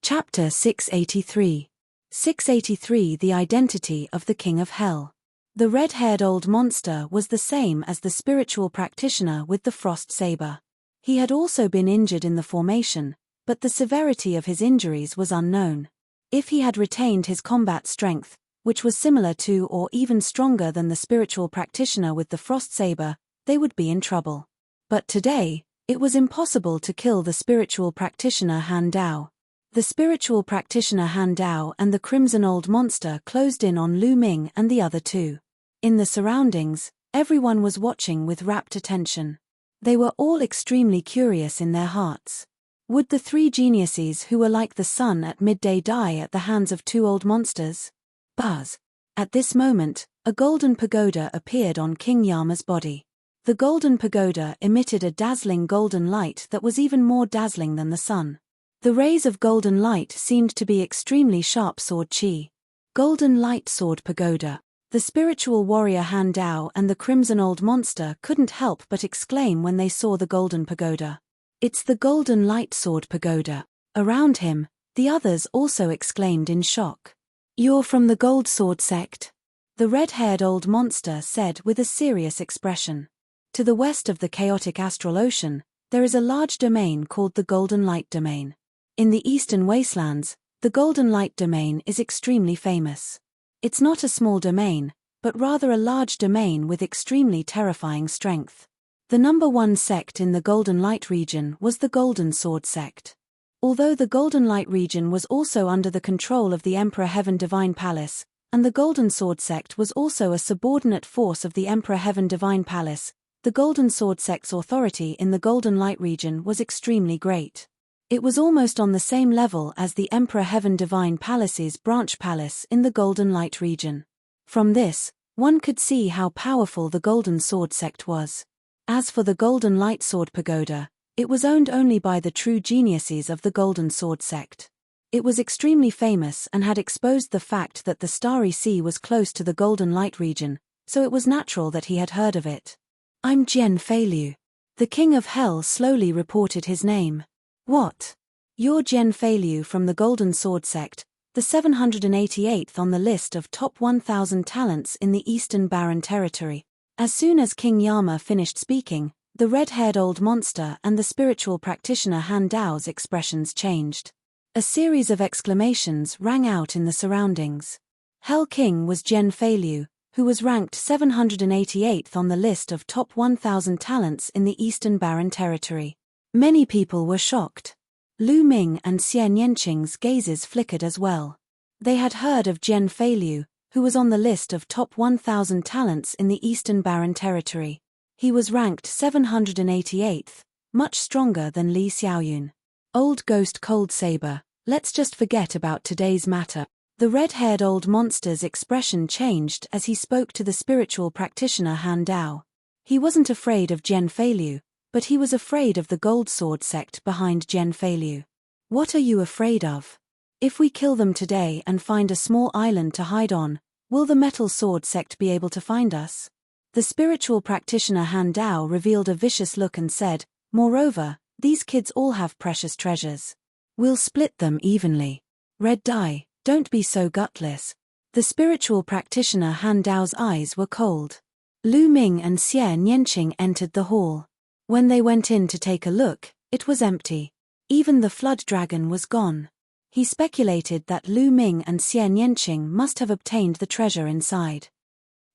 Chapter 683. 683 The Identity of the King of Hell. The red-haired old monster was the same as the spiritual practitioner with the frost saber. He had also been injured in the formation, but the severity of his injuries was unknown. If he had retained his combat strength, which was similar to or even stronger than the spiritual practitioner with the frost saber, they would be in trouble. But today, it was impossible to kill the spiritual practitioner Han Dao. The spiritual practitioner Han Dao and the crimson old monster closed in on Lu Ming and the other two. In the surroundings, everyone was watching with rapt attention. They were all extremely curious in their hearts. Would the three geniuses who were like the sun at midday die at the hands of two old monsters? Buzz. At this moment, a golden pagoda appeared on King Yama's body. The golden pagoda emitted a dazzling golden light that was even more dazzling than the sun. The rays of golden light seemed to be extremely sharp sword chi. Golden light sword pagoda. The spiritual warrior Han Dao and the crimson old monster couldn't help but exclaim when they saw the golden pagoda. It's the golden light sword pagoda. Around him, the others also exclaimed in shock. You're from the gold sword sect? The red-haired old monster said with a serious expression. To the west of the chaotic astral ocean, there is a large domain called the Golden Light Domain. In the eastern wastelands, the Golden Light Domain is extremely famous. It's not a small domain, but rather a large domain with extremely terrifying strength. The number one sect in the Golden Light region was the Golden Sword sect. Although the Golden Light region was also under the control of the Emperor Heaven Divine Palace, and the Golden Sword sect was also a subordinate force of the Emperor Heaven Divine Palace, the Golden Sword sect's authority in the Golden Light region was extremely great. It was almost on the same level as the Emperor Heaven Divine Palace's branch palace in the Golden Light region. From this, one could see how powerful the Golden Sword sect was. As for the Golden Light Sword Pagoda, it was owned only by the true geniuses of the Golden Sword sect. It was extremely famous and had exposed the fact that the Starry Sea was close to the Golden Light region, so it was natural that he had heard of it. I'm Jian Feilu. The King of Hell slowly reported his name. What? You're Jian Feilu from the Golden Sword sect, the 788th on the list of top 1,000 talents in the Eastern Barren Territory. As soon as King Yama finished speaking, the red-haired old monster and the spiritual practitioner Han Dao's expressions changed. A series of exclamations rang out in the surroundings. Hell King was Jian Feilu, who was ranked 788th on the list of top 1,000 talents in the Eastern Barren Territory. Many people were shocked. Lu Ming and Xian Yanqing's gazes flickered as well. They had heard of Jian Feilu, who was on the list of top 1,000 talents in the Eastern Barren Territory. He was ranked 788th, much stronger than Li Xiaoyun. Old Ghost Cold Saber, let's just forget about today's matter. The red-haired old monster's expression changed as he spoke to the spiritual practitioner Han Dao. He wasn't afraid of Jian Feilu, but he was afraid of the Gold Sword sect behind Jian Feilu. What are you afraid of? If we kill them today and find a small island to hide on, will the Metal Sword sect be able to find us? The spiritual practitioner Han Dao revealed a vicious look and said, moreover, these kids all have precious treasures. We'll split them evenly. Red Dye, don't be so gutless. The spiritual practitioner Han Dao's eyes were cold. Lu Ming and Xian Yanqing entered the hall. When they went in to take a look, it was empty. Even the flood dragon was gone. He speculated that Lu Ming and Xian Yanqing must have obtained the treasure inside.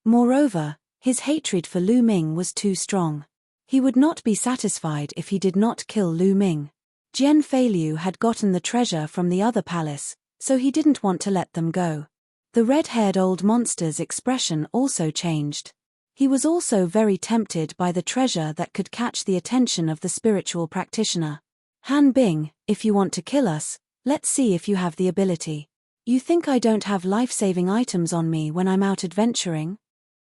Moreover, his hatred for Lu Ming was too strong. He would not be satisfied if he did not kill Lu Ming. Jian Feilu had gotten the treasure from the other palace, so he didn't want to let them go. The red-haired old monster's expression also changed. He was also very tempted by the treasure that could catch the attention of the spiritual practitioner. Han Bing, if you want to kill us, let's see if you have the ability. You think I don't have life-saving items on me when I'm out adventuring?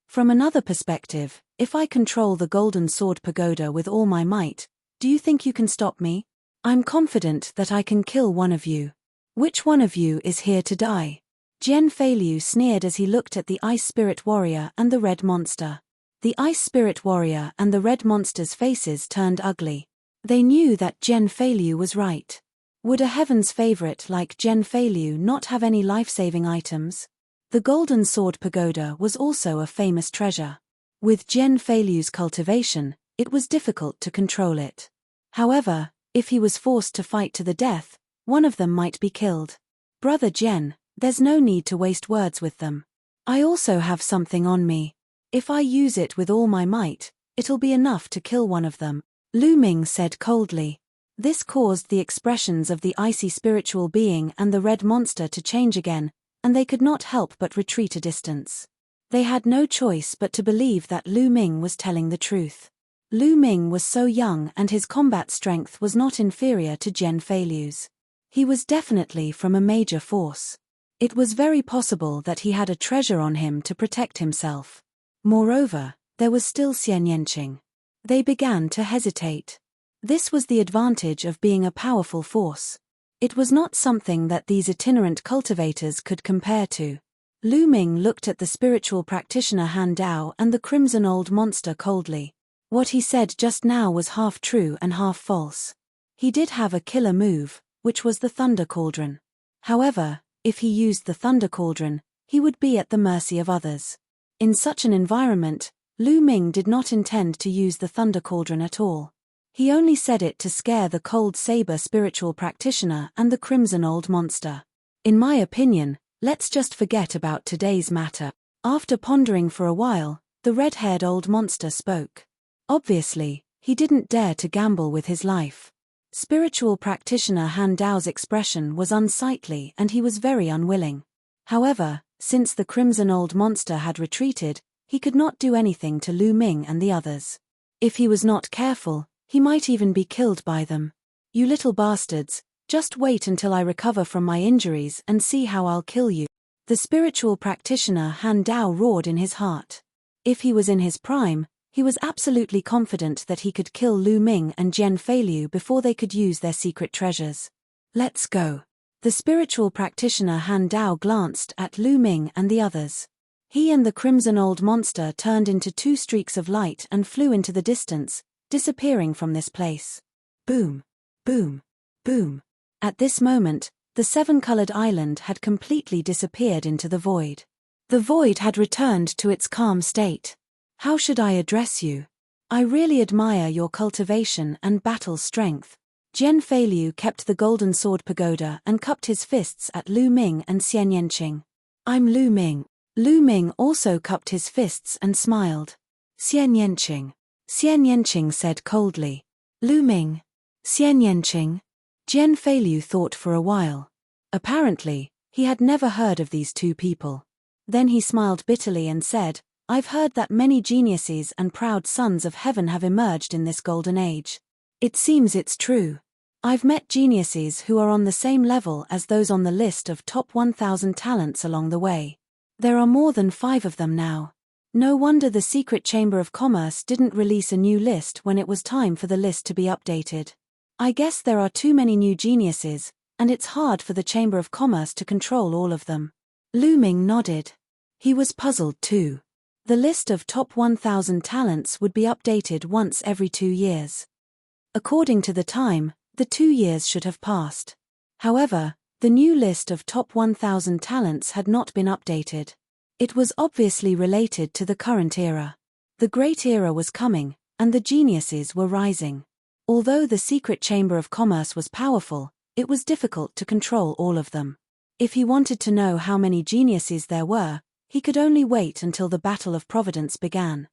From another perspective, if I control the Golden Sword Pagoda with all my might, do you think you can stop me? I'm confident that I can kill one of you. Which one of you is here to die? Jian Feilu sneered as he looked at the Ice Spirit Warrior and the Red Monster. The Ice Spirit Warrior and the Red Monster's faces turned ugly. They knew that Jian Feilu was right. Would a heaven's favorite like Jen Feilu not have any life-saving items? The Golden Sword Pagoda was also a famous treasure. With Jen Feilu's cultivation, it was difficult to control it. However, if he was forced to fight to the death, one of them might be killed. Brother Jen, there's no need to waste words with them. I also have something on me. If I use it with all my might, it'll be enough to kill one of them, Lu Ming said coldly. This caused the expressions of the icy spiritual being and the red monster to change again, and they could not help but retreat a distance. They had no choice but to believe that Lu Ming was telling the truth. Lu Ming was so young and his combat strength was not inferior to Jen Feilu's. He was definitely from a major force. It was very possible that he had a treasure on him to protect himself. Moreover, there was still Xian Yanqing. They began to hesitate. This was the advantage of being a powerful force. It was not something that these itinerant cultivators could compare to. Lu Ming looked at the spiritual practitioner Han Dao and the crimson old monster coldly. What he said just now was half true and half false. He did have a killer move, which was the Thunder Cauldron. However, if he used the Thunder Cauldron, he would be at the mercy of others. In such an environment, Lu Ming did not intend to use the Thunder Cauldron at all. He only said it to scare the cold saber spiritual practitioner and the crimson old monster. In my opinion, let's just forget about today's matter. After pondering for a while, the red-haired old monster spoke. Obviously, he didn't dare to gamble with his life. Spiritual practitioner Han Dao's expression was unsightly and he was very unwilling. However, since the crimson old monster had retreated, he could not do anything to Lu Ming and the others. If he was not careful, he might even be killed by them. You little bastards, just wait until I recover from my injuries and see how I'll kill you. The spiritual practitioner Han Dao roared in his heart. If he was in his prime, he was absolutely confident that he could kill Lu Ming and Jen Feilu before they could use their secret treasures. Let's go. The spiritual practitioner Han Dao glanced at Lu Ming and the others. He and the crimson old monster turned into two streaks of light and flew into the distance, disappearing from this place. Boom, boom, boom. At this moment, the seven-colored island had completely disappeared into the void. The void had returned to its calm state. How should I address you? I really admire your cultivation and battle strength. Jen Feilu kept the Golden Sword Pagoda and cupped his fists at Lu Ming and Xian Yanqing. I'm Lu Ming. Lu Ming also cupped his fists and smiled. Xian Yanqing. Xian Yanqing said coldly. Lu Ming. Xian Yanqing. Jen Feilu thought for a while. Apparently, he had never heard of these two people. Then he smiled bitterly and said, I've heard that many geniuses and proud sons of heaven have emerged in this golden age. It seems it's true. I've met geniuses who are on the same level as those on the list of top 1,000 talents along the way. There are more than 5 of them now. No wonder the Secret Chamber of Commerce didn't release a new list when it was time for the list to be updated. I guess there are too many new geniuses, and it's hard for the Chamber of Commerce to control all of them. Lu Ming nodded. He was puzzled too. The list of top 1,000 talents would be updated once every 2 years. According to the time, the 2 years should have passed. However, the new list of top 1,000 talents had not been updated. It was obviously related to the current era. The Great Era was coming, and the geniuses were rising. Although the Secret Chamber of Commerce was powerful, it was difficult to control all of them. If he wanted to know how many geniuses there were, he could only wait until the Battle of Providence began.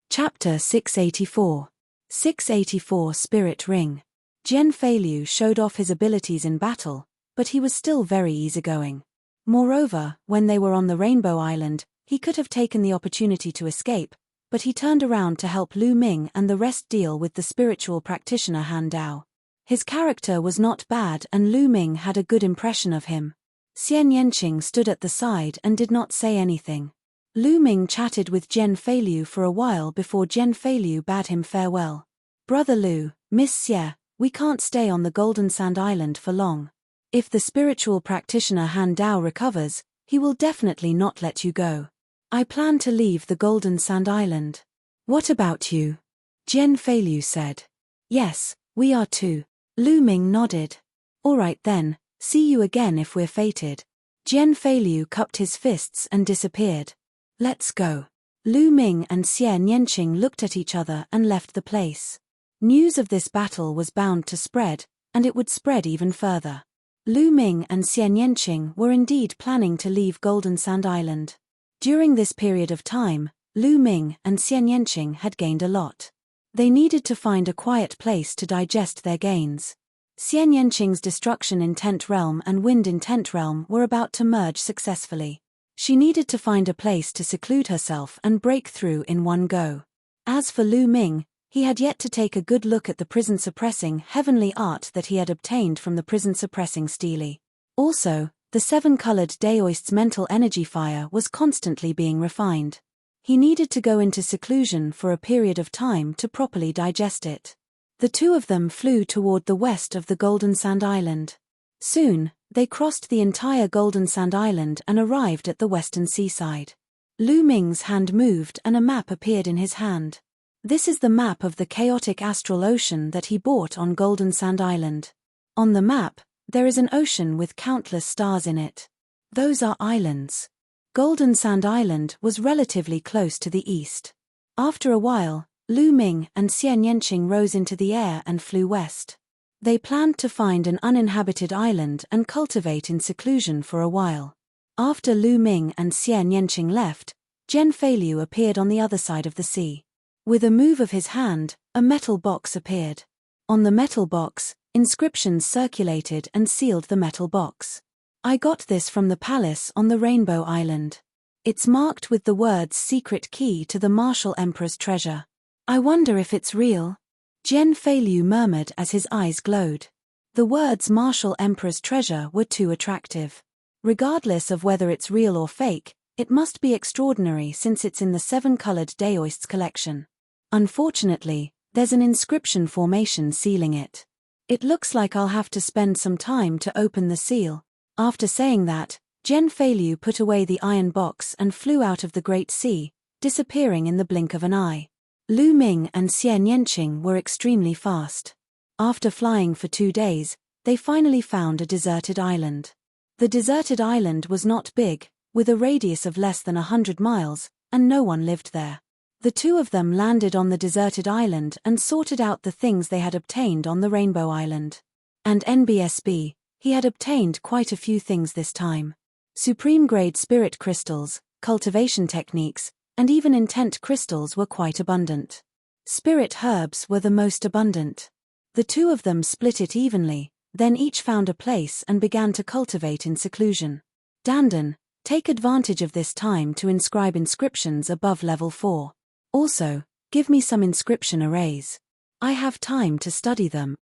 Chapter 684. 684 Spirit Ring. Jen Feilu showed off his abilities in battle, but he was still very easygoing. Moreover, when they were on the Rainbow Island, he could have taken the opportunity to escape, but he turned around to help Lu Ming and the rest deal with the spiritual practitioner Han Dao. His character was not bad and Lu Ming had a good impression of him. Xian Yanqing stood at the side and did not say anything. Lu Ming chatted with Jen Feilu for a while before Jen Feilu bade him farewell. Brother Lu, Miss Xie, we can't stay on the Golden Sand Island for long. If the spiritual practitioner Han Dao recovers, he will definitely not let you go. I plan to leave the Golden Sand Island. What about you? Jen Feilu said. Yes, we are too. Lu Ming nodded. All right then, see you again if we're fated. Jian Feiliu cupped his fists and disappeared. Let's go. Lu Ming and Xie Nianqing looked at each other and left the place. News of this battle was bound to spread, and it would spread even further. Lu Ming and Xie Nianqing were indeed planning to leave Golden Sand Island. During this period of time, Lu Ming and Xie Nianqing had gained a lot. They needed to find a quiet place to digest their gains. Xie Nianqing's destruction in Tent Realm and Wind in Tent Realm were about to merge successfully. She needed to find a place to seclude herself and break through in one go. As for Lu Ming, he had yet to take a good look at the prison-suppressing heavenly art that he had obtained from the prison-suppressing stele. Also, the seven-colored Daoist's mental energy fire was constantly being refined. He needed to go into seclusion for a period of time to properly digest it. The two of them flew toward the west of the Golden Sand Island. Soon, they crossed the entire Golden Sand Island and arrived at the western seaside. Lu Ming's hand moved and a map appeared in his hand. This is the map of the chaotic astral ocean that he bought on Golden Sand Island. On the map, there is an ocean with countless stars in it. Those are islands. Golden Sand Island was relatively close to the east. After a while, Lu Ming and Xie Nianqing rose into the air and flew west. They planned to find an uninhabited island and cultivate in seclusion for a while. After Lu Ming and Xie Nianqing left, Jian Feiliu appeared on the other side of the sea. With a move of his hand, a metal box appeared. On the metal box, inscriptions circulated and sealed the metal box. I got this from the palace on the Rainbow Island. It's marked with the words "Secret Key to the Martial Emperor's Treasure." I wonder if it's real? Jian Feiliu murmured as his eyes glowed. The words "Martial Emperor's Treasure" were too attractive. Regardless of whether it's real or fake, it must be extraordinary since it's in the seven-colored Daoist's collection. Unfortunately, there's an inscription formation sealing it. It looks like I'll have to spend some time to open the seal. After saying that, Jian Feiliu put away the iron box and flew out of the Great Sea, disappearing in the blink of an eye. Lu Ming and Xie Nianqing were extremely fast. After flying for 2 days, they finally found a deserted island. The deserted island was not big, with a radius of less than 100 miles, and no one lived there. The two of them landed on the deserted island and sorted out the things they had obtained on the Rainbow Island. And NBSB, he had obtained quite a few things this time. Supreme-grade spirit crystals, cultivation techniques, and even intent crystals were quite abundant. Spirit herbs were the most abundant. The two of them split it evenly, then each found a place and began to cultivate in seclusion. Dandan, take advantage of this time to inscribe inscriptions above level 4. Also, give me some inscription arrays. I have time to study them.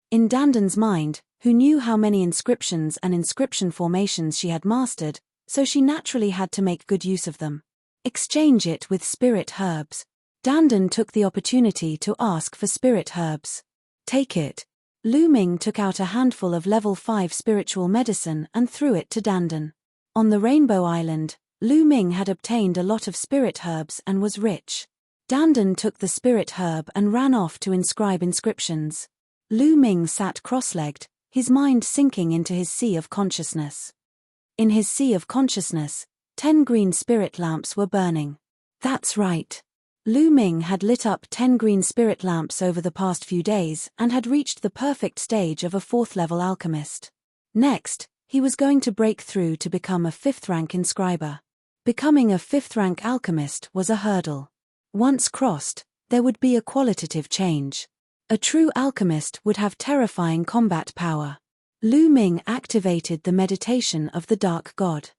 In Dandan's mind, who knew how many inscriptions and inscription formations she had mastered, so she naturally had to make good use of them. Exchange it with spirit herbs. Dandan took the opportunity to ask for spirit herbs. Take it. Lu Ming took out a handful of level 5 spiritual medicine and threw it to Dandan. On the Rainbow Island, Lu Ming had obtained a lot of spirit herbs and was rich. Dandan took the spirit herb and ran off to inscribe inscriptions. Lu Ming sat cross-legged, his mind sinking into his sea of consciousness. In his sea of consciousness, 10 green spirit lamps were burning. That's right. Lu Ming had lit up 10 green spirit lamps over the past few days and had reached the perfect stage of a 4th-level alchemist. Next, he was going to break through to become a 5th-rank inscriber. Becoming a 5th-rank alchemist was a hurdle. Once crossed, there would be a qualitative change. A true alchemist would have terrifying combat power. Lu Ming activated the meditation of the Dark God.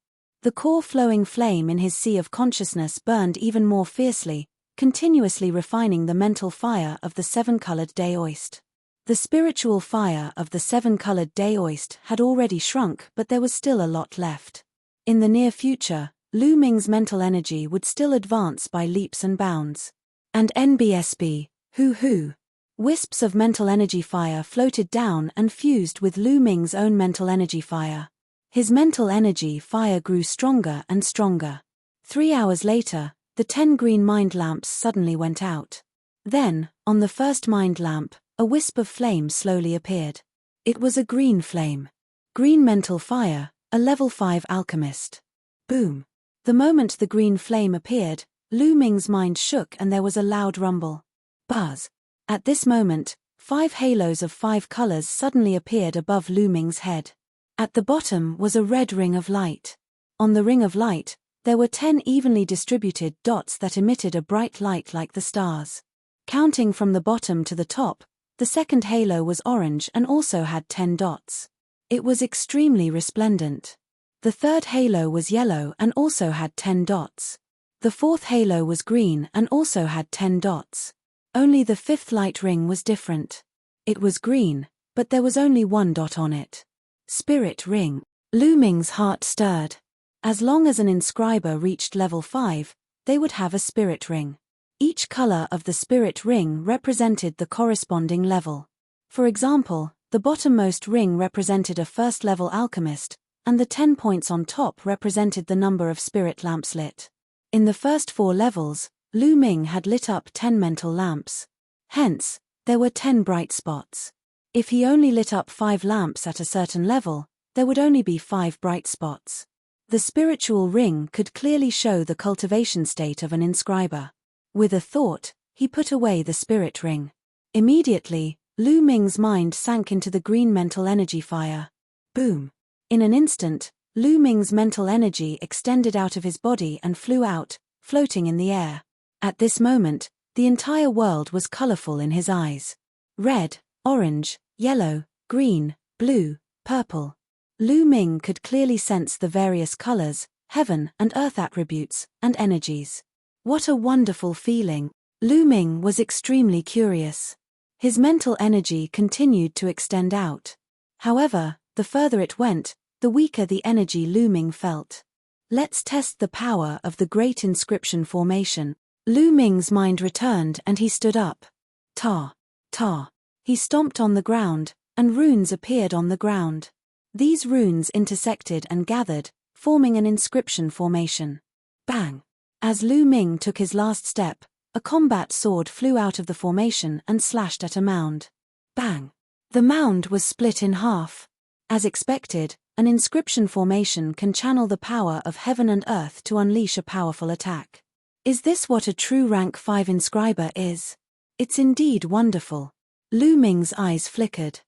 The core flowing flame in his sea of consciousness burned even more fiercely, continuously refining the mental fire of the 7-colored Daoist. The spiritual fire of the 7-colored Daoist had already shrunk, but there was still a lot left. In the near future, Lu Ming's mental energy would still advance by leaps and bounds. And NBSB, hoo-hoo. Wisps of mental energy fire floated down and fused with Lu Ming's own mental energy fire. His mental energy fire grew stronger and stronger. 3 hours later, the 10 green mind lamps suddenly went out. Then, on the first mind lamp, a wisp of flame slowly appeared. It was a green flame. Green mental fire, a level 5 alchemist. Boom. The moment the green flame appeared, Lu Ming's mind shook and there was a loud rumble. Buzz. At this moment, 5 halos of 5 colors suddenly appeared above Lu Ming's head. At the bottom was a red ring of light. On the ring of light, there were 10 evenly distributed dots that emitted a bright light like the stars. Counting from the bottom to the top, the second halo was orange and also had 10 dots. It was extremely resplendent. The third halo was yellow and also had 10 dots. The fourth halo was green and also had 10 dots. Only the fifth light ring was different. It was green, but there was only 1 dot on it. Spirit ring. Lu Ming's heart stirred. As long as an inscriber reached level 5, they would have a spirit ring. Each color of the spirit ring represented the corresponding level. For example, the bottommost ring represented a first-level alchemist, and the 10 points on top represented the number of spirit lamps lit. In the first 4 levels, Lu Ming had lit up 10 mental lamps. Hence, there were 10 bright spots. If he only lit up 5 lamps at a certain level, there would only be 5 bright spots. The spiritual ring could clearly show the cultivation state of an inscriber. With a thought, he put away the spirit ring. Immediately, Lu Ming's mind sank into the green mental energy fire. Boom! In an instant, Lu Ming's mental energy extended out of his body and flew out, floating in the air. At this moment, the entire world was colorful in his eyes. Red, orange, yellow, green, blue, purple. Lu Ming could clearly sense the various colors, heaven and earth attributes, and energies. What a wonderful feeling! Lu Ming was extremely curious. His mental energy continued to extend out. However, the further it went, the weaker the energy Lu Ming felt. Let's test the power of the great inscription formation. Lu Ming's mind returned and he stood up. Ta! Ta! He stomped on the ground, and runes appeared on the ground. These runes intersected and gathered, forming an inscription formation. Bang! As Lu Ming took his last step, a combat sword flew out of the formation and slashed at a mound. Bang! The mound was split in half. As expected, an inscription formation can channel the power of heaven and earth to unleash a powerful attack. Is this what a true rank 5 inscriber is? It's indeed wonderful. Lu Ming's eyes flickered.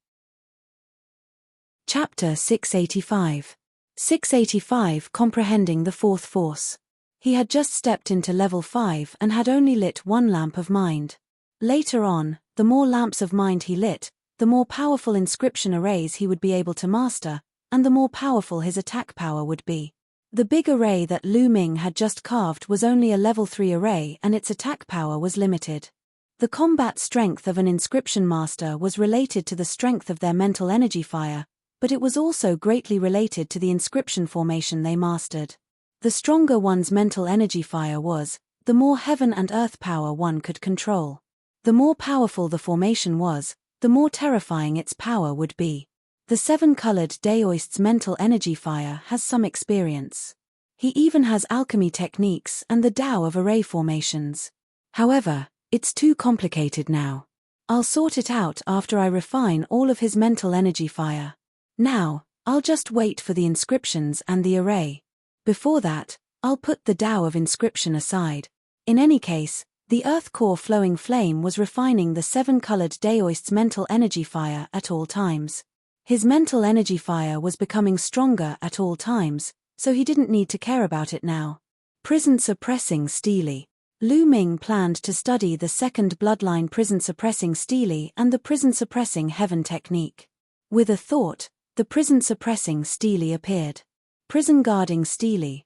Chapter 685. 685 Comprehending the Fourth Force. He had just stepped into level 5 and had only lit 1 lamp of mind. Later on, the more lamps of mind he lit, the more powerful inscription arrays he would be able to master, and the more powerful his attack power would be. The big array that Lu Ming had just carved was only a level 3 array and its attack power was limited. The combat strength of an inscription master was related to the strength of their mental energy fire, but it was also greatly related to the inscription formation they mastered. The stronger one's mental energy fire was, the more heaven and earth power one could control. The more powerful the formation was, the more terrifying its power would be. The 7-colored Daoist's mental energy fire has some experience. He even has alchemy techniques and the Tao of array formations. However, it's too complicated now. I'll sort it out after I refine all of his mental energy fire. Now, I'll just wait for the inscriptions and the array. Before that, I'll put the Tao of inscription aside. In any case, the earth core flowing flame was refining the 7-colored Daoist's mental energy fire at all times. His mental energy fire was becoming stronger at all times, so he didn't need to care about it now. Prison suppressing Stele. Lu Ming planned to study the second bloodline prison suppressing Stele and the prison suppressing heaven technique. With a thought, the prison suppressing Stele appeared. Prison guarding Stele,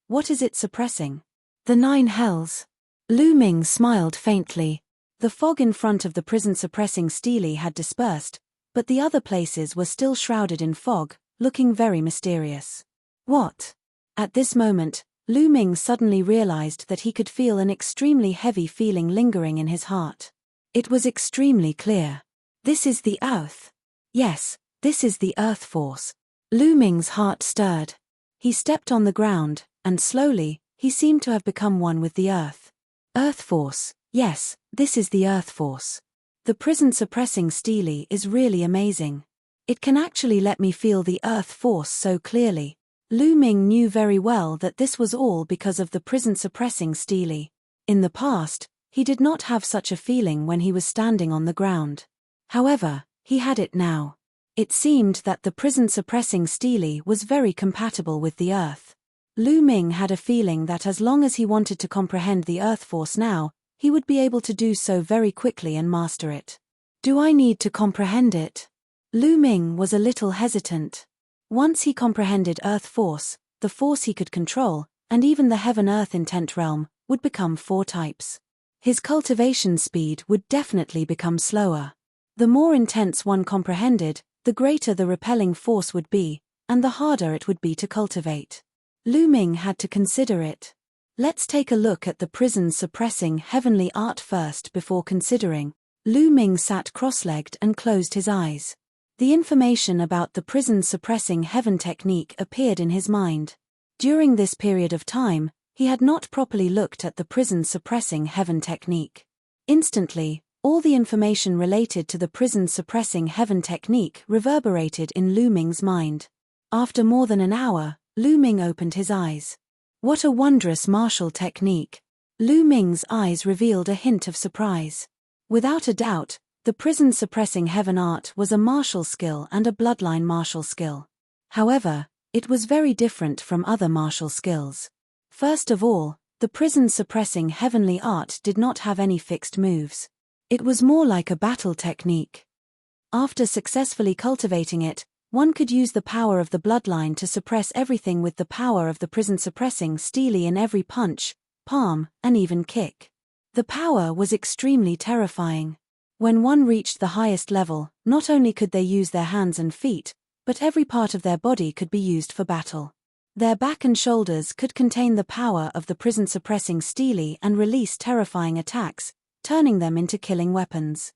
what is it suppressing? The 9 hells. Lu Ming smiled faintly. The fog in front of the prison suppressing Stele had dispersed, but the other places were still shrouded in fog, looking very mysterious. What? At this moment, Lu Ming suddenly realized that he could feel an extremely heavy feeling lingering in his heart. It was extremely clear. This is the earth. Yes, this is the earth force. Lu Ming's heart stirred. He stepped on the ground, and slowly, he seemed to have become one with the earth. Earth force, yes, this is the earth force. The prison-suppressing stele is really amazing. It can actually let me feel the earth force so clearly. Lu Ming knew very well that this was all because of the prison-suppressing stele. In the past, he did not have such a feeling when he was standing on the ground. However, he had it now. It seemed that the prison-suppressing stele was very compatible with the earth. Lu Ming had a feeling that as long as he wanted to comprehend the earth force now, he would be able to do so very quickly and master it. Do I need to comprehend it? Lu Ming was a little hesitant. Once he comprehended earth force, the force he could control, and even the heaven-earth intent realm, would become 4 types. His cultivation speed would definitely become slower. The more intense one comprehended, the greater the repelling force would be, and the harder it would be to cultivate. Lu Ming had to consider it. Let's take a look at the prison-suppressing heavenly art first before considering. Lu Ming sat cross-legged and closed his eyes. The information about the prison-suppressing heaven technique appeared in his mind. During this period of time, he had not properly looked at the prison-suppressing heaven technique. Instantly, all the information related to the prison-suppressing heaven technique reverberated in Lu Ming's mind. After more than an hour, Lu Ming opened his eyes. What a wondrous martial technique! Lu Ming's eyes revealed a hint of surprise. Without a doubt, the prison-suppressing heaven art was a martial skill and a bloodline martial skill. However, it was very different from other martial skills. First of all, the prison-suppressing heavenly art did not have any fixed moves. It was more like a battle technique. After successfully cultivating it, one could use the power of the bloodline to suppress everything with the power of the prison-suppressing stele in every punch, palm, and even kick. The power was extremely terrifying. When one reached the highest level, not only could they use their hands and feet, but every part of their body could be used for battle. Their back and shoulders could contain the power of the prison-suppressing stele and release terrifying attacks, turning them into killing weapons.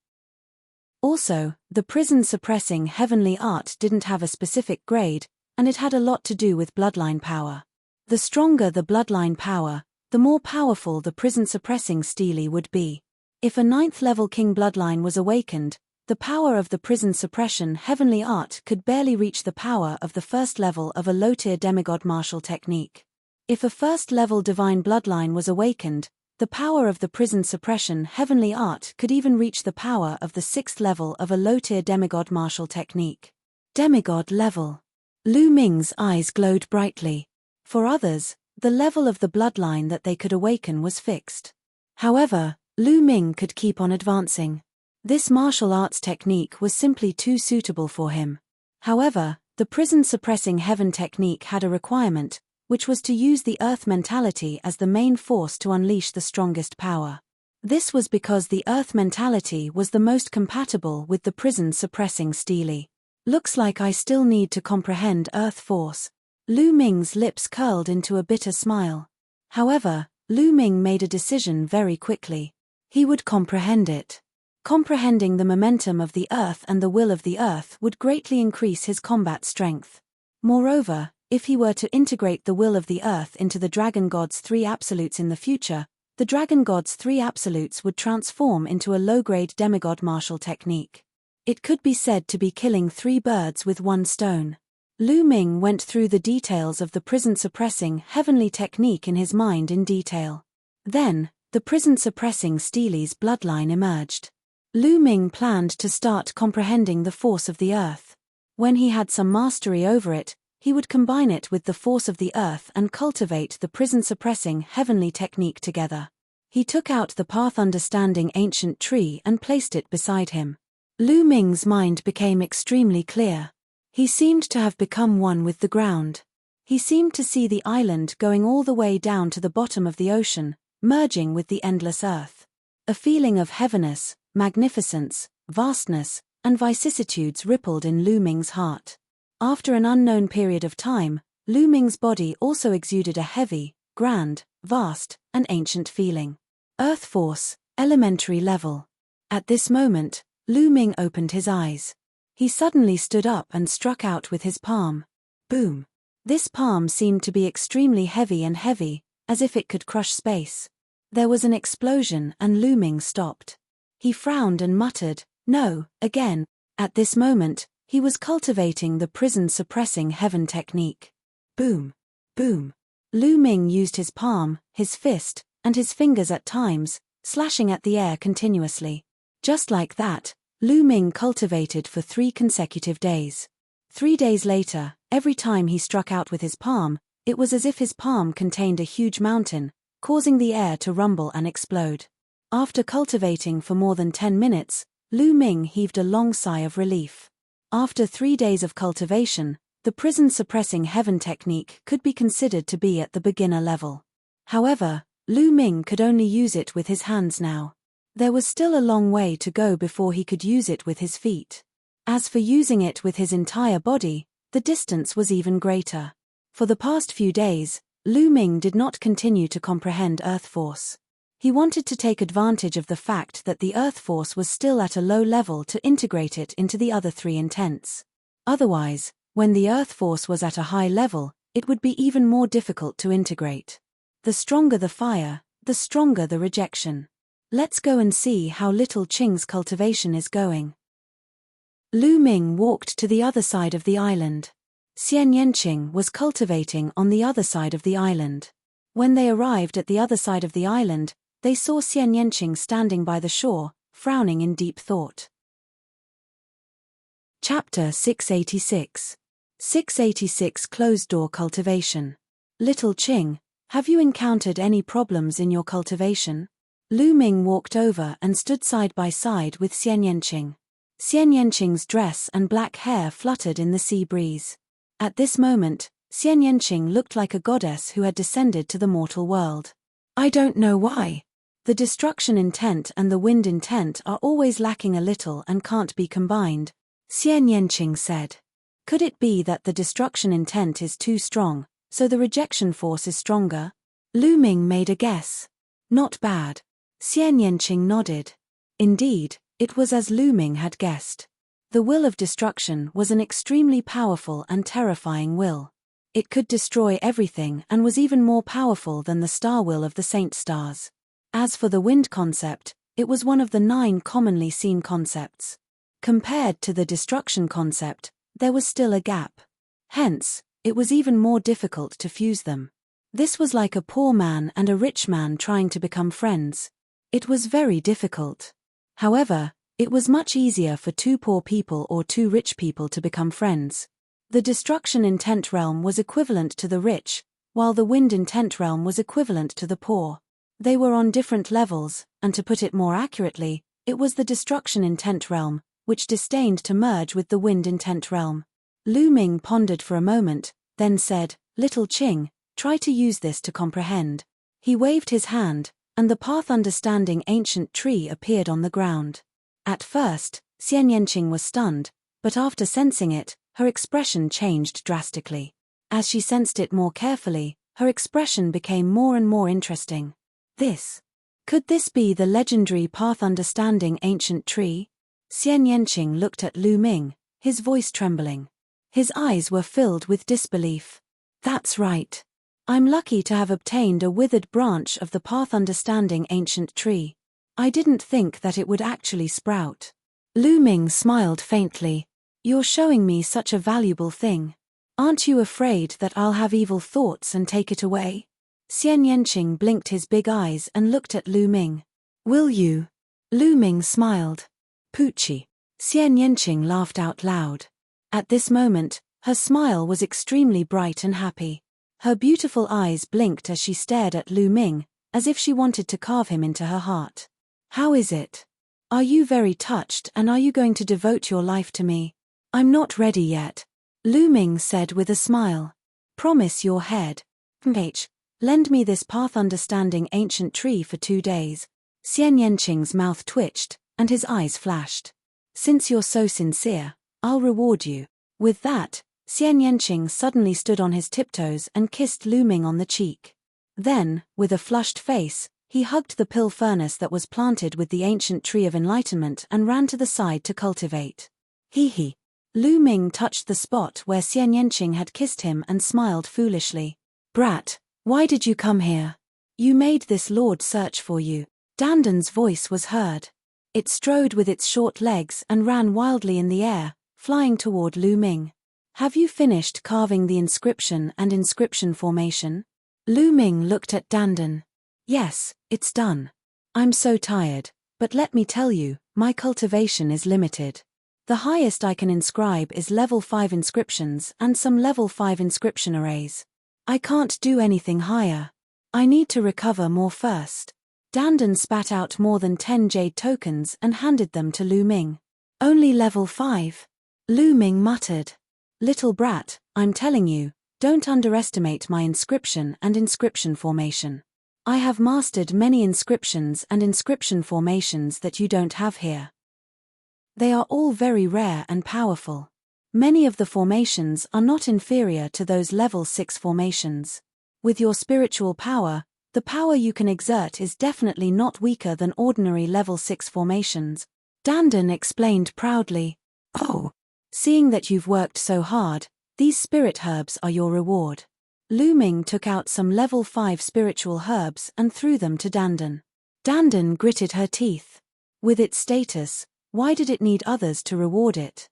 Also, the prison-suppressing heavenly art didn't have a specific grade, and it had a lot to do with bloodline power. The stronger the bloodline power, the more powerful the prison-suppressing stele would be. If a 9th-level king bloodline was awakened, the power of the prison-suppression heavenly art could barely reach the power of the first level of a low-tier demigod martial technique. If a first-level divine bloodline was awakened, the power of the prison-suppression heavenly art could even reach the power of the 6th level of a low-tier demigod martial technique. Demigod level. Lu Ming's eyes glowed brightly. For others, the level of the bloodline that they could awaken was fixed. However, Lu Ming could keep on advancing. This martial arts technique was simply too suitable for him. However, the prison-suppressing heaven technique had a requirement, which was to use the earth mentality as the main force to unleash the strongest power. This was because the earth mentality was the most compatible with the prison-suppressing stele. Looks like I still need to comprehend earth force. Lu Ming's lips curled into a bitter smile. However, Lu Ming made a decision very quickly. He would comprehend it. Comprehending the momentum of the earth and the will of the earth would greatly increase his combat strength. Moreover, if he were to integrate the will of the earth into the Dragon God's 3 absolutes in the future, the Dragon God's 3 absolutes would transform into a low-grade demigod martial technique. It could be said to be killing 3 birds with 1 stone. Lu Ming went through the details of the prison-suppressing heavenly technique in his mind in detail. Then, the prison-suppressing stele's bloodline emerged. Lu Ming planned to start comprehending the force of the earth. When he had some mastery over it, he would combine it with the force of the earth and cultivate the prison-suppressing heavenly technique together. He took out the path understanding ancient tree and placed it beside him. Lu Ming's mind became extremely clear. He seemed to have become one with the ground. He seemed to see the island going all the way down to the bottom of the ocean, merging with the endless earth. A feeling of heaviness, magnificence, vastness, and vicissitudes rippled in Lu Ming's heart. After an unknown period of time, Lu Ming's body also exuded a heavy, grand, vast, and ancient feeling. Earth force, elementary level. At this moment, Lu Ming opened his eyes. He suddenly stood up and struck out with his palm. Boom! This palm seemed to be extremely heavy, as if it could crush space. There was an explosion and Lu Ming stopped. He frowned and muttered, "No, again." At this moment, he was cultivating the prison-suppressing heaven technique. Boom. Boom. Lu Ming used his palm, his fist, and his fingers at times, slashing at the air continuously. Just like that, Lu Ming cultivated for 3 consecutive days. 3 days later, every time he struck out with his palm, it was as if his palm contained a huge mountain, causing the air to rumble and explode. After cultivating for more than 10 minutes, Lu Ming heaved a long sigh of relief. After 3 days of cultivation, the prison-suppressing heaven technique could be considered to be at the beginner level. However, Lu Ming could only use it with his hands now. There was still a long way to go before he could use it with his feet. As for using it with his entire body, the distance was even greater. For the past few days, Lu Ming did not continue to comprehend Earth Force. He wanted to take advantage of the fact that the Earth Force was still at a low level to integrate it into the other 3 intents. Otherwise, when the Earth Force was at a high level, it would be even more difficult to integrate. The stronger the fire, the stronger the rejection. Let's go and see how little Qing's cultivation is going. Lu Ming walked to the other side of the island. Xian Yanqing was cultivating on the other side of the island. When they arrived at the other side of the island, they saw Xian Yanqing standing by the shore, frowning in deep thought. Chapter 686. 686 Closed-door cultivation. Little Qing, have you encountered any problems in your cultivation? Lu Ming walked over and stood side by side with Xian Yanqing. Xian Yanqing's dress and black hair fluttered in the sea breeze. At this moment, Xian Yanqing looked like a goddess who had descended to the mortal world. I don't know why. The destruction intent and the wind intent are always lacking a little and can't be combined, Xian Yanqing said. Could it be that the destruction intent is too strong, so the rejection force is stronger? Lu Ming made a guess. Not bad. Xian Yanqing nodded. Indeed, it was as Lu Ming had guessed. The will of destruction was an extremely powerful and terrifying will. It could destroy everything and was even more powerful than the star will of the saint stars. As for the wind concept, it was one of the 9 commonly seen concepts. Compared to the destruction concept, there was still a gap. Hence, it was even more difficult to fuse them. This was like a poor man and a rich man trying to become friends. It was very difficult. However, it was much easier for 2 poor people or 2 rich people to become friends. The destruction intent realm was equivalent to the rich, while the wind intent realm was equivalent to the poor. They were on different levels, and to put it more accurately, it was the destruction intent realm, which disdained to merge with the wind intent realm. Lu Ming pondered for a moment, then said, Little Qing, try to use this to comprehend. He waved his hand, and the path understanding ancient tree appeared on the ground. At first, Xian Yanqing was stunned, but after sensing it, her expression changed drastically. As she sensed it more carefully, her expression became more and more interesting. Could this be the legendary path understanding ancient tree? Xian Yanqing looked at Lu Ming, his voice trembling. His eyes were filled with disbelief. That's right. I'm lucky to have obtained a withered branch of the path understanding ancient tree. I didn't think that it would actually sprout. Lu Ming smiled faintly. You're showing me such a valuable thing. Aren't you afraid that I'll have evil thoughts and take it away? Xian Yanqing blinked his big eyes and looked at Lu Ming. Will you? Lu Ming smiled. Poochie. Xian Yanqing laughed out loud. At this moment, her smile was extremely bright and happy. Her beautiful eyes blinked as she stared at Lu Ming, as if she wanted to carve him into her heart. How is it? Are you very touched and are you going to devote your life to me? I'm not ready yet, Lu Ming said with a smile. Promise your head. Lend me this path understanding ancient tree for 2 days. Xian Yanqing's mouth twitched, and his eyes flashed. Since you're so sincere, I'll reward you. With that, Xian Yanqing suddenly stood on his tiptoes and kissed Lu Ming on the cheek. Then, with a flushed face, he hugged the pill furnace that was planted with the ancient tree of enlightenment and ran to the side to cultivate. Hee. Lu Ming touched the spot where Xian Yanqing had kissed him and smiled foolishly. Brat, why did you come here? You made this lord search for you. Dandan's voice was heard. It strode with its short legs and ran wildly in the air, flying toward Lu Ming. Have you finished carving the inscription and inscription formation? Lu Ming looked at Dandan. Yes, it's done. I'm so tired, but let me tell you, my cultivation is limited. The highest I can inscribe is level 5 inscriptions and some level 5 inscription arrays. I can't do anything higher. I need to recover more first. Dandan spat out more than 10 jade tokens and handed them to Lu Ming. Only level 5? Lu Ming muttered. Little brat, I'm telling you, don't underestimate my inscription and inscription formation. I have mastered many inscriptions and inscription formations that you don't have here. They are all very rare and powerful. Many of the formations are not inferior to those level 6 formations. With your spiritual power, the power you can exert is definitely not weaker than ordinary level 6 formations. Dandan explained proudly. Oh, seeing that you've worked so hard, these spirit herbs are your reward. Lu Ming took out some level 5 spiritual herbs and threw them to Dandan. Dandan gritted her teeth. With its status, why did it need others to reward it?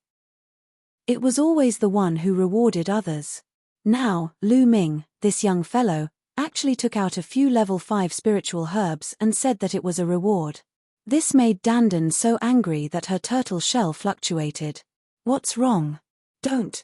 It was always the one who rewarded others. Now, Lu Ming, this young fellow, actually took out a few level 5 spiritual herbs and said that it was a reward. This made Dandan so angry that her turtle shell fluctuated. What's wrong? Don't.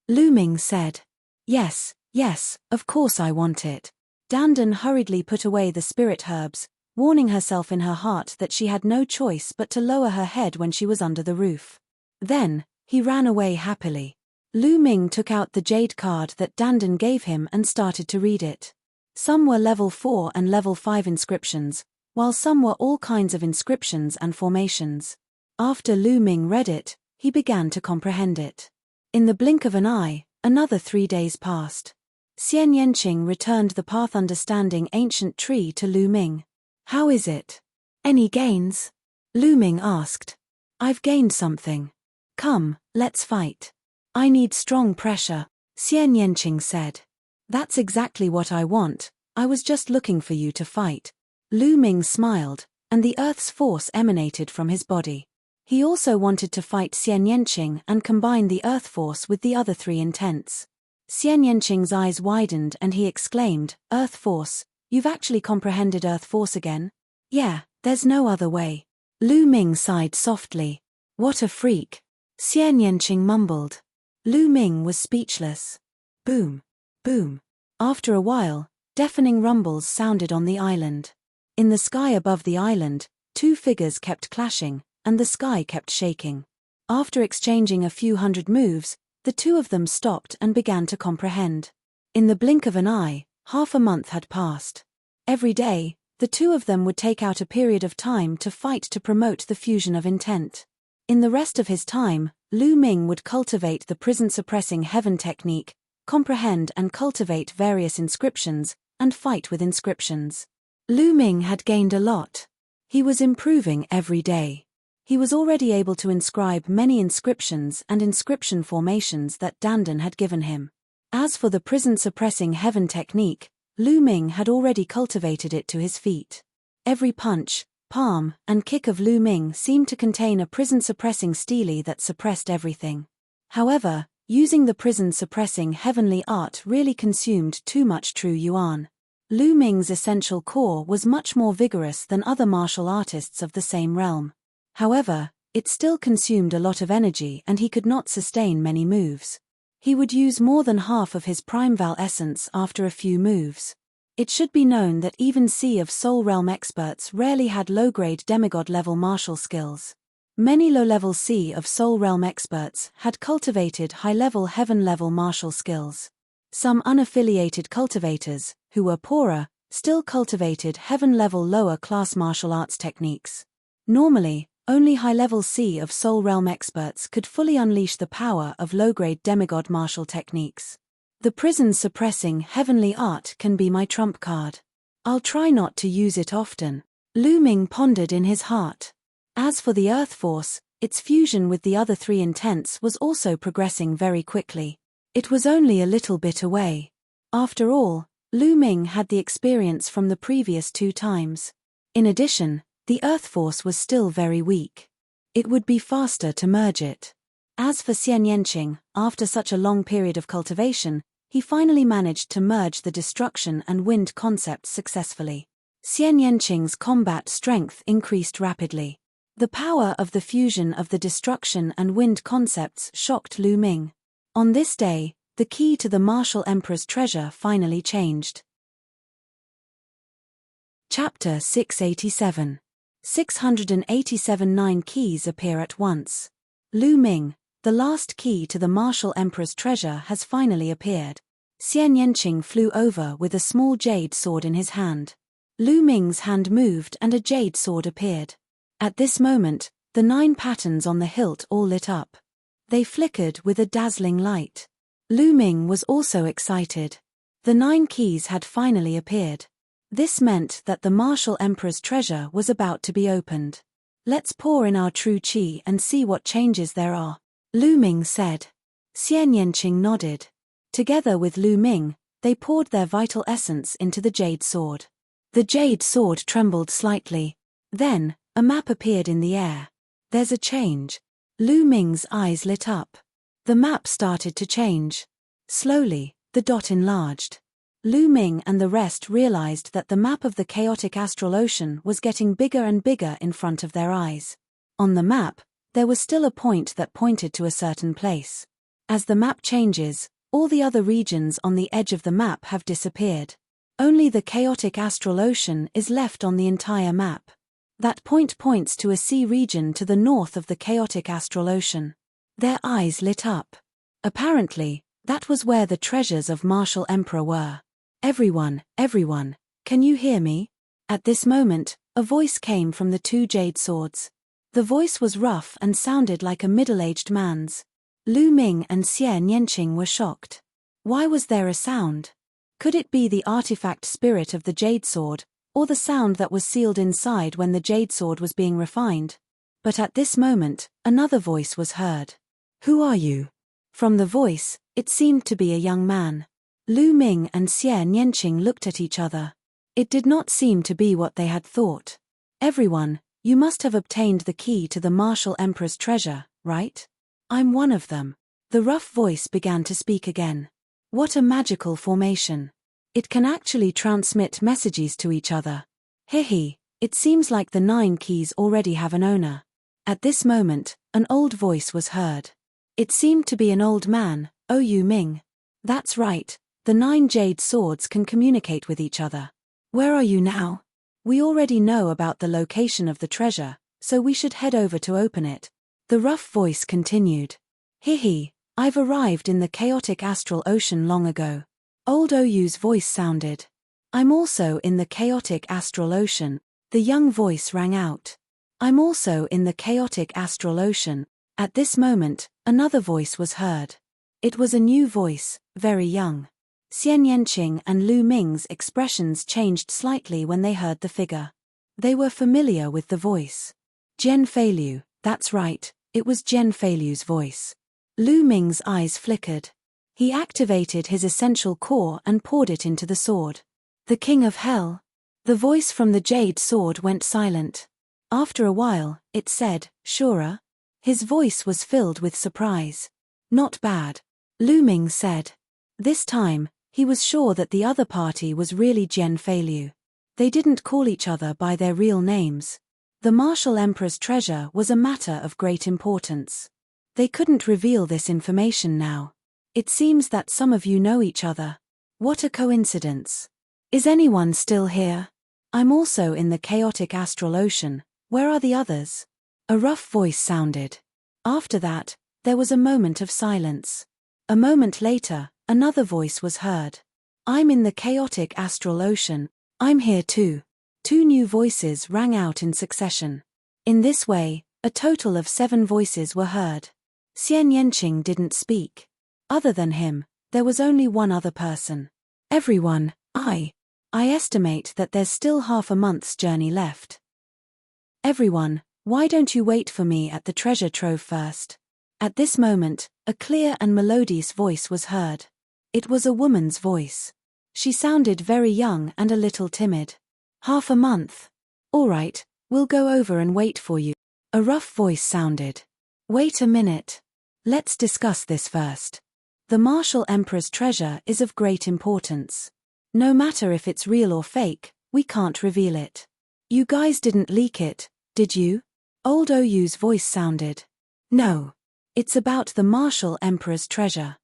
Lu Ming said. Yes, of course I want it. Dandan hurriedly put away the spirit herbs, warning herself in her heart that she had no choice but to lower her head when she was under the roof. Then, he ran away happily. Lu Ming took out the jade card that Dandan gave him and started to read it. Some were level 4 and level 5 inscriptions, while some were all kinds of inscriptions and formations. After Lu Ming read it, he began to comprehend it. In the blink of an eye, another 3 days passed. Xian Yanqing returned the path understanding ancient tree to Lu Ming. How is it? Any gains? Lu Ming asked. I've gained something. Come, let's fight. I need strong pressure, Xian Yanqing said. That's exactly what I want, I was just looking for you to fight. Lu Ming smiled, and the earth's force emanated from his body. He also wanted to fight Xian Yanqing and combine the earth force with the other 3 intents. Xian Yanqing's eyes widened and he exclaimed, Earth force, you've actually comprehended earth force again? Yeah, there's no other way. Lu Ming sighed softly. What a freak. Xian Yanqing mumbled. Lu Ming was speechless. Boom. After a while, deafening rumbles sounded on the island. In the sky above the island, 2 figures kept clashing, and the sky kept shaking. After exchanging a few hundred moves, the 2 of them stopped and began to comprehend. In the blink of an eye, half a month had passed. Every day, the 2 of them would take out a period of time to fight to promote the fusion of intent. In the rest of his time, Lu Ming would cultivate the prison-suppressing heaven technique, comprehend and cultivate various inscriptions, and fight with inscriptions. Lu Ming had gained a lot. He was improving every day. He was already able to inscribe many inscriptions and inscription formations that Dandan had given him. As for the prison-suppressing heaven technique, Lu Ming had already cultivated it to his feet. Every punch, palm, and kick of Lu Ming seemed to contain a prison-suppressing stele that suppressed everything. However, using the prison-suppressing heavenly art really consumed too much true yuan. Lu Ming's essential core was much more vigorous than other martial artists of the same realm. However, it still consumed a lot of energy and he could not sustain many moves. He would use more than half of his Primeval essence after a few moves. It should be known that even Sea of Soul Realm experts rarely had low-grade demigod-level martial skills. Many low-level Sea of Soul Realm experts had cultivated high-level heaven-level martial skills. Some unaffiliated cultivators, who were poorer, still cultivated heaven-level lower-class martial arts techniques. Normally, only high-level Sea of Soul Realm experts could fully unleash the power of low-grade demigod martial techniques. The prison-suppressing heavenly art can be my trump card. I'll try not to use it often. Lu Ming pondered in his heart. As for the Earth Force, its fusion with the other 3 intents was also progressing very quickly. It was only a little bit away. After all, Lu Ming had the experience from the previous 2 times. In addition, The earth force was still very weak. It would be faster to merge it. As for Xian Yanqing, after such a long period of cultivation, he finally managed to merge the destruction and wind concepts successfully. Xian Yanqing's combat strength increased rapidly. The power of the fusion of the destruction and wind concepts shocked Lu Ming. On this day, the key to the martial emperor's treasure finally changed. Chapter 687. 687 9 keys appear at once. Lu Ming, the last key to the martial emperor's treasure, has finally appeared. Xian Yanqing flew over with a small jade sword in his hand. Lu Ming's hand moved and a jade sword appeared. At this moment, the 9 patterns on the hilt all lit up. They flickered with a dazzling light. Lu Ming was also excited. The 9 keys had finally appeared. This meant that the martial emperor's treasure was about to be opened. Let's pour in our true qi and see what changes there are, Lu Ming said. Xian Yanqing nodded. Together with Lu Ming, they poured their vital essence into the jade sword. The jade sword trembled slightly. Then, a map appeared in the air. There's a change. Lu Ming's eyes lit up. The map started to change. Slowly, the dot enlarged. Lu Ming and the rest realized that the map of the chaotic astral ocean was getting bigger and bigger in front of their eyes. On the map, there was still a point that pointed to a certain place. As the map changes, all the other regions on the edge of the map have disappeared. Only the chaotic astral ocean is left on the entire map. That point points to a sea region to the north of the chaotic astral ocean. Their eyes lit up. Apparently, that was where the treasures of Martial Emperor were. Everyone, can you hear me? At this moment, a voice came from the 2 jade swords. The voice was rough and sounded like a middle-aged man's. Lu Ming and Xian Yanqing were shocked. Why was there a sound? Could it be the artifact spirit of the jade sword, or the sound that was sealed inside when the jade sword was being refined? But at this moment, another voice was heard. Who are you? From the voice, it seemed to be a young man. Lu Ming and Xian Yanqing looked at each other. It did not seem to be what they had thought. Everyone, you must have obtained the key to the martial emperor's treasure, right? I'm one of them. The rough voice began to speak again. What a magical formation. It can actually transmit messages to each other. Hehe, it seems like the 9 keys already have an owner. At this moment, an old voice was heard. It seemed to be an old man, Yu Ming. That's right. The 9 jade swords can communicate with each other. Where are you now? We already know about the location of the treasure, so we should head over to open it. The rough voice continued. Hehe, I've arrived in the chaotic astral ocean long ago. Old Oyu's voice sounded. I'm also in the chaotic astral ocean, the young voice rang out. I'm also in the chaotic astral ocean. At this moment, another voice was heard. It was a new voice, very young. Xian Yanqing and Lu Ming's expressions changed slightly when they heard the figure. They were familiar with the voice. Jian Feilu, that's right, it was Jian Feilu's voice. Lu Ming's eyes flickered. He activated his essential core and poured it into the sword. The King of Hell. The voice from the jade sword went silent. After a while, it said, Shura. His voice was filled with surprise. Not bad. Lu Ming said. This time, he was sure that the other party was really Jian Feilu. They didn't call each other by their real names. The martial emperor's treasure was a matter of great importance. They couldn't reveal this information now. It seems that some of you know each other. What a coincidence. Is anyone still here? I'm also in the chaotic astral ocean. Where are the others? A rough voice sounded. After that, there was a moment of silence. A moment later, another voice was heard. I'm in the chaotic astral ocean. I'm here too. 2 new voices rang out in succession. In this way, a total of 7 voices were heard. Xian Yanqing didn't speak. Other than him, there was only one other person. Everyone, I estimate that there's still half a month's journey left. Everyone, why don't you wait for me at the treasure trove first? At this moment, a clear and melodious voice was heard. It was a woman's voice. She sounded very young and a little timid. Half a month. All right, We'll go over and wait for you. A rough voice sounded. Wait a minute. Let's discuss this first. The Martial Emperor's treasure is of great importance. No matter if it's real or fake, we can't reveal it. You guys didn't leak it, did you? Old Oyu's voice sounded. No. It's about the Martial Emperor's treasure.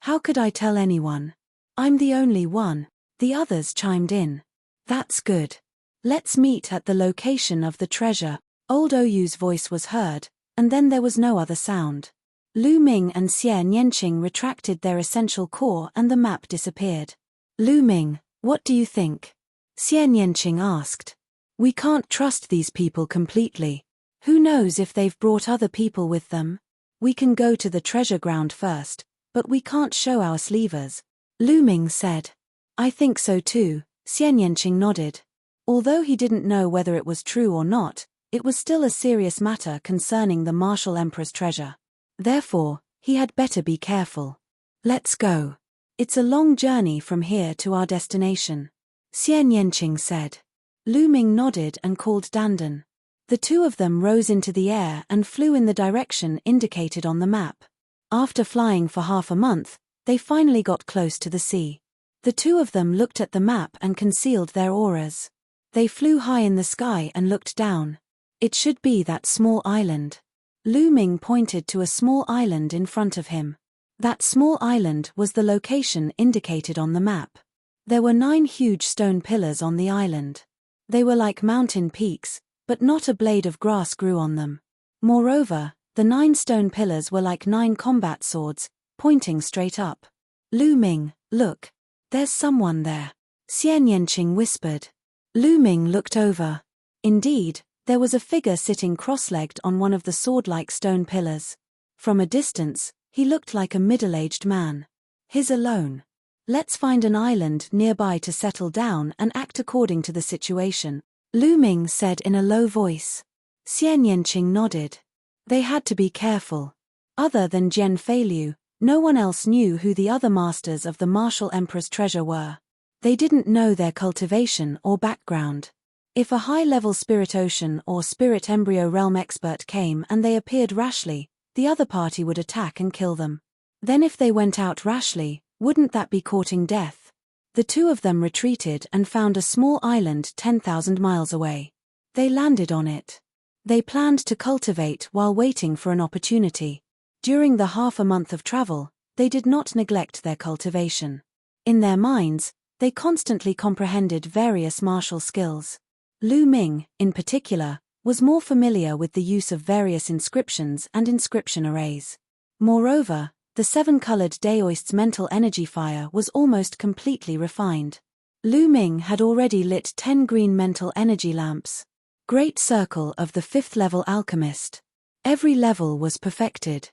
How could I tell anyone? I'm the only one, the others chimed in. That's good. Let's meet at the location of the treasure. Old Oyu's voice was heard, and then there was no other sound. Lu Ming and Xie Nianqing retracted their essential core and the map disappeared. Lu Ming, what do you think? Xie Nianqing asked. We can't trust these people completely. Who knows if they've brought other people with them? We can go to the treasure ground first, but we can't show our sleevers. Lu Ming said. I think so too, Xie Nianqing nodded. Although he didn't know whether it was true or not, it was still a serious matter concerning the Martial Emperor's treasure. Therefore, he had better be careful. Let's go. It's a long journey from here to our destination. Xie Nianqing said. Lu Ming nodded and called Dandan. The two of them rose into the air and flew in the direction indicated on the map. After flying for half a month, they finally got close to the sea. The two of them looked at the map and concealed their auras. They flew high in the sky and looked down. It should be that small island. Lu Ming pointed to a small island in front of him. That small island was the location indicated on the map. There were 9 huge stone pillars on the island. They were like mountain peaks, but not a blade of grass grew on them. Moreover, the 9 stone pillars were like 9 combat swords, pointing straight up. Lu Ming, look. There's someone there. Xie Nianqing whispered. Lu Ming looked over. Indeed, there was a figure sitting cross-legged on one of the sword-like stone pillars. From a distance, he looked like a middle-aged man. He's alone. Let's find an island nearby to settle down and act according to the situation, Lu Ming said in a low voice. Xie Nianqing nodded. They had to be careful. Other than Jian Feilu, no one else knew who the other masters of the Martial Emperor's treasure were. They didn't know their cultivation or background. If a high-level spirit ocean or spirit embryo realm expert came and they appeared rashly, the other party would attack and kill them. Then if they went out rashly, wouldn't that be courting death? The two of them retreated and found a small island 10,000 miles away. They landed on it. They planned to cultivate while waiting for an opportunity. During the half a month of travel, they did not neglect their cultivation. In their minds, they constantly comprehended various martial skills. Lu Ming, in particular, was more familiar with the use of various inscriptions and inscription arrays. Moreover, the 7-colored Daoist's mental energy fire was almost completely refined. Lu Ming had already lit 10 green mental energy lamps. Great circle of the 5th level alchemist. Every level was perfected.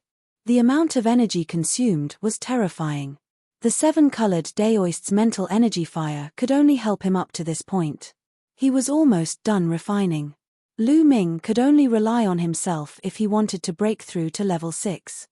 The amount of energy consumed was terrifying. The 7-colored Daoist's mental energy fire could only help him up to this point. He was almost done refining. Lu Ming could only rely on himself if he wanted to break through to level 6.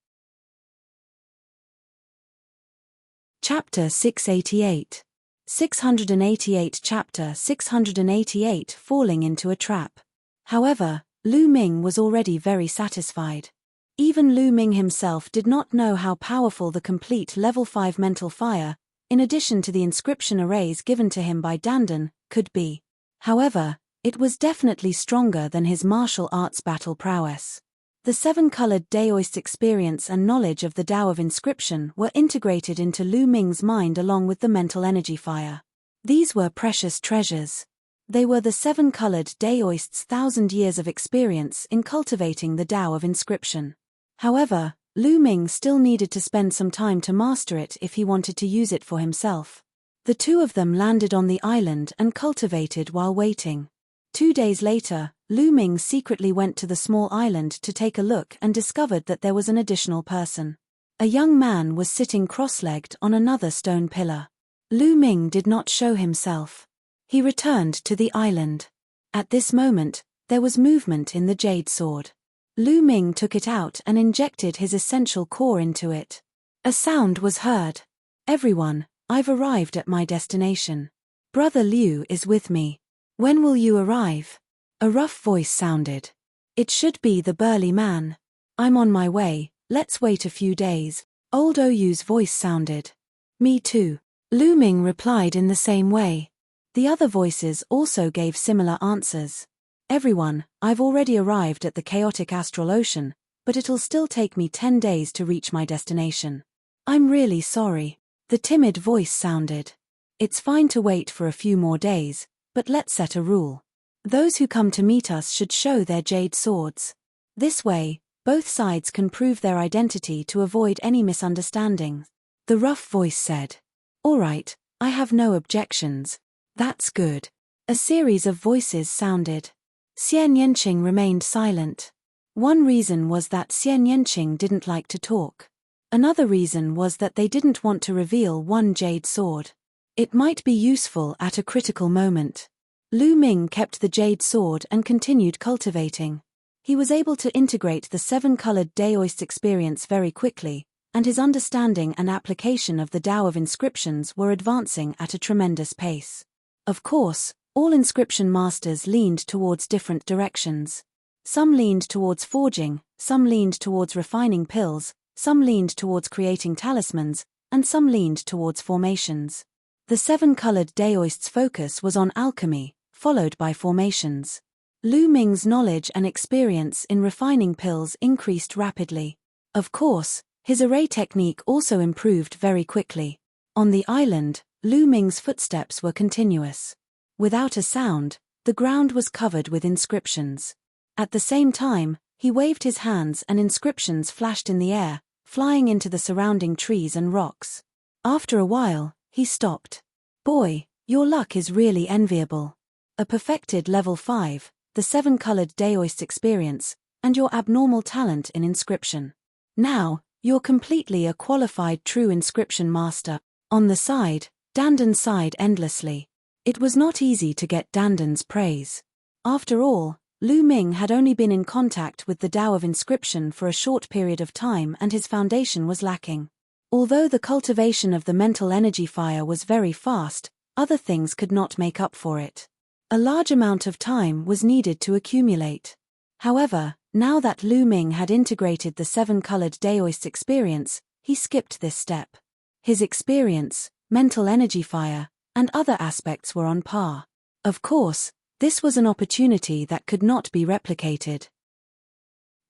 Chapter 688. 688 Chapter 688 Falling into a Trap. However, Lu Ming was already very satisfied. Even Lu Ming himself did not know how powerful the complete level 5 mental fire, in addition to the inscription arrays given to him by Dandan, could be. However, it was definitely stronger than his martial arts battle prowess. The 7-colored Daoist experience and knowledge of the Tao of inscription were integrated into Lu Ming's mind along with the mental energy fire. These were precious treasures. They were the 7-colored Daoist's 1,000 years of experience in cultivating the Tao of inscription. However, Lu Ming still needed to spend some time to master it if he wanted to use it for himself. The two of them landed on the island and cultivated while waiting. 2 days later, Lu Ming secretly went to the small island to take a look and discovered that there was an additional person. A young man was sitting cross-legged on another stone pillar. Lu Ming did not show himself. He returned to the island. At this moment, there was movement in the jade sword. Lu Ming took it out and injected his essential core into it. A sound was heard. Everyone, I've arrived at my destination. Brother Liu is with me. When will you arrive? A rough voice sounded. It should be the burly man. I'm on my way, let's wait a few days. Old Oyu's voice sounded. Me too. Lu Ming replied in the same way. The other voices also gave similar answers. Everyone, I've already arrived at the chaotic astral ocean, but it'll still take me 10 days to reach my destination. I'm really sorry. The timid voice sounded. It's fine to wait for a few more days, but let's set a rule. Those who come to meet us should show their jade swords. This way, both sides can prove their identity to avoid any misunderstandings. The rough voice said. All right, I have no objections. That's good. A series of voices sounded. Xian Yanqing remained silent. One reason was that Xian Yanqing didn't like to talk. Another reason was that they didn't want to reveal one jade sword. It might be useful at a critical moment. Lu Ming kept the jade sword and continued cultivating. He was able to integrate the 7-colored Daoist experience very quickly, and his understanding and application of the Tao of inscriptions were advancing at a tremendous pace. Of course, all inscription masters leaned towards different directions. Some leaned towards forging, some leaned towards refining pills, some leaned towards creating talismans, and some leaned towards formations. The 7-colored Daoist's focus was on alchemy, followed by formations. Lu Ming's knowledge and experience in refining pills increased rapidly. Of course, his array technique also improved very quickly. On the island, Lu Ming's footsteps were continuous. Without a sound, the ground was covered with inscriptions. At the same time, he waved his hands and inscriptions flashed in the air, flying into the surrounding trees and rocks. After a while, he stopped. Boy, your luck is really enviable. A perfected level 5, the 7-colored Daoist experience, and your abnormal talent in inscription. Now, you're completely a qualified true inscription master. On the side, Dandan sighed endlessly. It was not easy to get Dandan's praise. After all, Lu Ming had only been in contact with the Tao of inscription for a short period of time and his foundation was lacking. Although the cultivation of the mental energy fire was very fast, other things could not make up for it. A large amount of time was needed to accumulate. However, now that Lu Ming had integrated the 7-colored Daoist experience, he skipped this step. His experience, mental energy fire, and other aspects were on par. Of course, this was an opportunity that could not be replicated.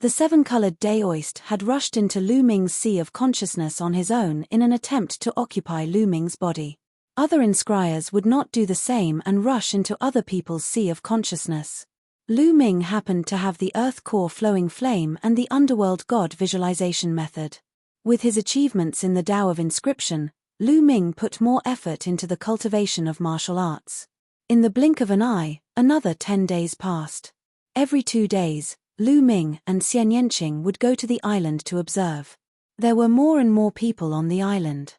The 7-colored Daoist had rushed into Lu Ming's sea of consciousness on his own in an attempt to occupy Lu Ming's body. Other inscriers would not do the same and rush into other people's sea of consciousness. Lu Ming happened to have the earth core flowing flame and the underworld god visualization method. With his achievements in the Tao of inscription, Lu Ming put more effort into the cultivation of martial arts. In the blink of an eye, another 10 days passed. Every 2 days, Lu Ming and Xian Yanqing would go to the island to observe. There were more and more people on the island.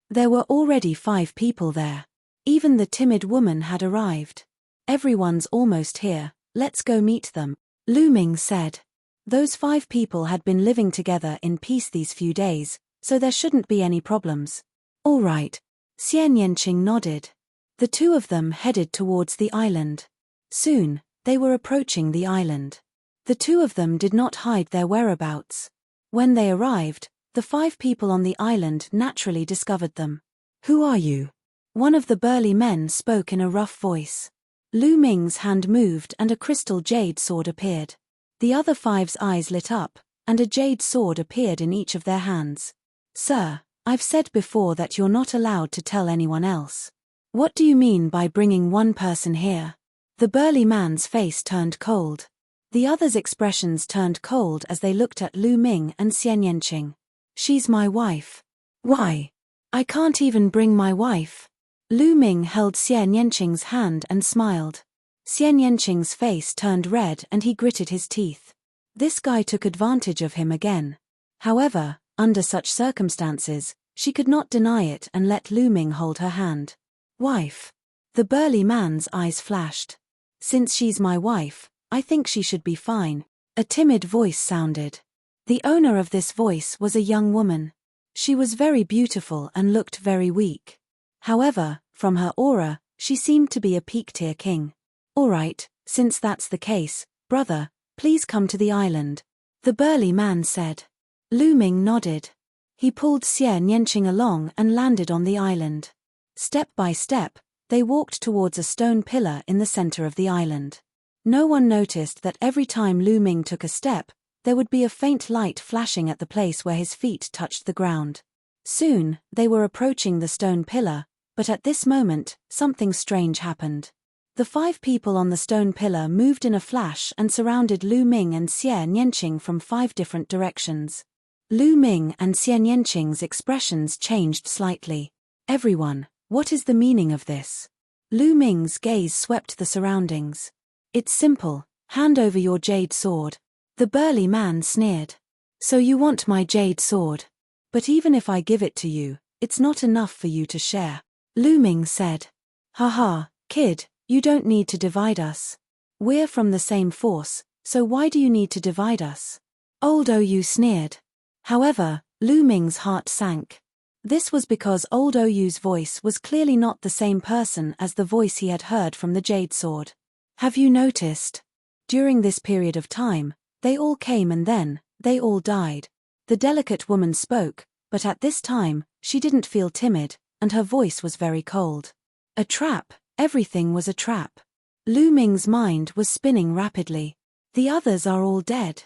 There were already 5 people there. Even the timid woman had arrived. Everyone's almost here, let's go meet them, Lu Ming said. Those 5 people had been living together in peace these few days, so there shouldn't be any problems. All right. Xian Yanqing nodded. The 2 of them headed towards the island. Soon, they were approaching the island. The 2 of them did not hide their whereabouts. When they arrived, the 5 people on the island naturally discovered them. Who are you? One of the burly men spoke in a rough voice. Lu Ming's hand moved and a crystal jade sword appeared. The other 5's eyes lit up, and a jade sword appeared in each of their hands. Sir, I've said before that you're not allowed to tell anyone else. What do you mean by bringing one person here? The burly man's face turned cold. The others' expressions turned cold as they looked at Lu Ming and Xian Yanqing. She's my wife. Why? I can't even bring my wife. Lu Ming held Xian Yanqing's hand and smiled. Xian Yanqing's face turned red and he gritted his teeth. This guy took advantage of him again. However, under such circumstances, she could not deny it and let Lu Ming hold her hand. Wife. The burly man's eyes flashed. Since she's my wife, I think she should be fine. A timid voice sounded. The owner of this voice was a young woman. She was very beautiful and looked very weak. However, from her aura, she seemed to be a peak-tier king. All right, Since that's the case, brother, please come to the island, the burly man said. Lu Ming nodded. He pulled Xie Nianqing along and landed on the island. Step by step, they walked towards a stone pillar in the center of the island. No one noticed that every time Lu Ming took a step, there would be a faint light flashing at the place where his feet touched the ground. Soon, they were approaching the stone pillar, but at this moment, something strange happened. The 5 people on the stone pillar moved in a flash and surrounded Lu Ming and Xie Nianqing from 5 different directions. Lu Ming and Xie Nianqing's expressions changed slightly. Everyone, what is the meaning of this? Lu Ming's gaze swept the surroundings. It's simple, hand over your jade sword. The burly man sneered. So you want my jade sword? But even if I give it to you, it's not enough for you to share. Lu Ming said. Haha, kid, you don't need to divide us. We're from the same force, so why do you need to divide us? Old Ou sneered. However, Lu Ming's heart sank. This was because old Ou's voice was clearly not the same person as the voice he had heard from the jade sword. Have you noticed? During this period of time, they all came and then, they all died. The delicate woman spoke, but at this time, she didn't feel timid, and her voice was very cold. A trap, everything was a trap. Lu Ming's mind was spinning rapidly. The others are all dead.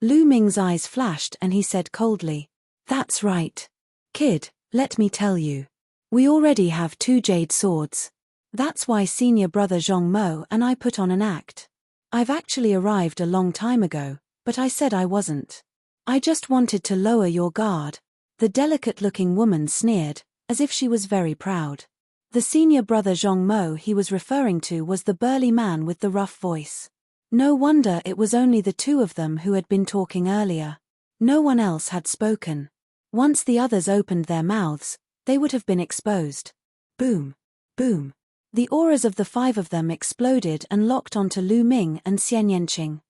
Lu Ming's eyes flashed and he said coldly. That's right. Kid, let me tell you. We already have 2 jade swords. That's why senior brother Zhong Mo and I put on an act. I've actually arrived a long time ago, but I said I wasn't. I just wanted to lower your guard. The delicate-looking woman sneered, as if she was very proud. The senior brother Zhong Mo he was referring to was the burly man with the rough voice. No wonder it was only the 2 of them who had been talking earlier. No one else had spoken. Once the others opened their mouths, they would have been exposed. Boom. Boom. The auras of the 5 of them exploded and locked onto Lu Ming and Xie Nianqing.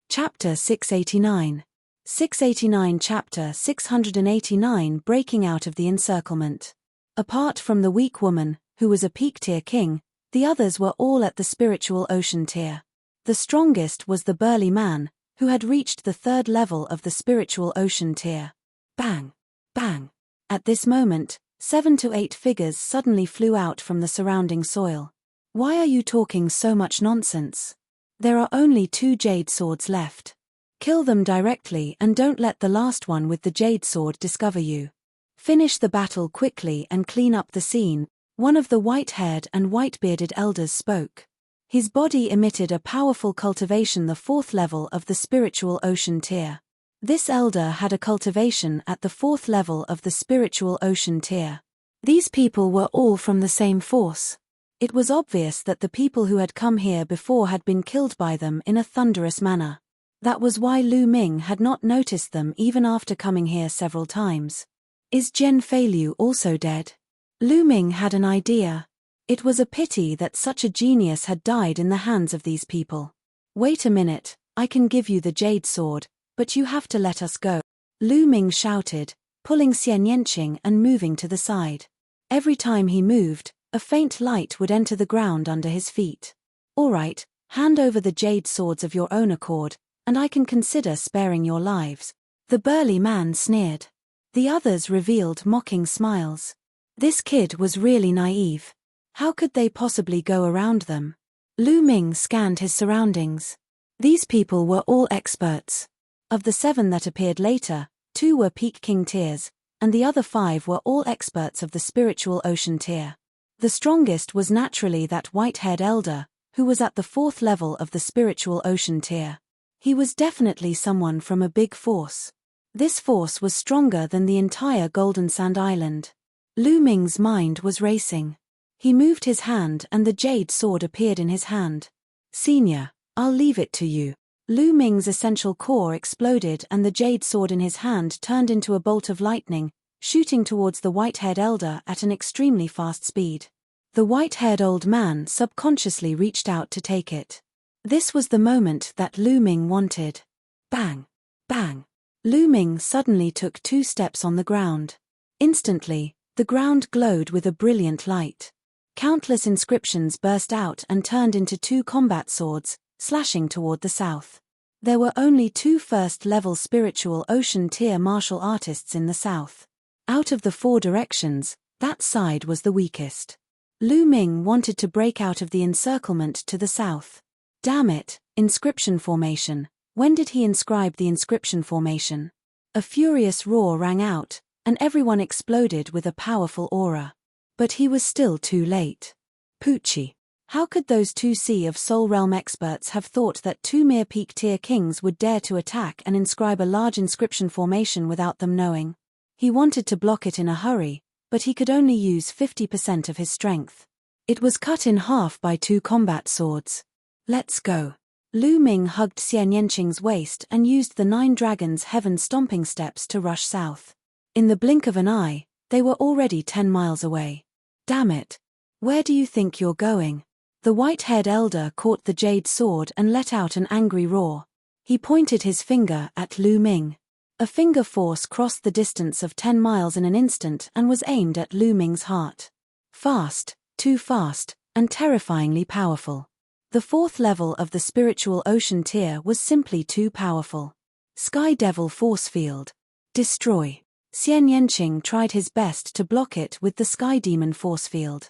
Chapter 689. 689 Chapter 689 Breaking out of the encirclement. Apart from the weak woman, who was a peak tier king, the others were all at the spiritual ocean tier. The strongest was the burly man, who had reached the 3rd level of the spiritual ocean tier. Bang! Bang! At this moment, 7 to 8 figures suddenly flew out from the surrounding soil. Why are you talking so much nonsense? There are only 2 jade swords left. Kill them directly and don't let the last one with the jade sword discover you. Finish the battle quickly and clean up the scene, one of the white-haired and white-bearded elders spoke. His body emitted a powerful cultivation, the 4th level of the spiritual ocean tier. This elder had a cultivation at the 4th level of the spiritual ocean tier. These people were all from the same force. It was obvious that the people who had come here before had been killed by them in a thunderous manner. That was why Lu Ming had not noticed them even after coming here several times. Is Jian Feiliu also dead? Lu Ming had an idea. It was a pity that such a genius had died in the hands of these people. Wait a minute, I can give you the jade sword, but you have to let us go. Lu Ming shouted, pulling Xie Nianqing and moving to the side. Every time he moved, a faint light would enter the ground under his feet. All right, hand over the jade swords of your own accord, and I can consider sparing your lives. The burly man sneered. The others revealed mocking smiles. This kid was really naive. How could they possibly go around them? Lu Ming scanned his surroundings. These people were all experts. Of the 7 that appeared later, 2 were peak king tiers, and the other 5 were all experts of the spiritual ocean tier. The strongest was naturally that white-haired elder, who was at the 4th level of the spiritual ocean tier. He was definitely someone from a big force. This force was stronger than the entire Golden Sand Island. Lu Ming's mind was racing. He moved his hand and the jade sword appeared in his hand. Senior, I'll leave it to you. Lu Ming's essential core exploded and the jade sword in his hand turned into a bolt of lightning, shooting towards the white-haired elder at an extremely fast speed. The white-haired old man subconsciously reached out to take it. This was the moment that Lu Ming wanted. Bang! Bang! Lu Ming suddenly took 2 steps on the ground. Instantly, the ground glowed with a brilliant light. Countless inscriptions burst out and turned into 2 combat swords, slashing toward the south. There were only 2 first-level spiritual ocean tier martial artists in the south. Out of the 4 directions, that side was the weakest. Lu Ming wanted to break out of the encirclement to the south. Damn it, inscription formation. When did he inscribe the inscription formation? A furious roar rang out, and everyone exploded with a powerful aura. But he was still too late. Poochie. How could those 2 Sea of Soul Realm experts have thought that 2 mere peak-tier kings would dare to attack and inscribe a large inscription formation without them knowing? He wanted to block it in a hurry, but he could only use 50% of his strength. It was cut in half by 2 combat swords. Let's go. Lu Ming hugged Xian Yanqing's waist and used the 9 dragons' heaven stomping steps to rush south. In the blink of an eye, they were already 10 miles away. Damn it. Where do you think you're going? The white-haired elder caught the jade sword and let out an angry roar. He pointed his finger at Lu Ming. A finger force crossed the distance of 10 miles in an instant and was aimed at Lu Ming's heart. Fast, too fast, and terrifyingly powerful. The 4th level of the spiritual ocean tier was simply too powerful. Sky Devil Force Field. Destroy. Xian Yanqing tried his best to block it with the Sky Demon Force Field.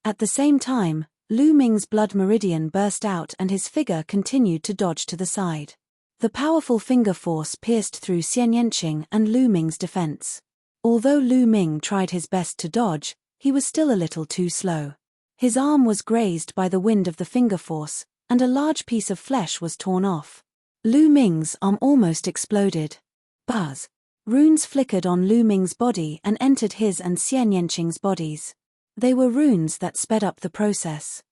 At the same time, Lu Ming's blood meridian burst out and his figure continued to dodge to the side. The powerful finger force pierced through Xian Yanqing and Lu Ming's defense. Although Lu Ming tried his best to dodge, he was still a little too slow. His arm was grazed by the wind of the finger force, and a large piece of flesh was torn off. Lu Ming's arm almost exploded. Buzz. Runes flickered on Lu Ming's body and entered his and Xian Yanqing's bodies. They were runes that sped up the process.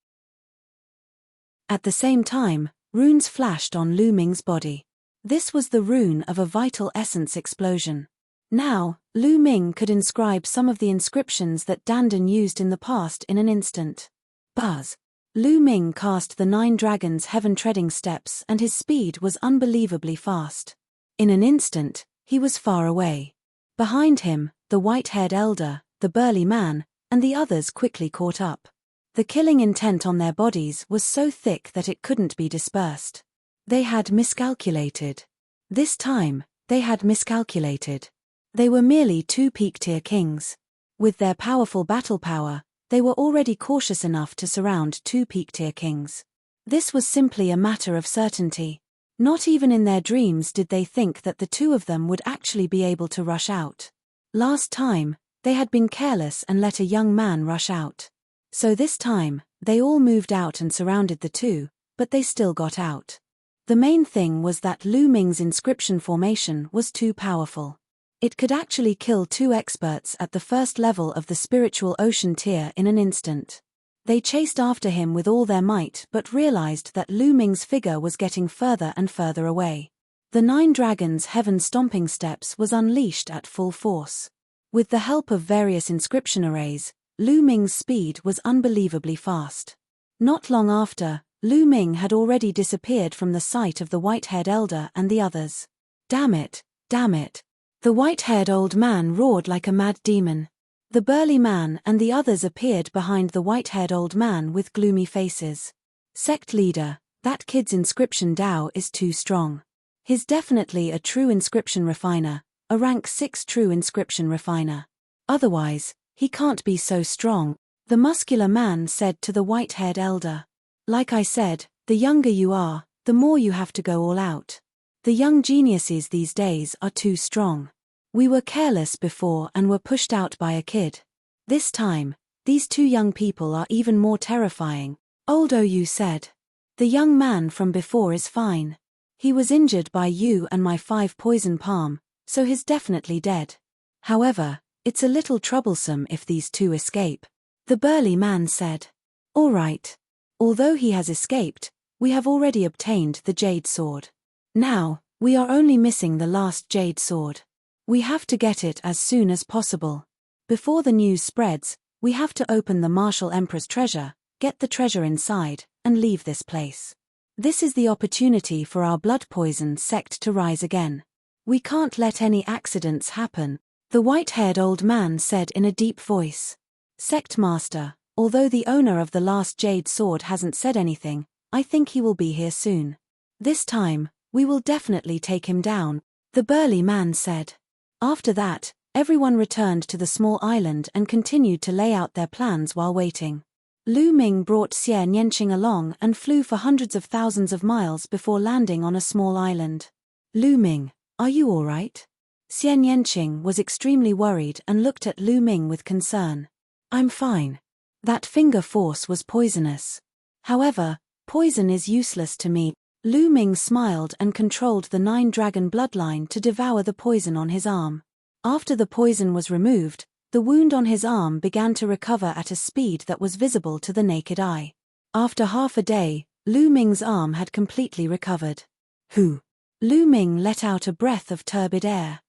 At the same time, runes flashed on Lu Ming's body. This was the rune of a vital essence explosion. Now, Lu Ming could inscribe some of the inscriptions that Dandan used in the past in an instant. Buzz. Lu Ming cast the 9 dragons' heaven-treading steps and his speed was unbelievably fast. In an instant, he was far away. Behind him, the white-haired elder, the burly man, and the others quickly caught up. The killing intent on their bodies was so thick that it couldn't be dispersed. They had miscalculated. This time, they had miscalculated. They were merely 2 peak-tier kings. With their powerful battle power, they were already cautious enough to surround 2 peak-tier kings. This was simply a matter of certainty. Not even in their dreams did they think that the 2 of them would actually be able to rush out. Last time, they had been careless and let a young man rush out. So this time, they all moved out and surrounded the 2, but they still got out. The main thing was that Lu Ming's inscription formation was too powerful. It could actually kill 2 experts at the 1st level of the spiritual ocean tier in an instant. They chased after him with all their might but realized that Lu Ming's figure was getting further and further away. The 9 dragons' heaven stomping steps was unleashed at full force. With the help of various inscription arrays, Lu Ming's speed was unbelievably fast. Not long after, Lu Ming had already disappeared from the sight of the white-haired elder and the others. Damn it, damn it. The white-haired old man roared like a mad demon. The burly man and the others appeared behind the white-haired old man with gloomy faces. Sect leader, that kid's inscription Dao is too strong. He's definitely a true inscription refiner, a rank 6 true inscription refiner. Otherwise, he can't be so strong, the muscular man said to the white-haired elder. Like I said, the younger you are, the more you have to go all out. The young geniuses these days are too strong. We were careless before and were pushed out by a kid. This time, these 2 young people are even more terrifying, Old OU said. The young man from before is fine. He was injured by you and my 5 poison palm, so he's definitely dead. However, it's a little troublesome if these 2 escape, the burly man said. All right. Although he has escaped, we have already obtained the jade sword. Now, we are only missing the last jade sword. We have to get it as soon as possible. Before the news spreads, we have to open the Martial Emperor's treasure, get the treasure inside, and leave this place. This is the opportunity for our blood poison sect to rise again. We can't let any accidents happen, the white-haired old man said in a deep voice. Sect Master, although the owner of the last jade sword hasn't said anything, I think he will be here soon. This time, we will definitely take him down, the burly man said. After that, everyone returned to the small island and continued to lay out their plans while waiting. Lu Ming brought Xie Nianqing along and flew for hundreds of thousands of miles before landing on a small island. Lu Ming, are you all right? Xie Nianqing was extremely worried and looked at Lu Ming with concern. I'm fine. That finger force was poisonous. However, poison is useless to me. Lu Ming smiled and controlled the 9-dragon bloodline to devour the poison on his arm. After the poison was removed, the wound on his arm began to recover at a speed that was visible to the naked eye. After half a day, Lu Ming's arm had completely recovered. Hu! Lu Ming let out a breath of turbid air.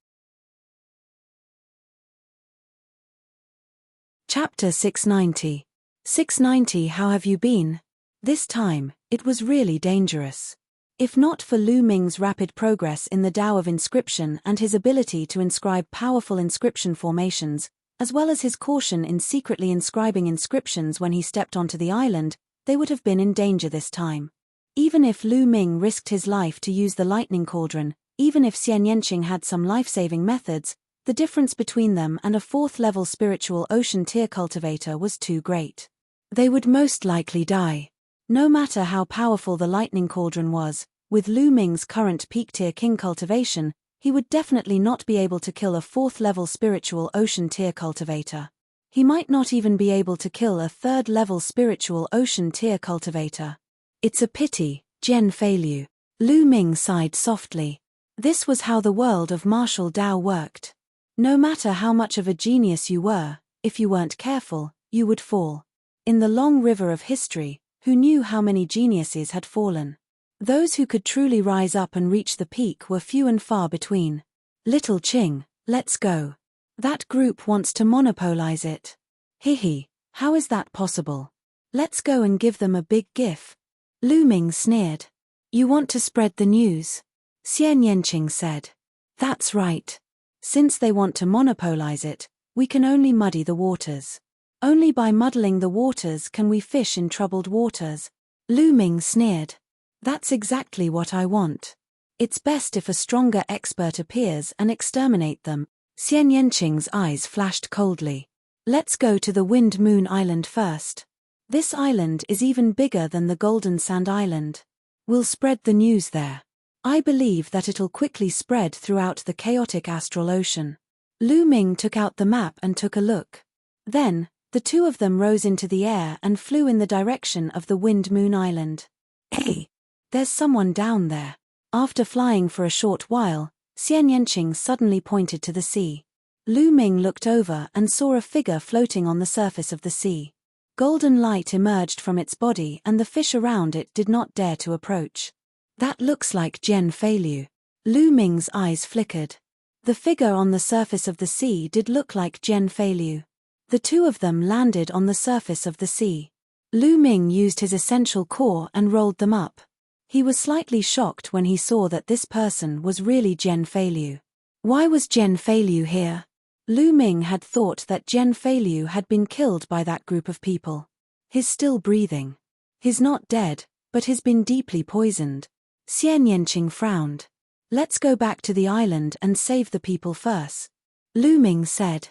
Chapter 690. 690 How have you been? This time, it was really dangerous. If not for Lu Ming's rapid progress in the Tao of inscription and his ability to inscribe powerful inscription formations, as well as his caution in secretly inscribing inscriptions when he stepped onto the island, they would have been in danger this time. Even if Lu Ming risked his life to use the lightning cauldron, even if Xie Nianqing had some life-saving methods, the difference between them and a 4th-level spiritual ocean tier cultivator was too great. They would most likely die. No matter how powerful the lightning cauldron was, with Lu Ming's current peak-tier king cultivation, he would definitely not be able to kill a 4th-level spiritual ocean tier cultivator. He might not even be able to kill a 3rd-level spiritual ocean tier cultivator. It's a pity, Jian Feilu. Lu Ming sighed softly. This was how the world of martial Tao worked. No matter how much of a genius you were, if you weren't careful, you would fall. In the long river of history, who knew how many geniuses had fallen? Those who could truly rise up and reach the peak were few and far between. Little Qing, let's go. That group wants to monopolize it. Hihi, how is that possible? Let's go and give them a big gift. Lu Ming sneered. You want to spread the news? Xie Nianqing said. That's right. Since they want to monopolize it, we can only muddy the waters. Only by muddling the waters can we fish in troubled waters. Lu Ming sneered. That's exactly what I want. It's best if a stronger expert appears and exterminate them. Xie Nianqing's eyes flashed coldly. Let's go to the Wind Moon Island first. This island is even bigger than the Golden Sand Island. We'll spread the news there. I believe that it'll quickly spread throughout the chaotic astral ocean. Lu Ming took out the map and took a look. Then, the two of them rose into the air and flew in the direction of the Wind Moon Island. Hey! There's someone down there. After flying for a short while, Xie Nianqing suddenly pointed to the sea. Lu Ming looked over and saw a figure floating on the surface of the sea. Golden light emerged from its body and the fish around it did not dare to approach. That looks like Jian Feilu. Lu Ming's eyes flickered. The figure on the surface of the sea did look like Jian Feilu. The two of them landed on the surface of the sea. Lu Ming used his essential core and rolled them up. He was slightly shocked when he saw that this person was really Jian Feilu. Why was Jian Feilu here? Lu Ming had thought that Jian Feilu had been killed by that group of people. He's still breathing. He's not dead, but he's been deeply poisoned. Xie Nianqing frowned. Let's go back to the island and save the people first. Lu Ming said.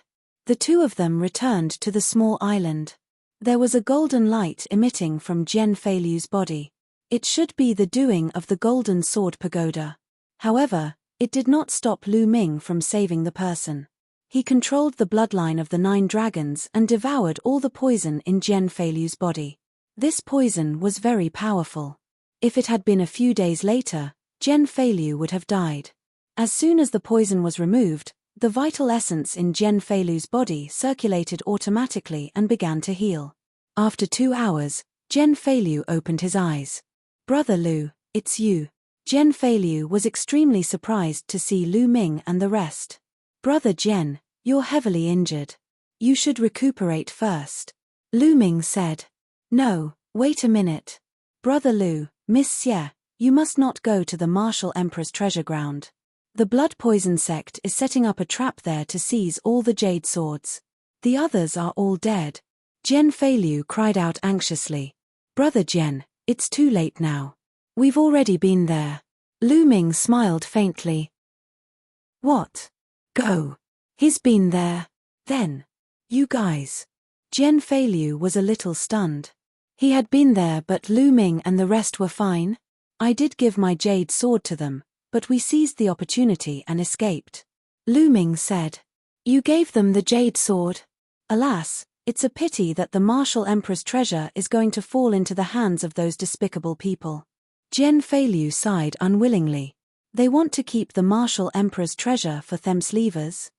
The two of them returned to the small island. There was a golden light emitting from Jian Feilu's body. It should be the doing of the Golden Sword Pagoda. However, it did not stop Lu Ming from saving the person. He controlled the bloodline of the 9 dragons and devoured all the poison in Jian Feilu's body. This poison was very powerful. If it had been a few days later, Jian Feilu would have died. As soon as the poison was removed, the vital essence in Jian Feilu's body circulated automatically and began to heal. After 2 hours, Jian Feilu opened his eyes. Brother Lu, it's you. Jian Feilu was extremely surprised to see Lu Ming and the rest. Brother Jian, you're heavily injured. You should recuperate first. Lu Ming said. No, wait a minute. Brother Lu, Miss Xie, you must not go to the Martial Emperor's treasure ground. The Blood Poison sect is setting up a trap there to seize all the jade swords. The others are all dead. Jian Feilu cried out anxiously. Brother Jian, it's too late now. We've already been there. Lu Ming smiled faintly. What? Go. He's been there. Then. You guys. Jian Feilu was a little stunned. He had been there, but Lu Ming and the rest were fine. I did give my jade sword to them, but we seized the opportunity and escaped. Lu Ming said. You gave them the jade sword? Alas, it's a pity that the martial emperor's treasure is going to fall into the hands of those despicable people. Jian Feilu sighed unwillingly. They want to keep the martial emperor's treasure for themselves.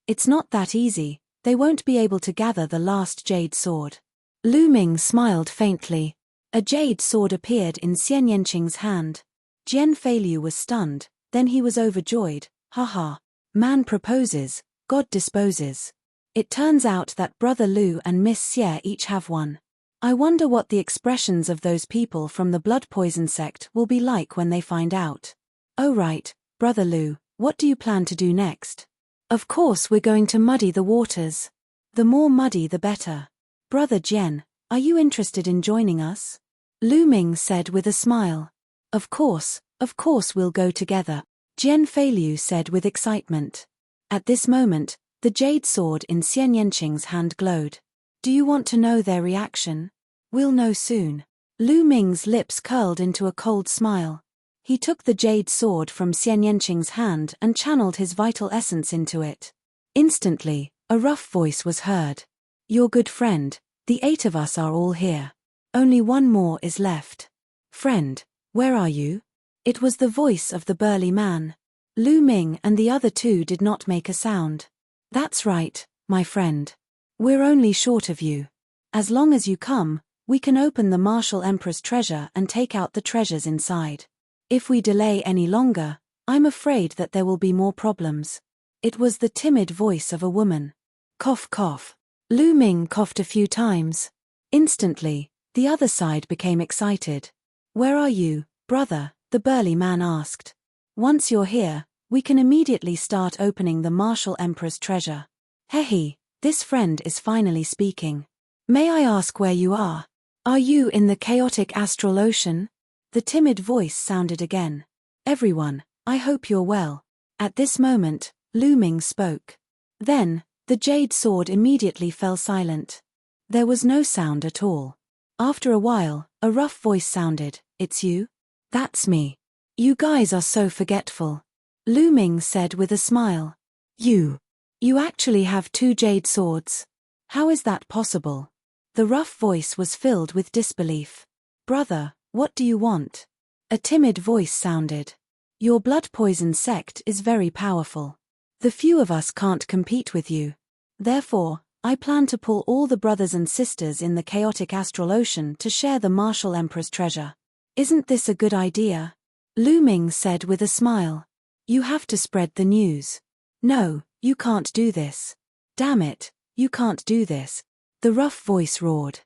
It's not that easy, they won't be able to gather the last jade sword. Lu Ming smiled faintly. A jade sword appeared in Xian Yanqing's hand. Jian Feilu was stunned, then he was overjoyed. Haha. Man proposes, God disposes. It turns out that Brother Lu and Miss Xie each have one. I wonder what the expressions of those people from the blood poison sect will be like when they find out. Oh right, Brother Lu, what do you plan to do next? Of course we're going to muddy the waters. The more muddy the better. Brother Jian, are you interested in joining us? Lu Ming said with a smile. Of course we'll go together. Jian Feilu said with excitement. At this moment, the jade sword in Xian Yanqing's hand glowed. Do you want to know their reaction? We'll know soon. Lu Ming's lips curled into a cold smile. He took the jade sword from Xian Yanqing's hand and channeled his vital essence into it. Instantly, a rough voice was heard. Your good friend, the 8 of us are all here. Only one more is left. Friend, where are you? It was the voice of the burly man. Lu Ming and the other 2 did not make a sound. That's right, my friend. We're only short of you. As long as you come, we can open the martial emperor's treasure and take out the treasures inside. If we delay any longer, I'm afraid that there will be more problems. It was the timid voice of a woman. Cough cough. Lu Ming coughed a few times. Instantly, the other side became excited. Where are you, brother? The burly man asked. Once you're here, we can immediately start opening the martial emperor's treasure. Hehe, this friend is finally speaking. May I ask where you are? Are you in the chaotic astral ocean? The timid voice sounded again. Everyone, I hope you're well. At this moment, Lu Ming spoke. Then, the jade sword immediately fell silent. There was no sound at all. After a while, a rough voice sounded. It's you? That's me. You guys are so forgetful. Lu Ming said with a smile. You actually have 2 jade swords. How is that possible? The rough voice was filled with disbelief. Brother, what do you want? A timid voice sounded. Your blood poison sect is very powerful. The few of us can't compete with you. Therefore, I plan to pull all the brothers and sisters in the chaotic astral ocean to share the martial emperor's treasure. Isn't this a good idea? Lu Ming said with a smile. You have to spread the news. No, you can't do this. Damn it, you can't do this. The rough voice roared.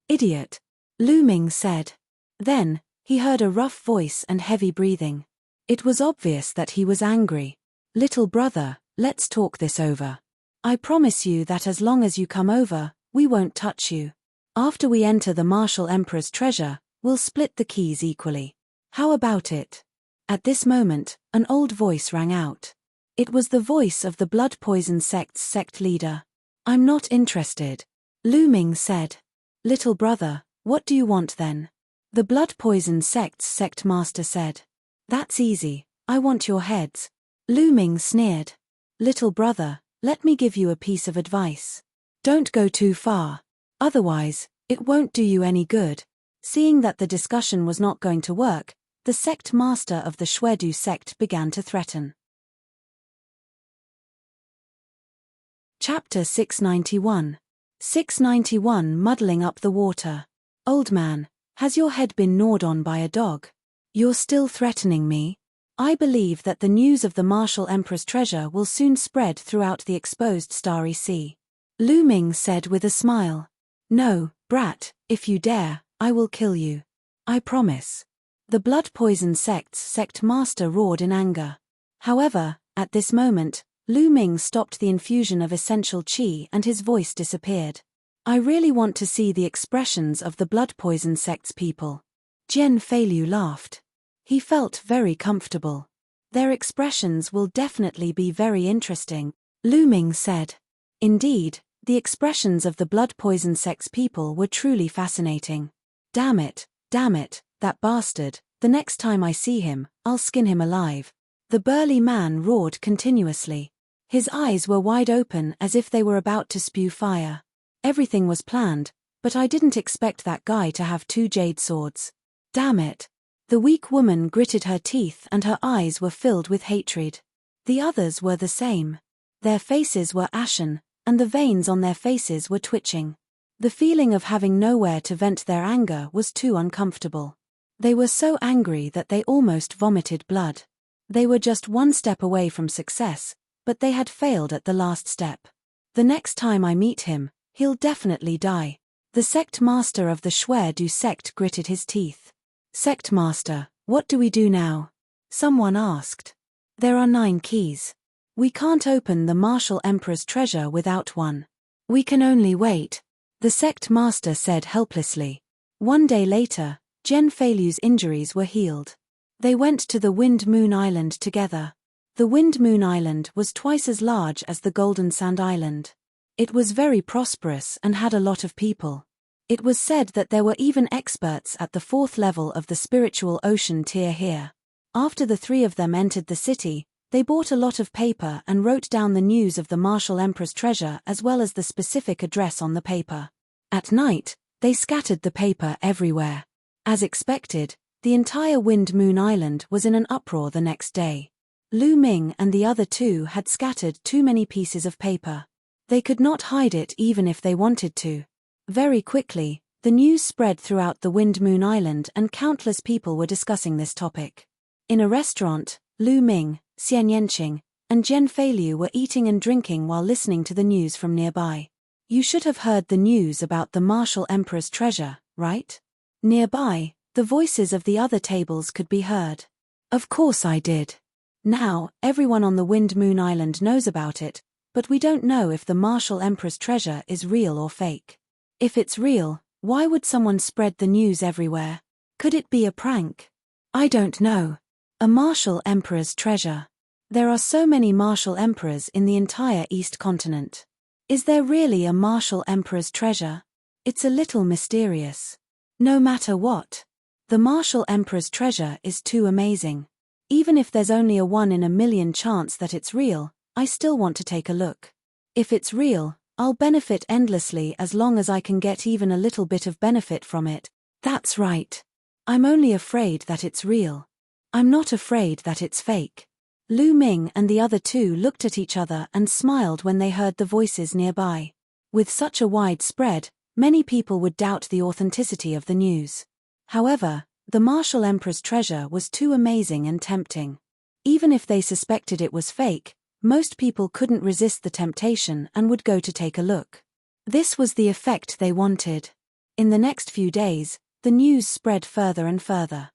Idiot. Lu Ming said. Then, he heard a rough voice and heavy breathing. It was obvious that he was angry. Little brother, let's talk this over. I promise you that as long as you come over, we won't touch you. After we enter the martial emperor's treasure, we'll split the keys equally. How about it? At this moment, an old voice rang out. It was the voice of the blood poison sect's sect leader. I'm not interested. Lu Ming said. Little brother, what do you want then? The blood poison sect's sect master said. That's easy, I want your heads. Lu Ming sneered. Little brother, let me give you a piece of advice. Don't go too far. Otherwise, it won't do you any good. Seeing that the discussion was not going to work, the sect master of the Xuedu sect began to threaten. Chapter 691. 691 Muddling up the water. Old man, has your head been gnawed on by a dog? You're still threatening me? I believe that the news of the martial emperor's treasure will soon spread throughout the exposed starry sea. Lu Ming said with a smile. No, brat, if you dare, I will kill you. I promise. The blood poison sect's sect master roared in anger. However, at this moment, Lu Ming stopped the infusion of essential qi and his voice disappeared. I really want to see the expressions of the blood poison sect's people. Jian Feilu laughed. He felt very comfortable. Their expressions will definitely be very interesting, Lu Ming said. Indeed, the expressions of the blood poison sect's people were truly fascinating. Damn it, that bastard, the next time I see him, I'll skin him alive. The burly man roared continuously. His eyes were wide open as if they were about to spew fire. Everything was planned, but I didn't expect that guy to have 2 jade swords. Damn it. The weak woman gritted her teeth and her eyes were filled with hatred. The others were the same. Their faces were ashen, and the veins on their faces were twitching. The feeling of having nowhere to vent their anger was too uncomfortable. They were so angry that they almost vomited blood. They were just 1 step away from success, but they had failed at the last step. The next time I meet him, he'll definitely die. The sect master of the Shui Du sect gritted his teeth. Sect master, what do we do now? Someone asked. There are 9 keys. We can't open the martial emperor's treasure without one. We can only wait, the sect master said helplessly. 1 day later, Jian Feilu's injuries were healed. They went to the Wind Moon Island together. The Wind Moon Island was twice as large as the Golden Sand Island. It was very prosperous and had a lot of people. It was said that there were even experts at the 4th level of the spiritual ocean tier here. After the 3 of them entered the city, they bought a lot of paper and wrote down the news of the martial emperor's treasure as well as the specific address on the paper. At night, they scattered the paper everywhere. As expected, the entire Wind Moon Island was in an uproar the next day. Lu Ming and the other 2 had scattered too many pieces of paper. They could not hide it even if they wanted to. Very quickly, the news spread throughout the Wind Moon Island and countless people were discussing this topic. In a restaurant, Lu Ming, Xian Yanqing, and Jian Feilu were eating and drinking while listening to the news from nearby. You should have heard the news about the martial emperor's treasure, right? Nearby, the voices of the other tables could be heard. Of course I did. Now, everyone on the Wind Moon Island knows about it, but we don't know if the martial emperor's treasure is real or fake. If it's real, why would someone spread the news everywhere? Could it be a prank? I don't know. A martial emperor's treasure. There are so many martial emperors in the entire East continent. Is there really a martial emperor's treasure? It's a little mysterious. No matter what, the martial emperor's treasure is too amazing. Even if there's only a 1 in a million chance that it's real, I still want to take a look. If it's real, I'll benefit endlessly as long as I can get even a little bit of benefit from it. That's right. I'm only afraid that it's real. I'm not afraid that it's fake. Lu Ming and the other 2 looked at each other and smiled when they heard the voices nearby. With such a wide spread, many people would doubt the authenticity of the news. However, the martial emperor's treasure was too amazing and tempting. Even if they suspected it was fake, most people couldn't resist the temptation and would go to take a look. This was the effect they wanted. In the next few days, the news spread further and further.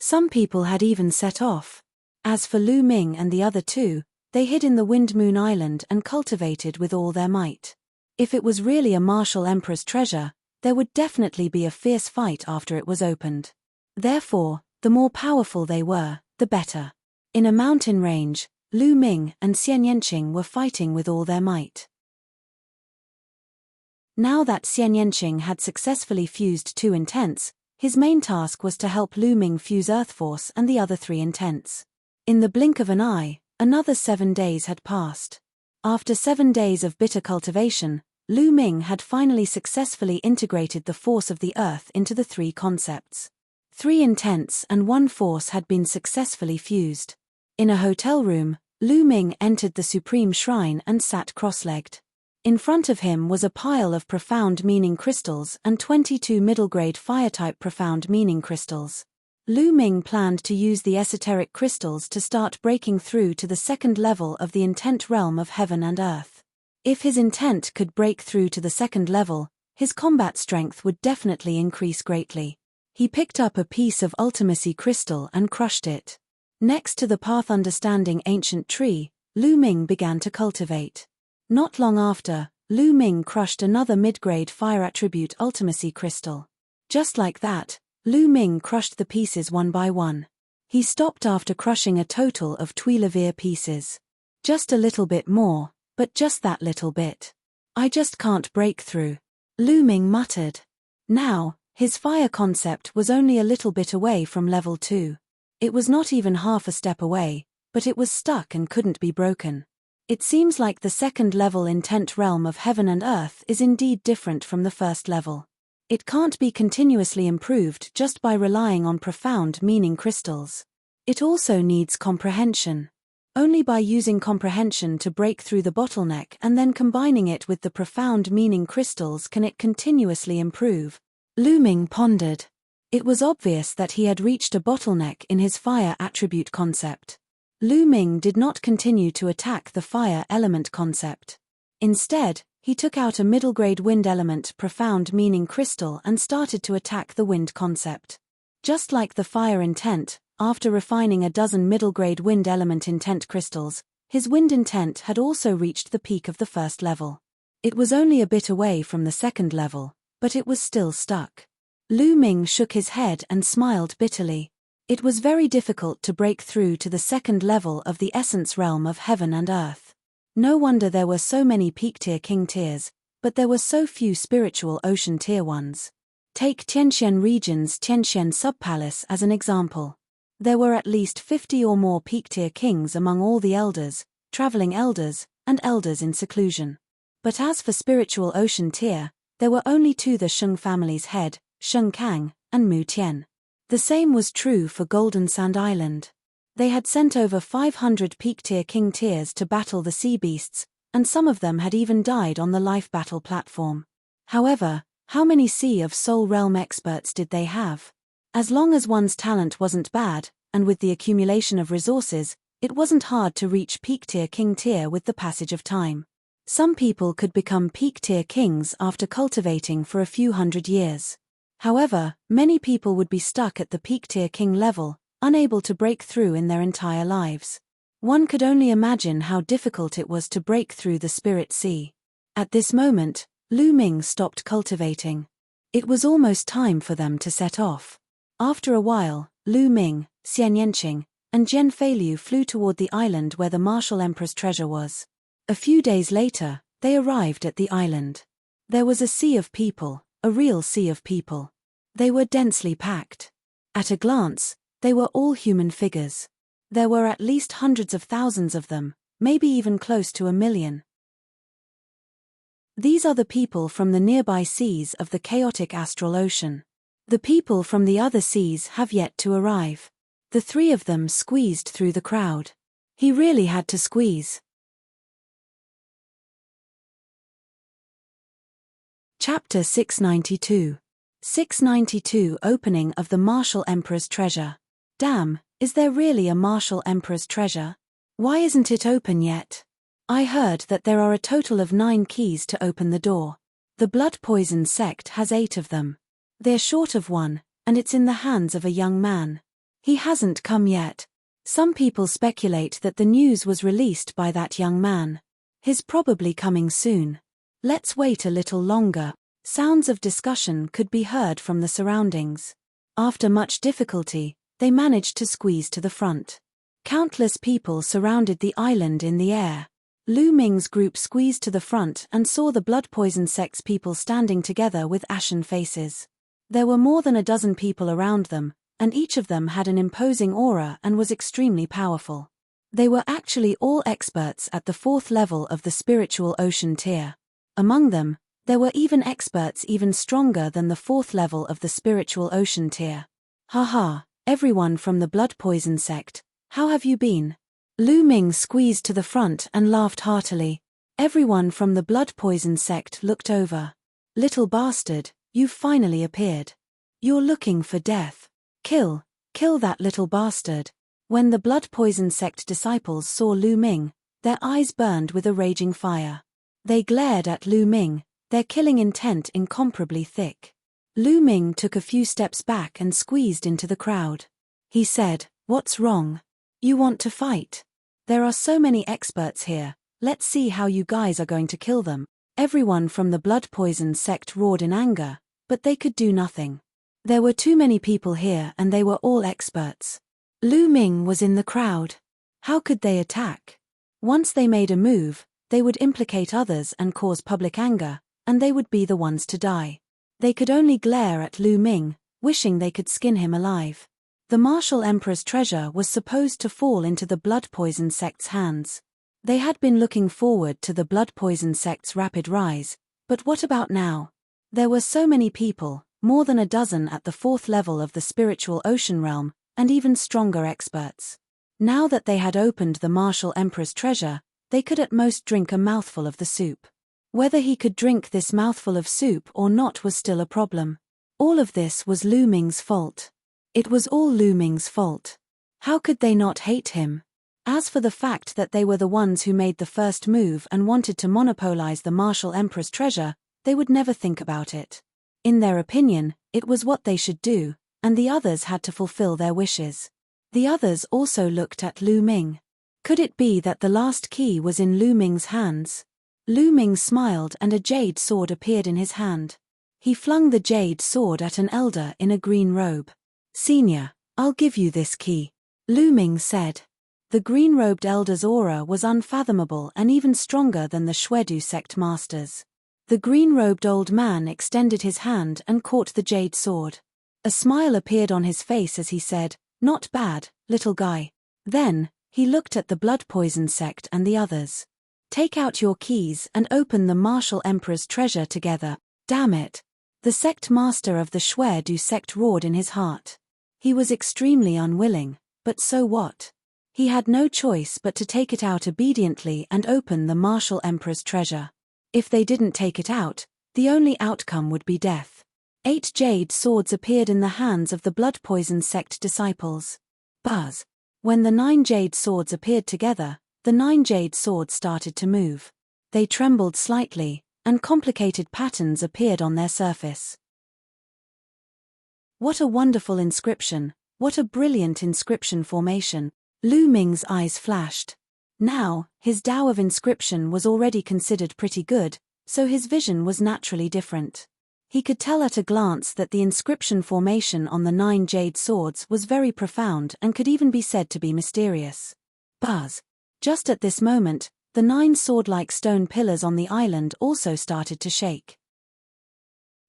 Some people had even set off. As for Lu Ming and the other 2, they hid in the Wind Moon Island and cultivated with all their might. If it was really a martial emperor's treasure, there would definitely be a fierce fight after it was opened. Therefore, the more powerful they were, the better. In a mountain range, Lu Ming and Xian Yanqing were fighting with all their might. Now that Xian Yanqing had successfully fused 2 intents, his main task was to help Lu Ming fuse Earth Force and the other 3 intents. In the blink of an eye, another 7 days had passed. After 7 days of bitter cultivation, Lu Ming had finally successfully integrated the force of the Earth into the 3 concepts. 3 intents and 1 force had been successfully fused. In a hotel room, Lu Ming entered the Supreme Shrine and sat cross-legged. In front of him was a pile of profound meaning crystals and 22 middle-grade fire-type profound meaning crystals. Lu Ming planned to use the esoteric crystals to start breaking through to the 2nd level of the intent realm of heaven and earth. If his intent could break through to the 2nd level, his combat strength would definitely increase greatly. He picked up a piece of ultimacy crystal and crushed it. Next to the path understanding ancient tree, Lu Ming began to cultivate. Not long after, Lu Ming crushed another mid-grade fire attribute ultimacy crystal. Just like that, Lu Ming crushed the pieces one by one. He stopped after crushing a total of Tuileries pieces. Just a little bit more, but just that little bit. I just can't break through. Lu Ming muttered. Now, his fire concept was only a little bit away from level 2. It was not even half a step away, but it was stuck and couldn't be broken. It seems like the second level intent realm of heaven and earth is indeed different from the first level. It can't be continuously improved just by relying on profound meaning crystals. It also needs comprehension. Only by using comprehension to break through the bottleneck and then combining it with the profound meaning crystals can it continuously improve. Lu Ming pondered. It was obvious that he had reached a bottleneck in his fire attribute concept. Lu Ming did not continue to attack the fire element concept. Instead, he took out a middle-grade wind element profound meaning crystal and started to attack the wind concept. Just like the fire intent, after refining a dozen middle-grade wind element intent crystals, his wind intent had also reached the peak of the first level. It was only a bit away from the second level, but it was still stuck. Lu Ming shook his head and smiled bitterly. It was very difficult to break through to the second level of the essence realm of heaven and earth. No wonder there were so many peak-tier king tiers, but there were so few spiritual ocean tier ones. Take Tianxian region's Tianxian subpalace as an example. There were at least 50 or more peak-tier kings among all the elders, traveling elders, and elders in seclusion. But as for spiritual ocean tier, there were only 2: the Sheng family's head, Sheng Kang, and Mu Tian. The same was true for Golden Sand Island. They had sent over 500 peak-tier king tiers to battle the sea beasts, and some of them had even died on the life battle platform. However, how many Sea of Soul Realm experts did they have? As long as one's talent wasn't bad, and with the accumulation of resources, it wasn't hard to reach peak-tier king tier with the passage of time. Some people could become peak-tier kings after cultivating for a few hundred years. However, many people would be stuck at the peak-tier king level, unable to break through in their entire lives. One could only imagine how difficult it was to break through the spirit sea. At this moment, Lu Ming stopped cultivating. It was almost time for them to set off. After a while, Lu Ming, Xian Yanqing, and Jian Feiliu flew toward the island where the martial emperor's treasure was. A few days later, they arrived at the island. There was a sea of people, a real sea of people. They were densely packed. At a glance, they were all human figures. There were at least hundreds of thousands of them, maybe even close to 1 million. These are the people from the nearby seas of the chaotic astral ocean. The people from the other seas have yet to arrive. The 3 of them squeezed through the crowd. He really had to squeeze. Chapter 692. 692 Opening of the Martial Emperor's Treasure. Damn, is there really a Martial Emperor's Treasure? Why isn't it open yet? I heard that there are a total of 9 keys to open the door. The Blood Poison sect has 8 of them. They're short of 1, and it's in the hands of a young man. He hasn't come yet. Some people speculate that the news was released by that young man. He's probably coming soon. Let's wait a little longer. Sounds of discussion could be heard from the surroundings. After much difficulty, they managed to squeeze to the front. Countless people surrounded the island in the air. Lu Ming's group squeezed to the front and saw the Blood Poison sect's people standing together with ashen faces. There were more than a dozen people around them, and each of them had an imposing aura and was extremely powerful. They were actually all experts at the 4th level of the spiritual ocean tier. Among them, there were even experts even stronger than the 4th level of the spiritual ocean tier. Haha, everyone from the Blood Poison sect, how have you been? Lu Ming squeezed to the front and laughed heartily. Everyone from the Blood Poison sect looked over. Little bastard, you've finally appeared. You're looking for death. Kill that little bastard. When the Blood Poison sect disciples saw Lu Ming, their eyes burned with a raging fire. They glared at Lu Ming, their killing intent incomparably thick. Lu Ming took a few steps back and squeezed into the crowd. He said, "What's wrong? You want to fight? There are so many experts here, let's see how you guys are going to kill them." Everyone from the blood-poisoned sect roared in anger, but they could do nothing. There were too many people here and they were all experts. Lu Ming was in the crowd. How could they attack? Once they made a move, they would implicate others and cause public anger, and they would be the ones to die. They could only glare at Lu Ming, wishing they could skin him alive. The martial emperor's treasure was supposed to fall into the blood-poisoned sect's hands. They had been looking forward to the blood-poisoned sect's rapid rise, but what about now? There were so many people, more than a dozen at the 4th level of the spiritual ocean realm, and even stronger experts. Now that they had opened the martial emperor's treasure, they could at most drink a mouthful of the soup. Whether he could drink this mouthful of soup or not was still a problem. All of this was Lu Ming's fault. It was all Lu Ming's fault. How could they not hate him? As for the fact that they were the ones who made the first move and wanted to monopolize the martial emperor's treasure, they would never think about it. In their opinion, it was what they should do, and the others had to fulfill their wishes. The others also looked at Lu Ming. Could it be that the last key was in Lu Ming's hands? Lu Ming smiled and a jade sword appeared in his hand. He flung the jade sword at an elder in a green robe. "Senior, I'll give you this key," Lu Ming said. The green-robed elder's aura was unfathomable and even stronger than the Xuedu sect masters. The green-robed old man extended his hand and caught the jade sword. A smile appeared on his face as he said, "Not bad, little guy." Then, he looked at the blood-poisoned sect and the others. "Take out your keys and open the martial emperor's treasure together." Damn it! The sect master of the Xuedu sect roared in his heart. He was extremely unwilling, but so what? He had no choice but to take it out obediently and open the martial emperor's treasure. If they didn't take it out, the only outcome would be death. 8 jade swords appeared in the hands of the blood-poisoned sect disciples. Buzz! When the 9 jade swords appeared together, the 9 jade swords started to move. They trembled slightly, and complicated patterns appeared on their surface. What a wonderful inscription! What a brilliant inscription formation! Lu Ming's eyes flashed. Now, his Tao of inscription was already considered pretty good, so his vision was naturally different. He could tell at a glance that the inscription formation on the 9 jade swords was very profound and could even be said to be mysterious. Buzz! Just at this moment, the 9 sword-like stone pillars on the island also started to shake.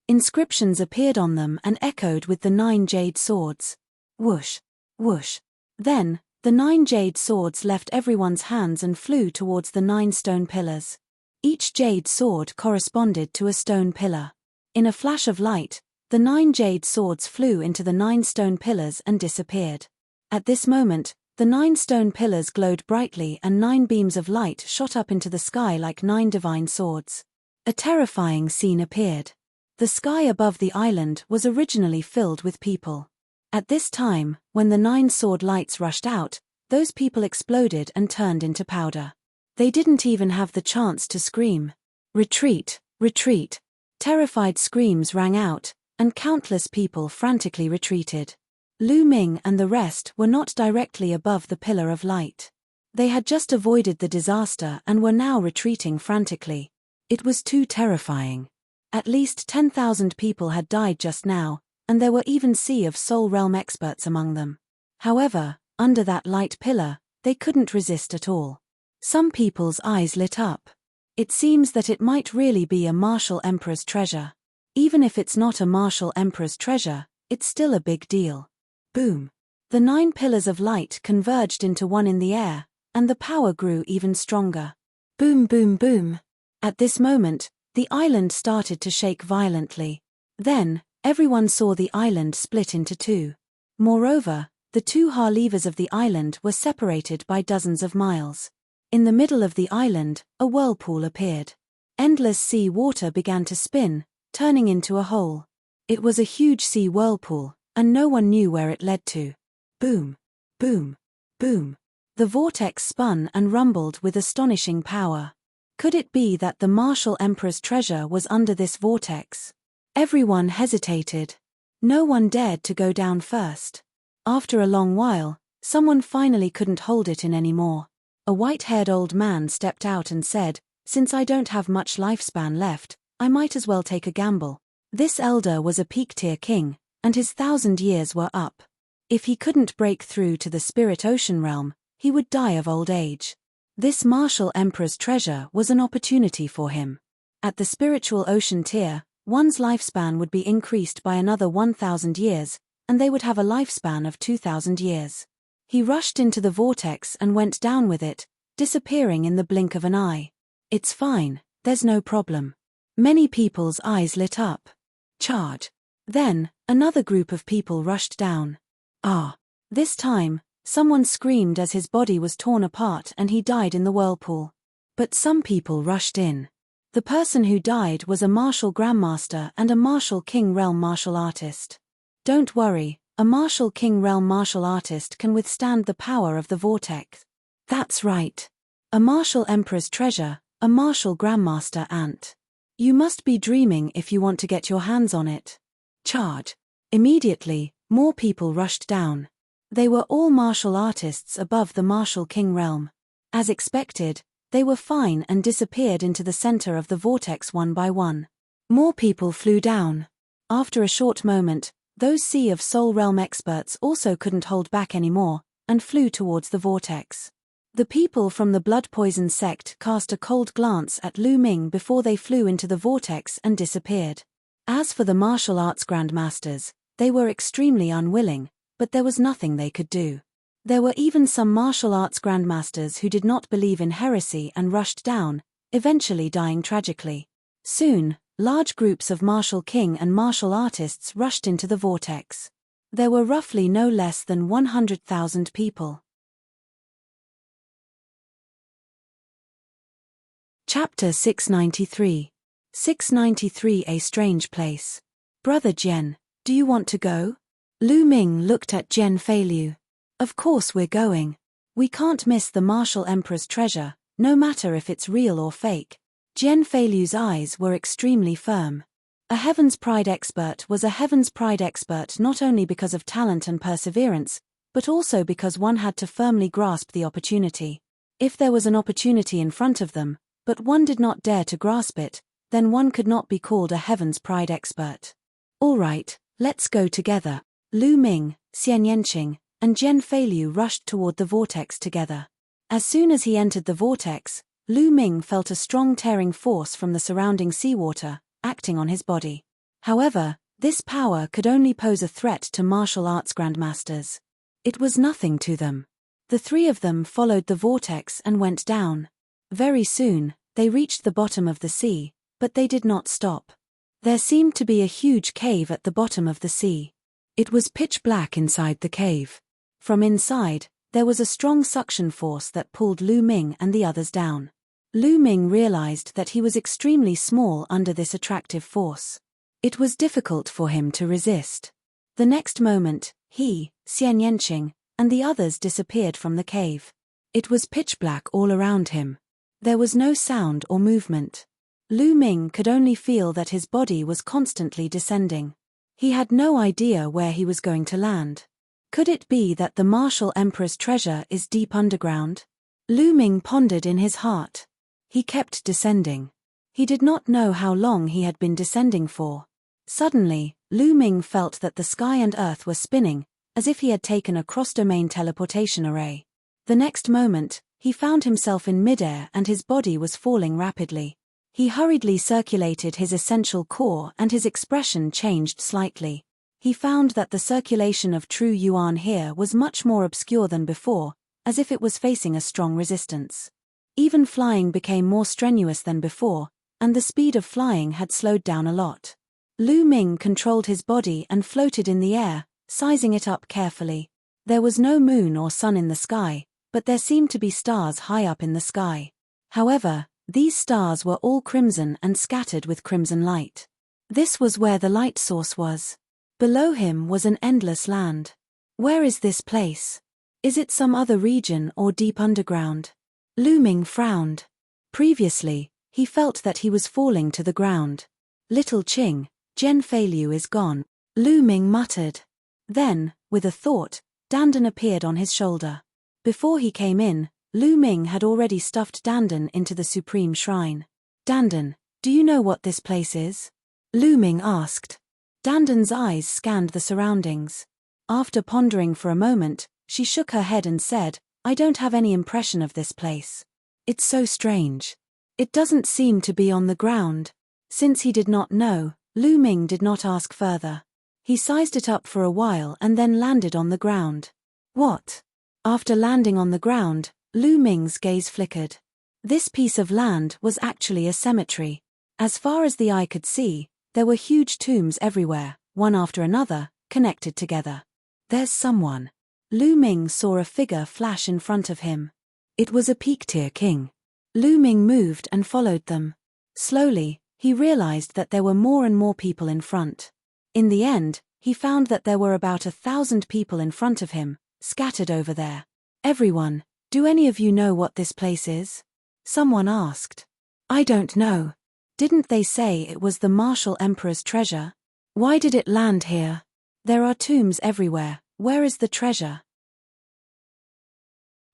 Inscriptions appeared on them and echoed with the 9 jade swords. Whoosh! Whoosh! Then, the 9 jade swords left everyone's hands and flew towards the 9 stone pillars. Each jade sword corresponded to a stone pillar. In a flash of light, the 9 jade swords flew into the 9 stone pillars and disappeared. At this moment, the 9 stone pillars glowed brightly and 9 beams of light shot up into the sky like 9 divine swords. A terrifying scene appeared. The sky above the island was originally filled with people. At this time, when the 9 sword lights rushed out, those people exploded and turned into powder. They didn't even have the chance to scream. "Retreat! Retreat!" Terrified screams rang out, and countless people frantically retreated. Lu Ming and the rest were not directly above the pillar of light. They had just avoided the disaster and were now retreating frantically. It was too terrifying. At least 10,000 people had died just now, and there were even Sea of Soul Realm experts among them. However, under that light pillar, they couldn't resist at all. Some people's eyes lit up. It seems that it might really be a martial emperor's treasure. Even if it's not a martial emperor's treasure, it's still a big deal. Boom! The 9 pillars of light converged into one in the air, and the power grew even stronger. Boom, boom, boom! At this moment, the island started to shake violently. Then, everyone saw the island split into 2. Moreover, the 2 levers of the island were separated by dozens of miles. In the middle of the island, a whirlpool appeared. Endless sea water began to spin, turning into a hole. It was a huge sea whirlpool, and no one knew where it led to. Boom! Boom! Boom! The vortex spun and rumbled with astonishing power. Could it be that the martial emperor's treasure was under this vortex? Everyone hesitated. No one dared to go down first. After a long while, someone finally couldn't hold it in anymore. A white-haired old man stepped out and said, Since I don't have much lifespan left, I might as well take a gamble. This elder was a peak-tier king, and his 1,000 years were up. If he couldn't break through to the spirit ocean realm, he would die of old age. This martial emperor's treasure was an opportunity for him. At the spiritual ocean tier, one's lifespan would be increased by another 1,000 years, and they would have a lifespan of 2,000 years. He rushed into the vortex and went down with it, disappearing in the blink of an eye. It's fine, there's no problem. Many people's eyes lit up. Charge. Then, another group of people rushed down. Ah! This time, someone screamed as his body was torn apart and he died in the whirlpool. But some people rushed in. The person who died was a martial grandmaster and a martial king realm martial artist. Don't worry, a martial king realm martial artist can withstand the power of the vortex. That's right. A martial emperor's treasure, a martial grandmaster ant. You must be dreaming if you want to get your hands on it. Charge. Immediately, more people rushed down. They were all martial artists above the martial king realm. As expected, they were fine and disappeared into the center of the vortex one by one. More people flew down. After a short moment, those Sea of Soul realm experts also couldn't hold back anymore, and flew towards the vortex. The people from the blood poison sect cast a cold glance at Lu Ming before they flew into the vortex and disappeared. As for the martial arts grandmasters, they were extremely unwilling, but there was nothing they could do. There were even some martial arts grandmasters who did not believe in heresy and rushed down, eventually dying tragically. Soon, large groups of martial king and martial artists rushed into the vortex. There were roughly no less than 100,000 people. Chapter 693. 693 A Strange Place. Brother Jian, do you want to go? Lu Ming looked at Jian Feilu. Of course we're going. We can't miss the martial emperor's treasure, no matter if it's real or fake. Jian Feilu's eyes were extremely firm. A Heaven's Pride expert was a Heaven's Pride expert not only because of talent and perseverance, but also because one had to firmly grasp the opportunity. If there was an opportunity in front of them, but one did not dare to grasp it, then one could not be called a Heaven's Pride expert. All right, let's go together. Lu Ming, Xian Yanqing, and Jian Feilu rushed toward the vortex together. As soon as he entered the vortex, Lu Ming felt a strong tearing force from the surrounding seawater, acting on his body. However, this power could only pose a threat to martial arts grandmasters. It was nothing to them. The three of them followed the vortex and went down. Very soon, they reached the bottom of the sea, but they did not stop. There seemed to be a huge cave at the bottom of the sea. It was pitch black inside the cave. From inside, there was a strong suction force that pulled Lu Ming and the others down. Lu Ming realized that he was extremely small under this attractive force. It was difficult for him to resist. The next moment, he, Xian Yanqing, and the others disappeared from the cave. It was pitch black all around him. There was no sound or movement. Lu Ming could only feel that his body was constantly descending. He had no idea where he was going to land. Could it be that the martial emperor's treasure is deep underground? Lu Ming pondered in his heart. He kept descending. He did not know how long he had been descending for. Suddenly, Lu Ming felt that the sky and earth were spinning, as if he had taken a cross-domain teleportation array. The next moment, he found himself in midair and his body was falling rapidly. He hurriedly circulated his essential core and his expression changed slightly. He found that the circulation of true yuan here was much more obscure than before, as if it was facing a strong resistance. Even flying became more strenuous than before, and the speed of flying had slowed down a lot. Lu Ming controlled his body and floated in the air, sizing it up carefully. There was no moon or sun in the sky, but there seemed to be stars high up in the sky. However, these stars were all crimson and scattered with crimson light. This was where the light source was. Below him was an endless land. Where is this place? Is it some other region or deep underground? Lu Ming frowned. Previously, he felt that he was falling to the ground. Little Qing, Jian Feilu is gone, Lu Ming muttered. Then, with a thought, Dandan appeared on his shoulder. Before he came in, Lu Ming had already stuffed Dandan into the supreme shrine. "Dandan, do you know what this place is?" Lu Ming asked. Dandan's eyes scanned the surroundings. After pondering for a moment, she shook her head and said, "I don't have any impression of this place. It's so strange. It doesn't seem to be on the ground." Since he did not know, Lu Ming did not ask further. He sized it up for a while and then landed on the ground. What? After landing on the ground, Lu Ming's gaze flickered. This piece of land was actually a cemetery. As far as the eye could see, there were huge tombs everywhere, one after another, connected together. "There's someone." Lu Ming saw a figure flash in front of him. It was a peak-tier king. Lu Ming moved and followed them. Slowly, he realized that there were more and more people in front. In the end, he found that there were about 1,000 people in front of him, scattered over there. "Everyone, do any of you know what this place is?" Someone asked. "I don't know. Didn't they say it was the martial emperor's treasure? Why did it land here? There are tombs everywhere, where is the treasure?"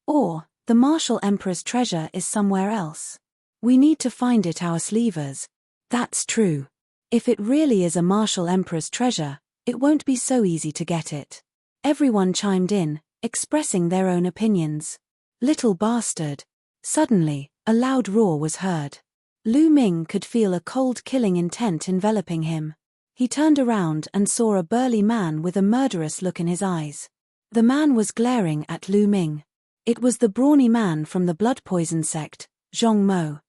Or, "The martial emperor's treasure is somewhere else. We need to find it ourselves." That's true. If it really is a martial emperor's treasure, it won't be so easy to get it. Everyone chimed in, expressing their own opinions. "Little bastard." Suddenly, a loud roar was heard. Lu Ming could feel a cold killing intent enveloping him. He turned around and saw a burly man with a murderous look in his eyes. The man was glaring at Lu Ming. It was the brawny man from the blood poison sect, Zhong Mo.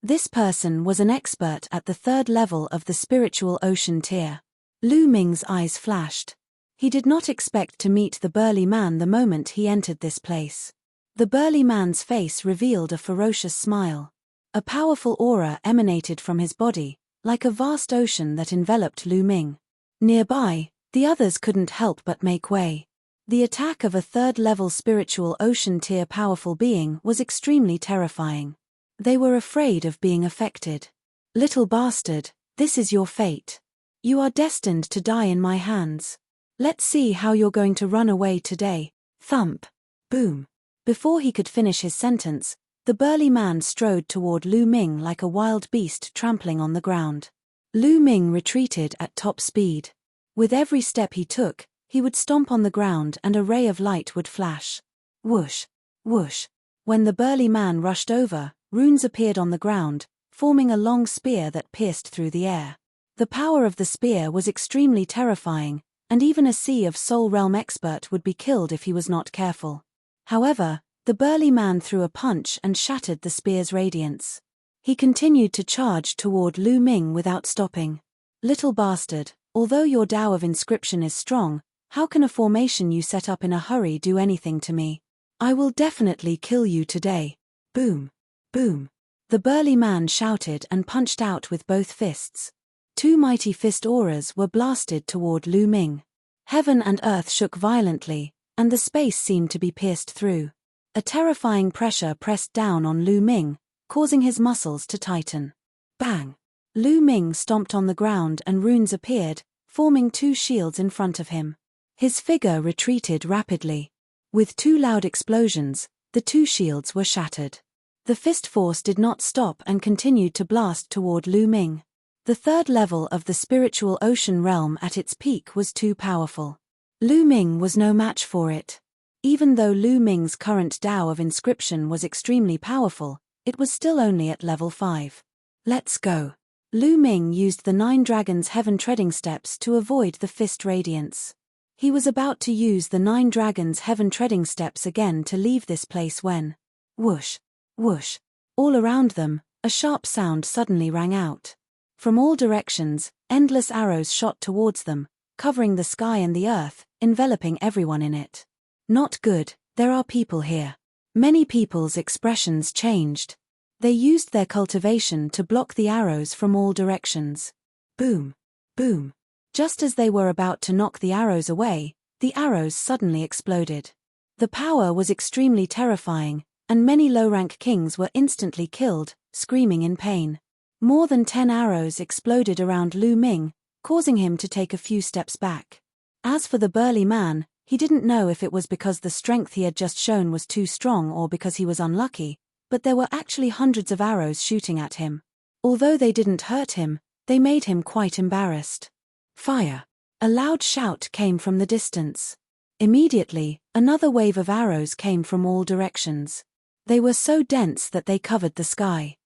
This person was an expert at the 3rd level of the spiritual ocean tier. Lu Ming's eyes flashed. He did not expect to meet the burly man the moment he entered this place. The burly man's face revealed a ferocious smile. A powerful aura emanated from his body, like a vast ocean that enveloped Lu Ming. Nearby, the others couldn't help but make way. The attack of a 3rd-level spiritual ocean tier powerful being was extremely terrifying. They were afraid of being affected. "Little bastard, this is your fate. You are destined to die in my hands. Let's see how you're going to run away today." Thump. Boom. Before he could finish his sentence, the burly man strode toward Lu Ming like a wild beast trampling on the ground. Lu Ming retreated at top speed. With every step he took, he would stomp on the ground and a ray of light would flash. Whoosh, whoosh. When the burly man rushed over, runes appeared on the ground, forming a long spear that pierced through the air. The power of the spear was extremely terrifying, and even a Sea of Soul Realm expert would be killed if he was not careful. However, the burly man threw a punch and shattered the spear's radiance. He continued to charge toward Lu Ming without stopping. "Little bastard, although your Tao of inscription is strong, how can a formation you set up in a hurry do anything to me? I will definitely kill you today." Boom. Boom. The burly man shouted and punched out with both fists. Two mighty fist auras were blasted toward Lu Ming. Heaven and earth shook violently, and the space seemed to be pierced through. A terrifying pressure pressed down on Lu Ming, causing his muscles to tighten. Bang! Lu Ming stomped on the ground and runes appeared, forming two shields in front of him. His figure retreated rapidly. With two loud explosions, the two shields were shattered. The fist force did not stop and continued to blast toward Lu Ming. The 3rd level of the spiritual ocean realm at its peak was too powerful. Lu Ming was no match for it. Even though Lu Ming's current Tao of inscription was extremely powerful, it was still only at level 5. "Let's go." Lu Ming used the 9 Dragons' Heaven Treading Steps to avoid the fist radiance. He was about to use the 9 Dragons' Heaven Treading Steps again to leave this place when... Whoosh! Whoosh! All around them, a sharp sound suddenly rang out. From all directions, endless arrows shot towards them, covering the sky and the earth, enveloping everyone in it. "Not good, there are people here." Many people's expressions changed. They used their cultivation to block the arrows from all directions. Boom! Boom! Just as they were about to knock the arrows away, the arrows suddenly exploded. The power was extremely terrifying, and many low-rank kings were instantly killed, screaming in pain. More than 10 arrows exploded around Lu Ming, causing him to take a few steps back. As for the burly man, He didn't know if it was because the strength he had just shown was too strong or because he was unlucky, but there were actually hundreds of arrows shooting at him. Although they didn't hurt him, they made him quite embarrassed. Fire! A loud shout came from the distance. Immediately, another wave of arrows came from all directions. They were so dense that they covered the sky.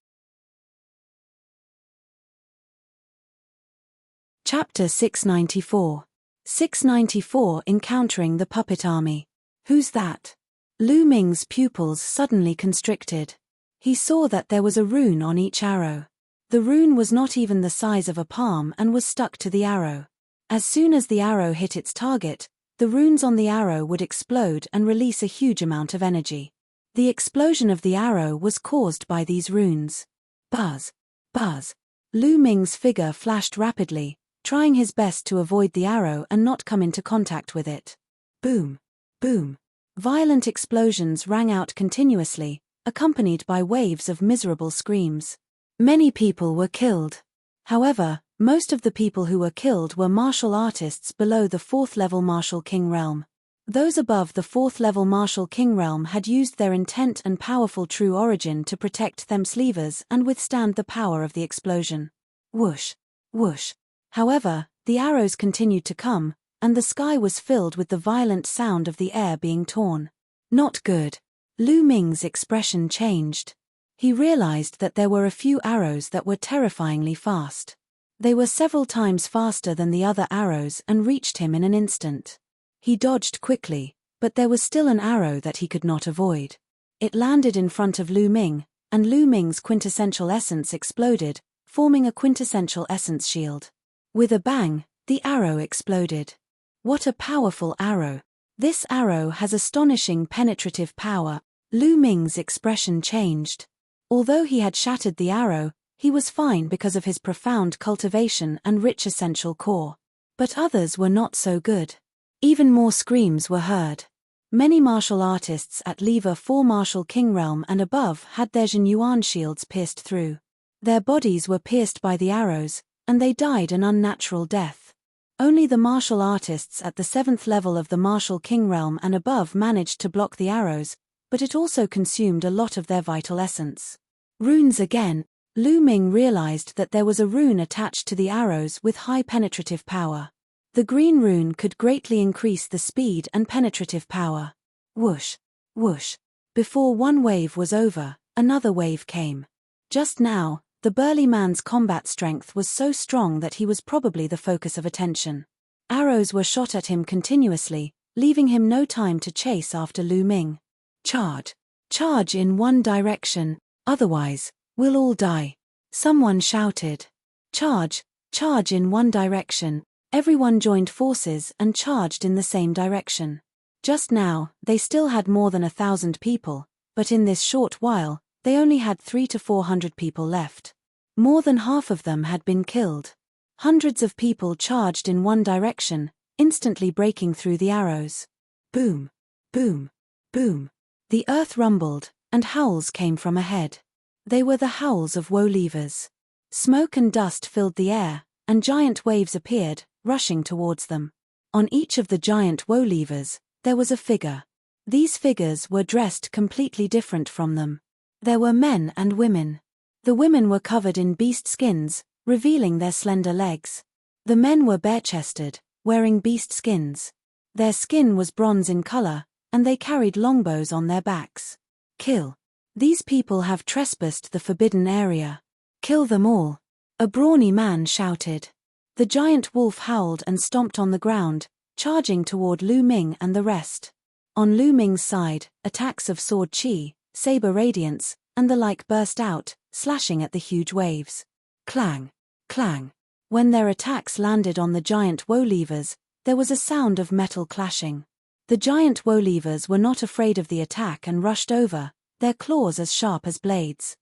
Chapter 694. 694 Encountering the Puppet Army. Who's that? Lu Ming's pupils suddenly constricted. He saw that there was a rune on each arrow. The rune was not even the size of a palm and was stuck to the arrow. As soon as the arrow hit its target, the runes on the arrow would explode and release a huge amount of energy. The explosion of the arrow was caused by these runes. Buzz! Buzz! Lu Ming's figure flashed rapidly, trying his best to avoid the arrow and not come into contact with it. Boom! Boom! Violent explosions rang out continuously, accompanied by waves of miserable screams. Many people were killed. However, most of the people who were killed were martial artists below the 4th level Martial King realm. Those above the 4th level Martial King realm had used their intent and powerful true origin to protect themselves and withstand the power of the explosion. Whoosh! Whoosh! However, the arrows continued to come, and the sky was filled with the violent sound of the air being torn. Not good. Lu Ming's expression changed. He realized that there were a few arrows that were terrifyingly fast. They were several times faster than the other arrows and reached him in an instant. He dodged quickly, but there was still an arrow that he could not avoid. It landed in front of Lu Ming, and Lu Ming's quintessential essence exploded, forming a quintessential essence shield. With a bang, the arrow exploded. What a powerful arrow! This arrow has astonishing penetrative power. Lu Ming's expression changed. Although he had shattered the arrow, he was fine because of his profound cultivation and rich essential core. But others were not so good. Even more screams were heard. Many martial artists at Lever 4 Martial King realm and above had their Jin Yuan shields pierced through. Their bodies were pierced by the arrows, and they died an unnatural death. Only the martial artists at the 7th level of the Martial King realm and above managed to block the arrows, but it also consumed a lot of their vital essence. Runes again. Lu Ming realized that there was a rune attached to the arrows with high penetrative power. The green rune could greatly increase the speed and penetrative power. Whoosh! Whoosh! Before one wave was over, another wave came. Just now, the burly man's combat strength was so strong that he was probably the focus of attention. Arrows were shot at him continuously, leaving him no time to chase after Lu Ming. Charge! Charge in one direction, otherwise, we'll all die. Someone shouted. Charge! Charge in one direction. Everyone joined forces and charged in the same direction. Just now, they still had more than 1,000 people, but in this short while, they only had 300 to 400 people left. More than half of them had been killed. Hundreds of people charged in one direction, instantly breaking through the arrows. Boom! Boom! Boom! The earth rumbled, and howls came from ahead. They were the howls of woe levers. Smoke and dust filled the air, and giant waves appeared, rushing towards them. On each of the giant woe levers, there was a figure. These figures were dressed completely different from them. There were men and women. The women were covered in beast skins, revealing their slender legs. The men were bare-chested, wearing beast skins. Their skin was bronze in color, and they carried longbows on their backs. Kill! These people have trespassed the forbidden area. Kill them all! A brawny man shouted. The giant wolf howled and stomped on the ground, charging toward Lu Ming and the rest. On Lu Ming's side, attacks of sword chi, saber radiance, and the like burst out, slashing at the huge waves. Clang! Clang! When their attacks landed on the giant woe levers, there was a sound of metal clashing. The giant woe levers were not afraid of the attack and rushed over, their claws as sharp as blades.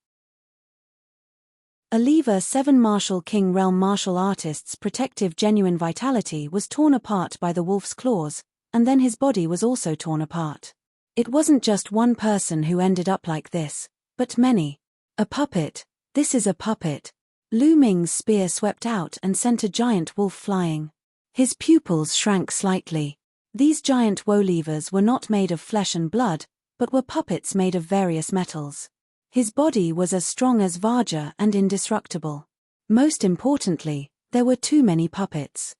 A Lever 7 Martial King realm martial artist's protective genuine vitality was torn apart by the wolf's claws, and then his body was also torn apart. It wasn't just one person who ended up like this, but many. A puppet. This is a puppet. Lu Ming's spear swept out and sent a giant wolf flying. His pupils shrank slightly. These giant woe-levers were not made of flesh and blood, but were puppets made of various metals. His body was as strong as Vajra and indestructible. Most importantly, there were too many puppets.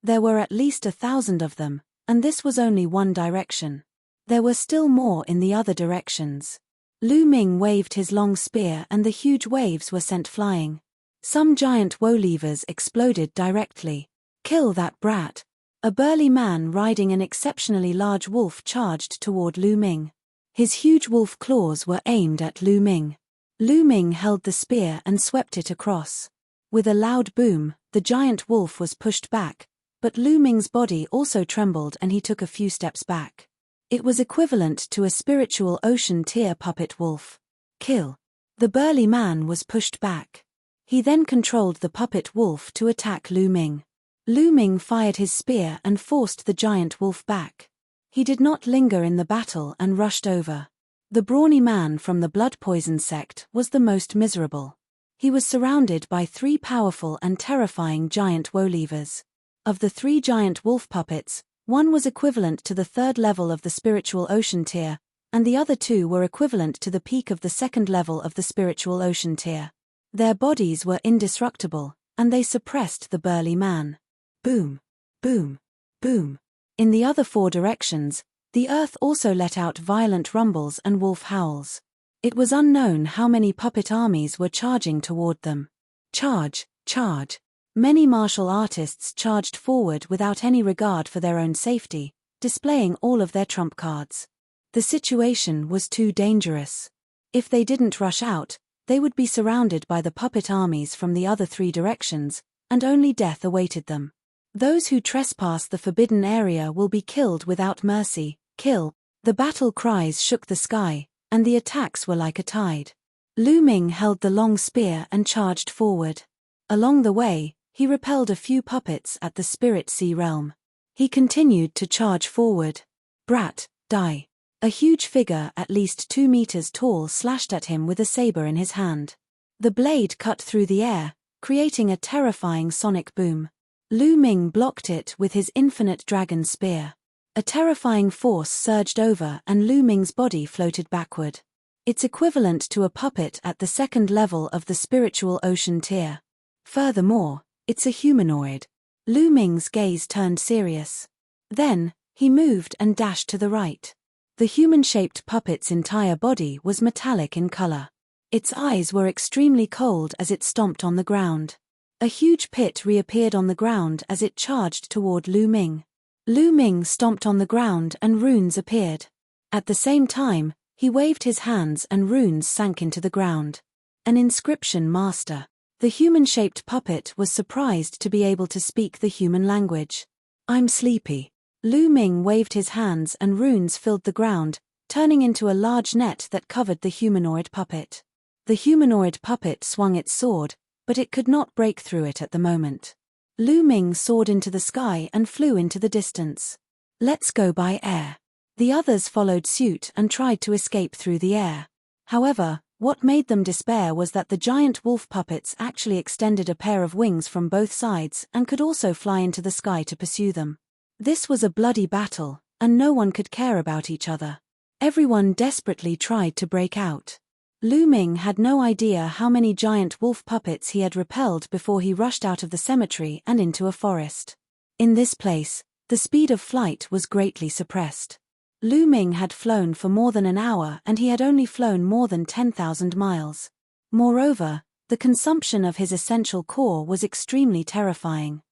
There were at least 1,000 of them, and this was only one direction. There were still more in the other directions. Lu Ming waved his long spear and the huge waves were sent flying. Some giant woe-levers exploded directly. "Kill that brat!" A burly man riding an exceptionally large wolf charged toward Lu Ming. His huge wolf claws were aimed at Lu Ming. Lu Ming held the spear and swept it across. With a loud boom, the giant wolf was pushed back, but Lu Ming's body also trembled and he took a few steps back. It was equivalent to a spiritual ocean tier puppet wolf. "Kill!" The burly man was pushed back. He then controlled the puppet wolf to attack Lu Ming. Lu Ming fired his spear and forced the giant wolf back. He did not linger in the battle and rushed over. The brawny man from the blood poison sect was the most miserable. He was surrounded by 3 powerful and terrifying giant woe-levers. Of the 3 giant wolf puppets, one was equivalent to the 3rd level of the spiritual ocean tier, and the other 2 were equivalent to the peak of the 2nd level of the spiritual ocean tier. Their bodies were indestructible, and they suppressed the burly man. Boom! Boom! Boom! In the other 4 directions, the earth also let out violent rumbles and wolf howls. It was unknown how many puppet armies were charging toward them. Charge! Charge! Many martial artists charged forward without any regard for their own safety, displaying all of their trump cards. The situation was too dangerous. If they didn't rush out, they would be surrounded by the puppet armies from the other 3 directions, and only death awaited them. Those who trespass the forbidden area will be killed without mercy. Kill! The battle cries shook the sky, and the attacks were like a tide. Lu Ming held the long spear and charged forward. Along the way, he repelled a few puppets at the Spirit Sea realm. He continued to charge forward. "Brat, die!" A huge figure at least 2 meters tall slashed at him with a saber in his hand. The blade cut through the air, creating a terrifying sonic boom. Lu Ming blocked it with his infinite dragon spear. A terrifying force surged over and Lu Ming's body floated backward. It's equivalent to a puppet at the 2nd level of the spiritual ocean tier. Furthermore, it's a humanoid. Lu Ming's gaze turned serious. Then, he moved and dashed to the right. The human-shaped puppet's entire body was metallic in color. Its eyes were extremely cold as it stomped on the ground. A huge pit reappeared on the ground as it charged toward Lu Ming. Lu Ming stomped on the ground and runes appeared. At the same time, he waved his hands and runes sank into the ground. An inscription master. The human-shaped puppet was surprised to be able to speak the human language. "I'm sleepy." Lu Ming waved his hands and runes filled the ground, turning into a large net that covered the humanoid puppet. The humanoid puppet swung its sword, but it could not break through it at the moment. Lu Ming soared into the sky and flew into the distance. "Let's go by air." The others followed suit and tried to escape through the air. However, what made them despair was that the giant wolf puppets actually extended a pair of wings from both sides and could also fly into the sky to pursue them. This was a bloody battle, and no one could care about each other. Everyone desperately tried to break out. Lu Ming had no idea how many giant wolf puppets he had repelled before he rushed out of the cemetery and into a forest. In this place, the speed of flight was greatly suppressed. Lu Ming had flown for more than an hour and he had only flown more than 10,000 miles. Moreover, the consumption of his essential core was extremely terrifying.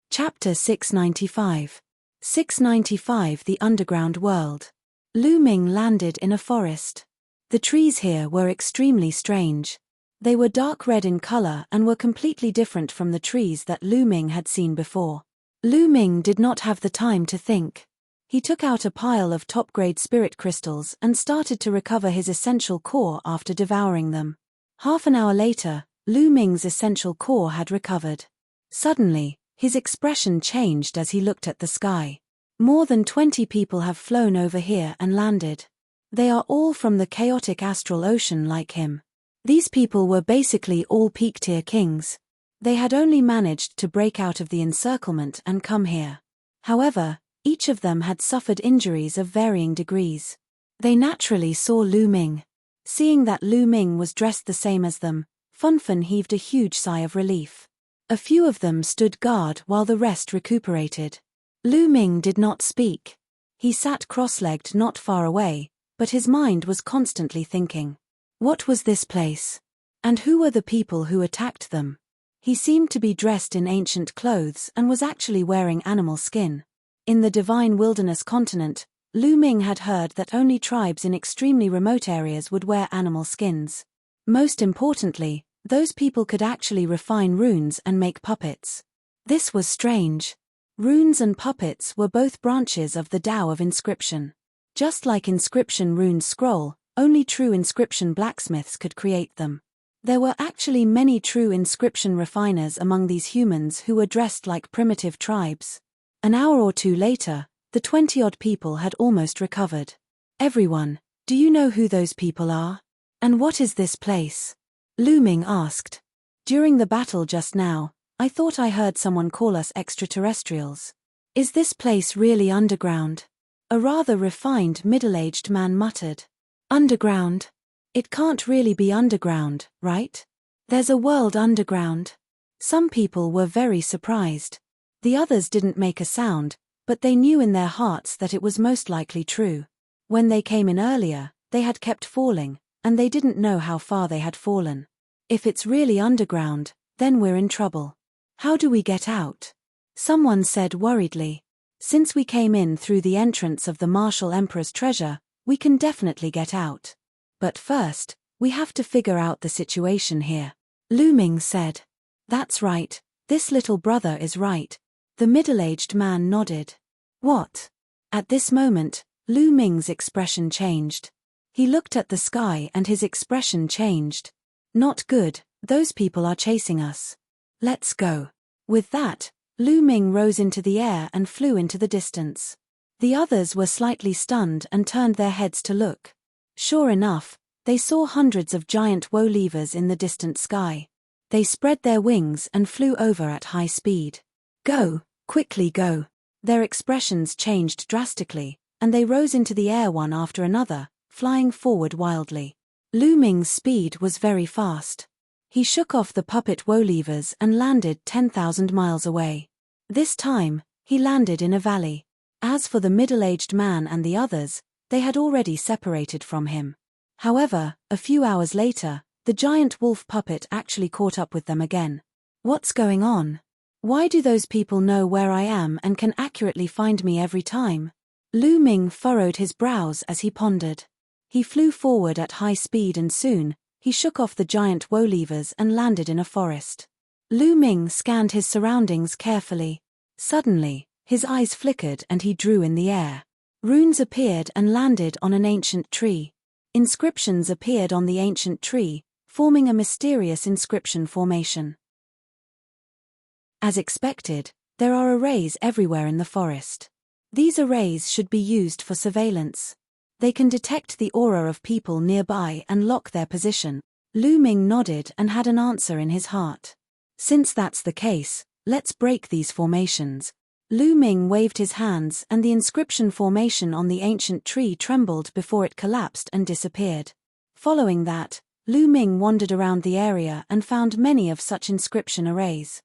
Chapter 695. 695 The Underground World. Lu Ming landed in a forest. The trees here were extremely strange. They were dark red in color and were completely different from the trees that Lu Ming had seen before. Lu Ming did not have the time to think. He took out a pile of top-grade spirit crystals and started to recover his essential core after devouring them. Half an hour later, Lu Ming's essential core had recovered. Suddenly, his expression changed as he looked at the sky. More than 20 people have flown over here and landed. They are all from the chaotic astral ocean like him. These people were basically all peak-tier kings. They had only managed to break out of the encirclement and come here. However, each of them had suffered injuries of varying degrees. They naturally saw Lu Ming. Seeing that Lu Ming was dressed the same as them, Funfun heaved a huge sigh of relief. A few of them stood guard while the rest recuperated. Lu Ming did not speak. He sat cross-legged not far away, but his mind was constantly thinking. What was this place? And who were the people who attacked them? He seemed to be dressed in ancient clothes and was actually wearing animal skin. In the Divine Wilderness continent, Lu Ming had heard that only tribes in extremely remote areas would wear animal skins. Most importantly, those people could actually refine runes and make puppets. This was strange. Runes and puppets were both branches of the Tao of inscription. Just like inscription runes scroll, only true inscription blacksmiths could create them. There were actually many true inscription refiners among these humans who were dressed like primitive tribes. An hour or two later, the 20-odd people had almost recovered. Everyone, do you know who those people are? And what is this place? Lu Ming asked. During the battle just now, I thought I heard someone call us extraterrestrials. Is this place really underground? A rather refined middle-aged man muttered. Underground? It can't really be underground, right? There's a world underground. Some people were very surprised. The others didn't make a sound, but they knew in their hearts that it was most likely true. When they came in earlier, they had kept falling, and they didn't know how far they had fallen. If it's really underground, then we're in trouble. How do we get out? Someone said worriedly. Since we came in through the entrance of the Martial Emperor's treasure, we can definitely get out. But first, we have to figure out the situation here. Lu Ming said. That's right, this little brother is right. The middle-aged man nodded. What? At this moment, Lu Ming's expression changed. He looked at the sky and his expression changed. Not good, those people are chasing us. Let's go. With that, Lu Ming rose into the air and flew into the distance. The others were slightly stunned and turned their heads to look. Sure enough, they saw hundreds of giant woe levers in the distant sky. They spread their wings and flew over at high speed. Go, quickly go. Their expressions changed drastically, and they rose into the air one after another, flying forward wildly. Lu Ming's speed was very fast. He shook off the puppet woe levers and landed 10,000 miles away. This time, he landed in a valley. As for the middle-aged man and the others, they had already separated from him. However, a few hours later, the giant wolf puppet actually caught up with them again. What's going on? Why do those people know where I am and can accurately find me every time? Lu Ming furrowed his brows as he pondered. He flew forward at high speed and soon, he shook off the giant woe levers and landed in a forest. Lu Ming scanned his surroundings carefully. Suddenly, his eyes flickered and he drew in the air. Runes appeared and landed on an ancient tree. Inscriptions appeared on the ancient tree, forming a mysterious inscription formation. As expected, there are arrays everywhere in the forest. These arrays should be used for surveillance. They can detect the aura of people nearby and lock their position. Lu Ming nodded and had an answer in his heart. Since that's the case, let's break these formations. Lu Ming waved his hands and the inscription formation on the ancient tree trembled before it collapsed and disappeared. Following that, Lu Ming wandered around the area and found many of such inscription arrays.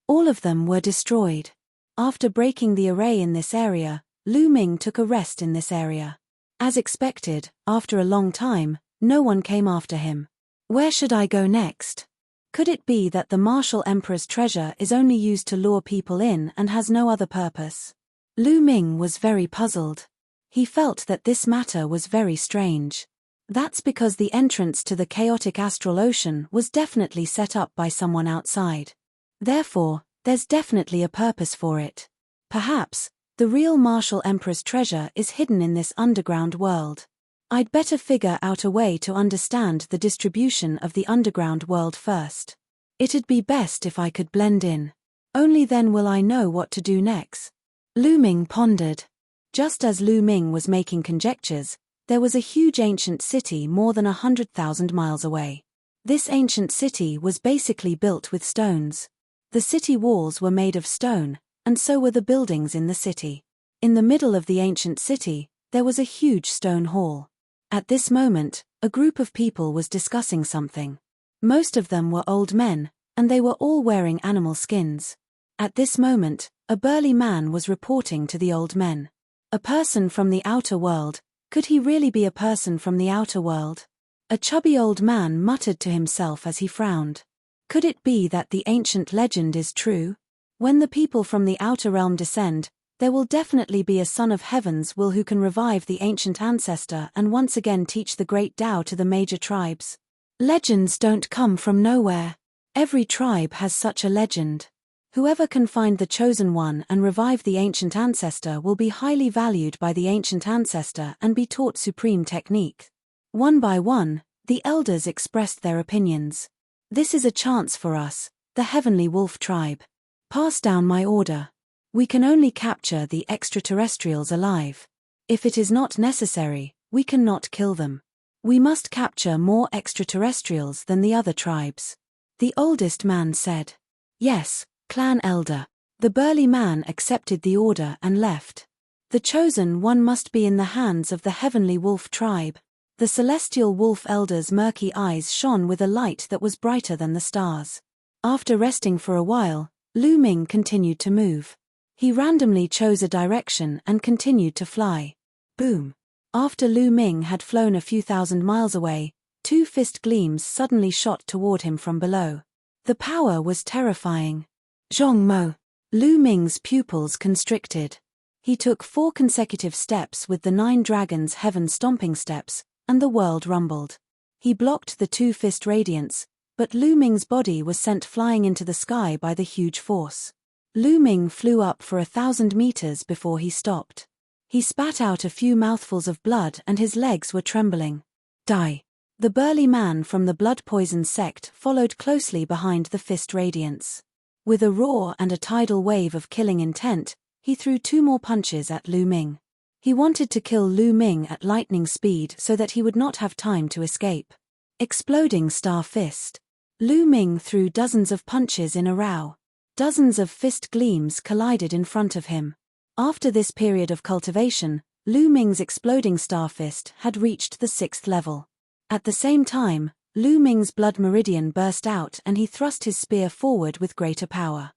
All of them were destroyed. After breaking the array in this area, Lu Ming took a rest in this area. As expected, after a long time, no one came after him. Where should I go next? Could it be that the Martial Emperor's treasure is only used to lure people in and has no other purpose? Lu Ming was very puzzled. He felt that this matter was very strange. That's because the entrance to the chaotic astral ocean was definitely set up by someone outside. Therefore, there's definitely a purpose for it. Perhaps, the real Martial Emperor's treasure is hidden in this underground world. I'd better figure out a way to understand the distribution of the underground world first. It'd be best if I could blend in. Only then will I know what to do next. Lu Ming pondered. Just as Lu Ming was making conjectures, There was a huge ancient city more than 100,000 miles away. This ancient city was basically built with stones. The city walls were made of stone, and so were the buildings in the city. In the middle of the ancient city, there was a huge stone hall. At this moment, a group of people was discussing something. Most of them were old men, and they were all wearing animal skins. At this moment, a burly man was reporting to the old men. A person from the outer world, could he really be a person from the outer world? A chubby old man muttered to himself as he frowned. Could it be that the ancient legend is true? When the people from the outer realm descend, there will definitely be a son of heaven's will who can revive the ancient ancestor and once again teach the great Tao to the major tribes. Legends don't come from nowhere. Every tribe has such a legend. Whoever can find the chosen one and revive the ancient ancestor will be highly valued by the ancient ancestor and be taught supreme technique. One by one, the elders expressed their opinions. This is a chance for us, the Heavenly Wolf tribe. Pass down my order. We can only capture the extraterrestrials alive. If it is not necessary, we cannot kill them. We must capture more extraterrestrials than the other tribes. The oldest man said. Yes, clan elder. The burly man accepted the order and left. The chosen one must be in the hands of the Heavenly Wolf tribe. The celestial wolf elder's murky eyes shone with a light that was brighter than the stars. After resting for a while, Lu Ming continued to move. He randomly chose a direction and continued to fly. Boom! After Lu Ming had flown a few thousand miles away, two fist gleams suddenly shot toward him from below. The power was terrifying. Zhong Mo. Lu Ming's pupils constricted. He took 4 consecutive steps with the 9 dragons' heaven stomping steps, and the world rumbled. He blocked the 2 fist radiance, but Lu Ming's body was sent flying into the sky by the huge force. Lu Ming flew up for 1,000 meters before he stopped. He spat out a few mouthfuls of blood and his legs were trembling. Die! The burly man from the blood poison sect followed closely behind the fist radiance. With a roar and a tidal wave of killing intent, he threw 2 more punches at Lu Ming. He wanted to kill Lu Ming at lightning speed so that he would not have time to escape. Exploding star fist. Lu Ming threw dozens of punches in a row. Dozens of fist gleams collided in front of him. After this period of cultivation, Lu Ming's exploding star fist had reached the 6th level. At the same time, Lu Ming's blood meridian burst out and he thrust his spear forward with greater power.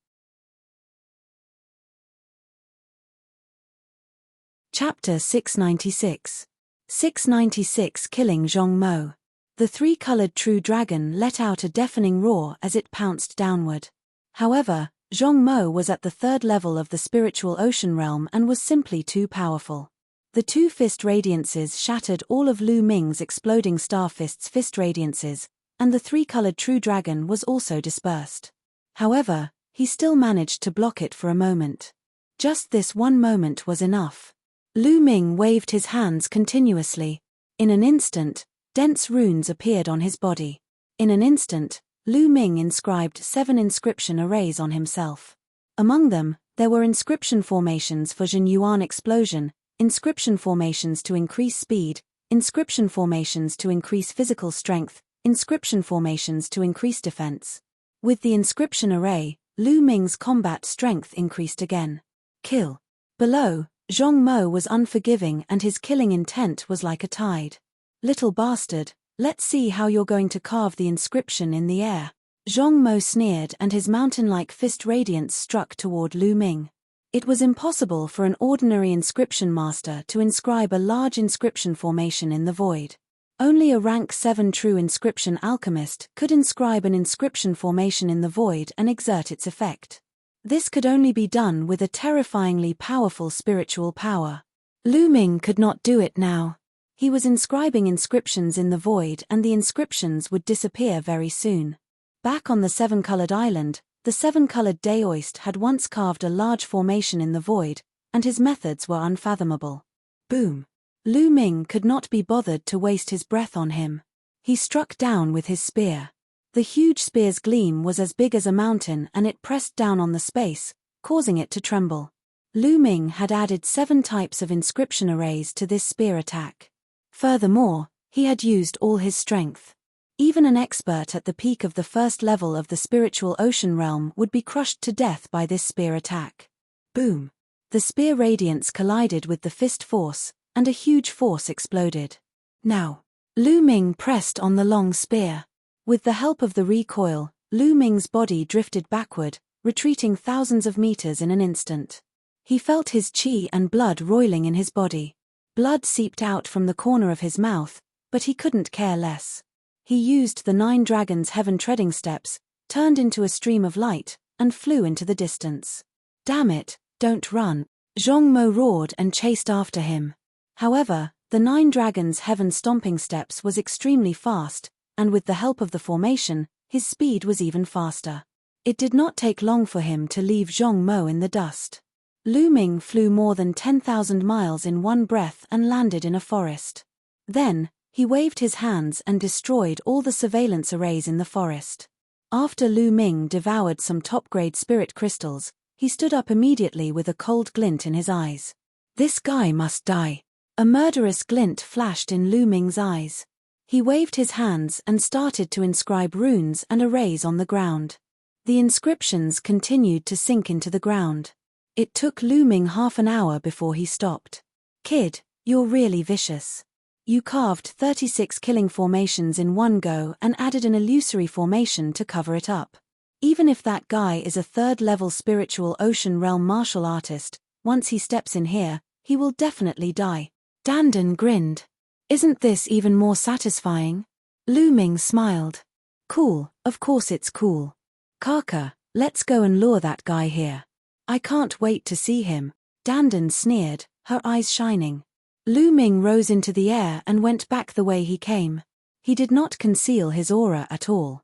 Chapter 696. 696 Killing Zhong Mo. The 3-colored true dragon let out a deafening roar as it pounced downward. However, Zhong Mo was at the 3rd level of the spiritual ocean realm and was simply too powerful. The 2 fist radiances shattered all of Lu Ming's exploding star fist's fist radiances, and the 3-colored true dragon was also dispersed. However, he still managed to block it for a moment. Just this one moment was enough. Lu Ming waved his hands continuously. In an instant, dense runes appeared on his body. In an instant, Lu Ming inscribed 7 inscription arrays on himself. Among them, there were inscription formations for Jin Yuan explosion, inscription formations to increase speed, inscription formations to increase physical strength, inscription formations to increase defense. With the inscription array, Lu Ming's combat strength increased again. Kill. Below, Zhong Mo was unforgiving and his killing intent was like a tide. Little bastard, let's see how you're going to carve the inscription in the air. Zhong Mo sneered and his mountain-like fist radiance struck toward Lu Ming. It was impossible for an ordinary inscription master to inscribe a large inscription formation in the void. Only a rank 7 true inscription alchemist could inscribe an inscription formation in the void and exert its effect. This could only be done with a terrifyingly powerful spiritual power. Lu Ming could not do it now. He was inscribing inscriptions in the void and the inscriptions would disappear very soon. Back on the 7-colored island, the 7-colored Daoist had once carved a large formation in the void, and his methods were unfathomable. Boom! Lu Ming could not be bothered to waste his breath on him. He struck down with his spear. The huge spear's gleam was as big as a mountain and it pressed down on the space, causing it to tremble. Lu Ming had added 7 types of inscription arrays to this spear attack. Furthermore, he had used all his strength. Even an expert at the peak of the first level of the spiritual ocean realm would be crushed to death by this spear attack. Boom! The spear radiance collided with the fist force, and a huge force exploded. Now, Lu Ming pressed on the long spear. With the help of the recoil, Lu Ming's body drifted backward, retreating thousands of meters in an instant. He felt his qi and blood roiling in his body. Blood seeped out from the corner of his mouth, but he couldn't care less. He used the 9 dragons' heaven treading steps, turned into a stream of light, and flew into the distance. Damn it, don't run! Zhong Mo roared and chased after him. However, the 9 dragons' heaven stomping steps was extremely fast, and with the help of the formation, his speed was even faster. It did not take long for him to leave Zhong Mo in the dust. Lu Ming flew more than 10,000 miles in one breath and landed in a forest. Then, he waved his hands and destroyed all the surveillance arrays in the forest. After Lu Ming devoured some top-grade spirit crystals, he stood up immediately with a cold glint in his eyes. This guy must die. A murderous glint flashed in Lu Ming's eyes. He waved his hands and started to inscribe runes and arrays on the ground. The inscriptions continued to sink into the ground. It took Lu Ming half an hour before he stopped. Kid, you're really vicious. You carved 36 killing formations in one go and added an illusory formation to cover it up. Even if that guy is a 3rd-level spiritual ocean realm martial artist, once he steps in here, he will definitely die. Dandan grinned. Isn't this even more satisfying? Lu Ming smiled. Cool, of course it's cool. Kaka, let's go and lure that guy here. I can't wait to see him, Dandan sneered, her eyes shining. Lu Ming rose into the air and went back the way he came. He did not conceal his aura at all.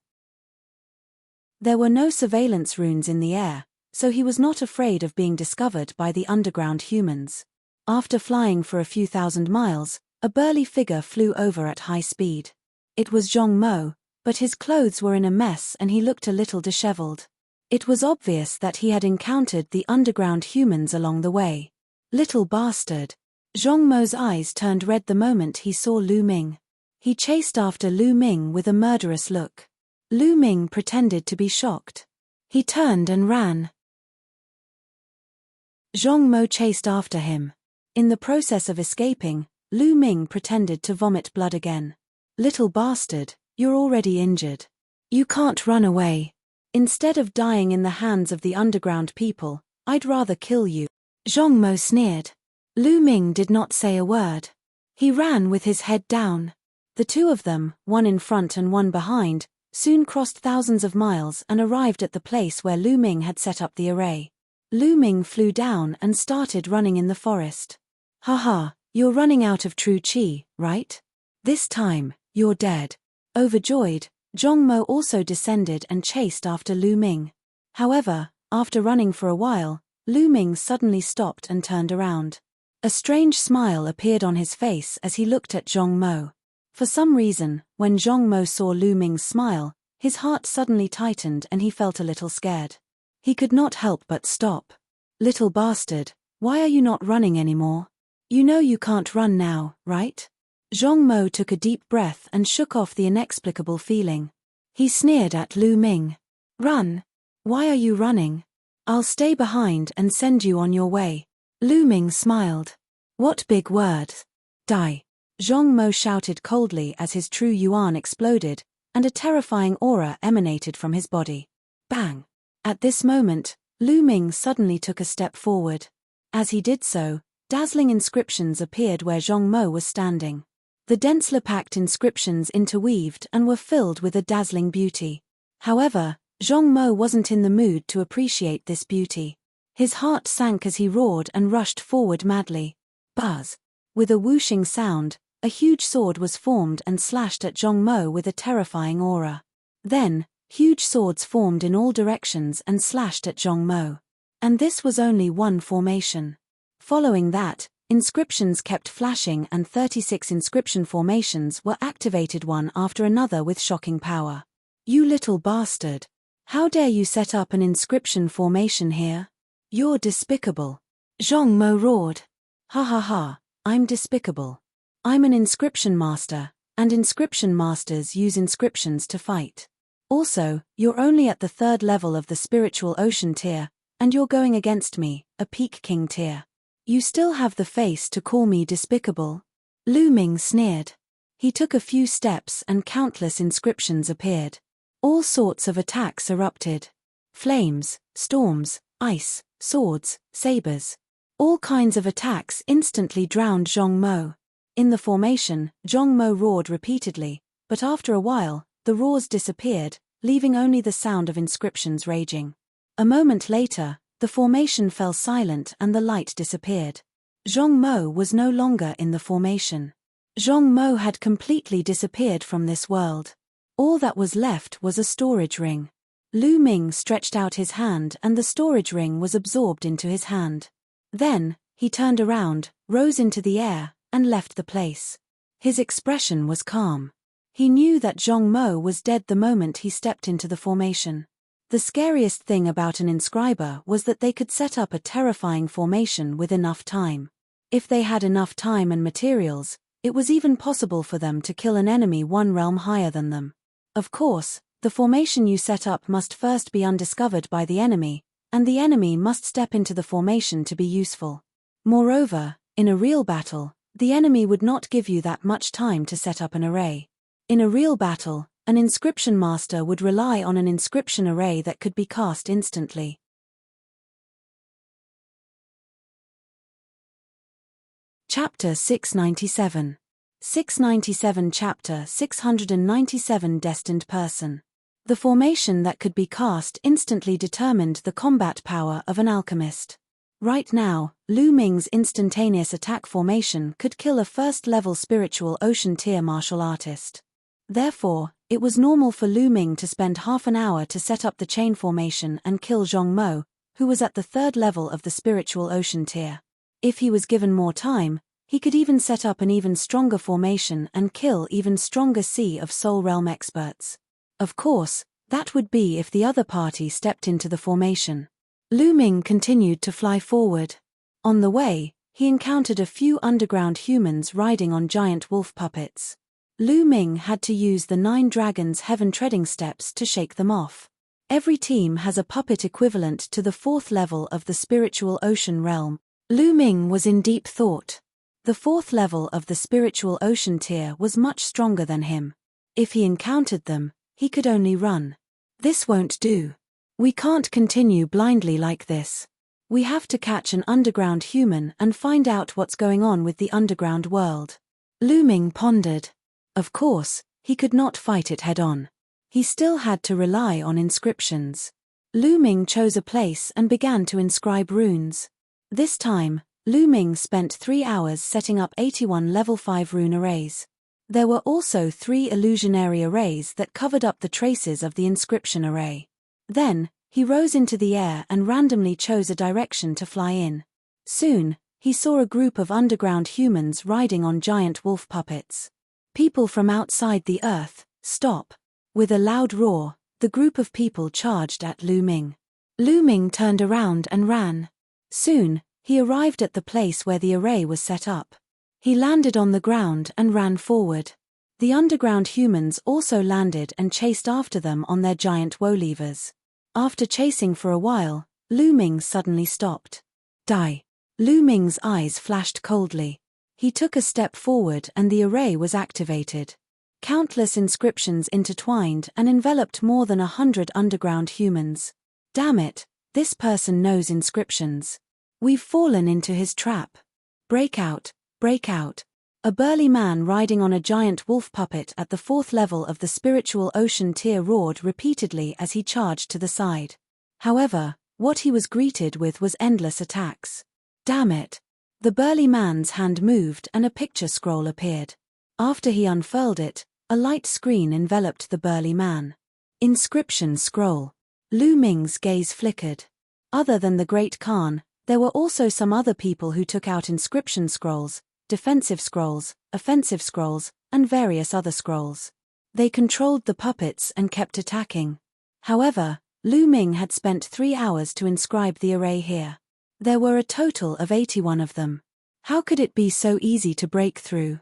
There were no surveillance runes in the air, so he was not afraid of being discovered by the underground humans. After flying for a few thousand miles, a burly figure flew over at high speed. It was Zhong Mo, but his clothes were in a mess and he looked a little disheveled. It was obvious that he had encountered the underground humans along the way. Little bastard. Zhong Mo's eyes turned red the moment he saw Lu Ming. He chased after Lu Ming with a murderous look. Lu Ming pretended to be shocked. He turned and ran. Zhong Mo chased after him. In the process of escaping, Lu Ming pretended to vomit blood again. Little bastard, you're already injured. You can't run away. Instead of dying in the hands of the underground people, I'd rather kill you. Zhong Mo sneered. Lu Ming did not say a word. He ran with his head down. The two of them, one in front and one behind, soon crossed thousands of miles and arrived at the place where Lu Ming had set up the array. Lu Ming flew down and started running in the forest. Haha, you're running out of true qi, right? This time, you're dead. Overjoyed, Zhong Mo also descended and chased after Lu Ming. However, after running for a while, Lu Ming suddenly stopped and turned around. A strange smile appeared on his face as he looked at Zhong Mo. For some reason, when Zhong Mo saw Lu Ming's smile, his heart suddenly tightened and he felt a little scared. He could not help but stop. Little bastard, why are you not running anymore? You know you can't run now, right? Zhong Mo took a deep breath and shook off the inexplicable feeling. He sneered at Lu Ming. Run? Why are you running? I'll stay behind and send you on your way. Lu Ming smiled. What big words. Die. Zhong Mo shouted coldly as his true yuan exploded, and a terrifying aura emanated from his body. Bang! At this moment, Lu Ming suddenly took a step forward. As he did so, dazzling inscriptions appeared where Zhong Mo was standing. The densely packed inscriptions interweaved and were filled with a dazzling beauty. However, Zhong Mo wasn't in the mood to appreciate this beauty. His heart sank as he roared and rushed forward madly. Buzz! With a whooshing sound, a huge sword was formed and slashed at Zhong Mo with a terrifying aura. Then, huge swords formed in all directions and slashed at Zhong Mo. And this was only one formation. Following that, inscriptions kept flashing and 36 inscription formations were activated one after another with shocking power. You little bastard! How dare you set up an inscription formation here? You're despicable! Zhong Mo roared. Ha ha ha, I'm despicable. I'm an inscription master, and inscription masters use inscriptions to fight. Also, you're only at the 3rd level of the spiritual ocean tier, and you're going against me, a peak king tier. You still have the face to call me despicable?" Lu Ming sneered. He took a few steps and countless inscriptions appeared. All sorts of attacks erupted. Flames, storms, ice, swords, sabers. All kinds of attacks instantly drowned Zhong Mo. In the formation, Zhong Mo roared repeatedly, but after a while, the roars disappeared, leaving only the sound of inscriptions raging. A moment later, the formation fell silent and the light disappeared. Zhong Mo was no longer in the formation. Zhong Mo had completely disappeared from this world. All that was left was a storage ring. Lu Ming stretched out his hand and the storage ring was absorbed into his hand. Then, he turned around, rose into the air, and left the place. His expression was calm. He knew that Zhong Mo was dead the moment he stepped into the formation. The scariest thing about an inscriber was that they could set up a terrifying formation with enough time. If they had enough time and materials, it was even possible for them to kill an enemy one realm higher than them. Of course, the formation you set up must first be undiscovered by the enemy, and the enemy must step into the formation to be useful. Moreover, in a real battle, the enemy would not give you that much time to set up an array. In a real battle, an inscription master would rely on an inscription array that could be cast instantly. Chapter 697. 697 Chapter 697 Destined Person. The formation that could be cast instantly determined the combat power of an alchemist. Right now, Lu Ming's instantaneous attack formation could kill a 1st-level spiritual ocean tier martial artist. Therefore, it was normal for Lu Ming to spend half an hour to set up the chain formation and kill Zhong Mo, who was at the 3rd level of the spiritual ocean tier. If he was given more time, he could even set up an even stronger formation and kill even stronger Sea of Soul Realm experts. Of course, that would be if the other party stepped into the formation. Lu Ming continued to fly forward. On the way, he encountered a few underground humans riding on giant wolf puppets. Lu Ming had to use the 9 dragons' heaven treading steps to shake them off. Every team has a puppet equivalent to the 4th level of the spiritual ocean realm. Lu Ming was in deep thought. The 4th level of the spiritual ocean tier was much stronger than him. If he encountered them, he could only run. This won't do. We can't continue blindly like this. We have to catch an underground human and find out what's going on with the underground world. Lu Ming pondered. Of course, he could not fight it head-on. He still had to rely on inscriptions. Lu Ming chose a place and began to inscribe runes. This time, Lu Ming spent 3 hours setting up 81 level 5 rune arrays. There were also 3 illusionary arrays that covered up the traces of the inscription array. Then, he rose into the air and randomly chose a direction to fly in. Soon, he saw a group of underground humans riding on giant wolf puppets. People from outside the earth, stop. With a loud roar, the group of people charged at Lu Ming. Lu Ming turned around and ran. Soon, he arrived at the place where the array was set up. He landed on the ground and ran forward. The underground humans also landed and chased after them on their giant woolevers. After chasing for a while, Lu Ming suddenly stopped. Die. Lu Ming's eyes flashed coldly. He took a step forward and the array was activated. Countless inscriptions intertwined and enveloped more than 100 underground humans. Damn it, this person knows inscriptions. We've fallen into his trap. Break out, break out. A burly man riding on a giant wolf puppet at the 4th level of the spiritual ocean tier roared repeatedly as he charged to the side. However, what he was greeted with was endless attacks. Damn it. The burly man's hand moved and a picture scroll appeared. After he unfurled it, a light screen enveloped the burly man. Inscription scroll. Lu Ming's gaze flickered. Other than the Great Khan, there were also some other people who took out inscription scrolls, defensive scrolls, offensive scrolls, and various other scrolls. They controlled the puppets and kept attacking. However, Lu Ming had spent 3 hours to inscribe the array here. There were a total of 81 of them. How could it be so easy to break through?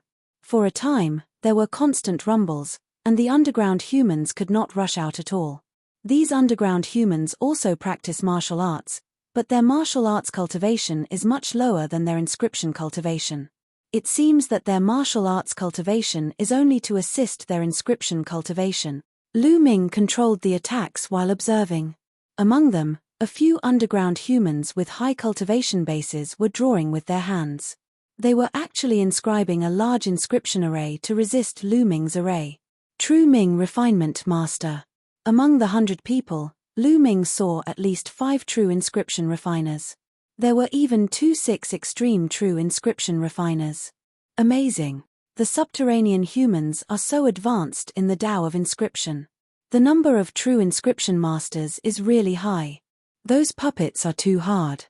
For a time, there were constant rumbles, and the underground humans could not rush out at all. These underground humans also practice martial arts, but their martial arts cultivation is much lower than their inscription cultivation. It seems that their martial arts cultivation is only to assist their inscription cultivation. Lu Ming controlled the attacks while observing. Among them, a few underground humans with high cultivation bases were drawing with their hands. They were actually inscribing a large inscription array to resist Lu Ming's array. True Ming Refinement Master. Among the 100 people, Lu Ming saw at least 5 true inscription refiners. There were even 6 extreme true inscription refiners. Amazing. The subterranean humans are so advanced in the Tao of inscription. The number of true inscription masters is really high. Those puppets are too hard.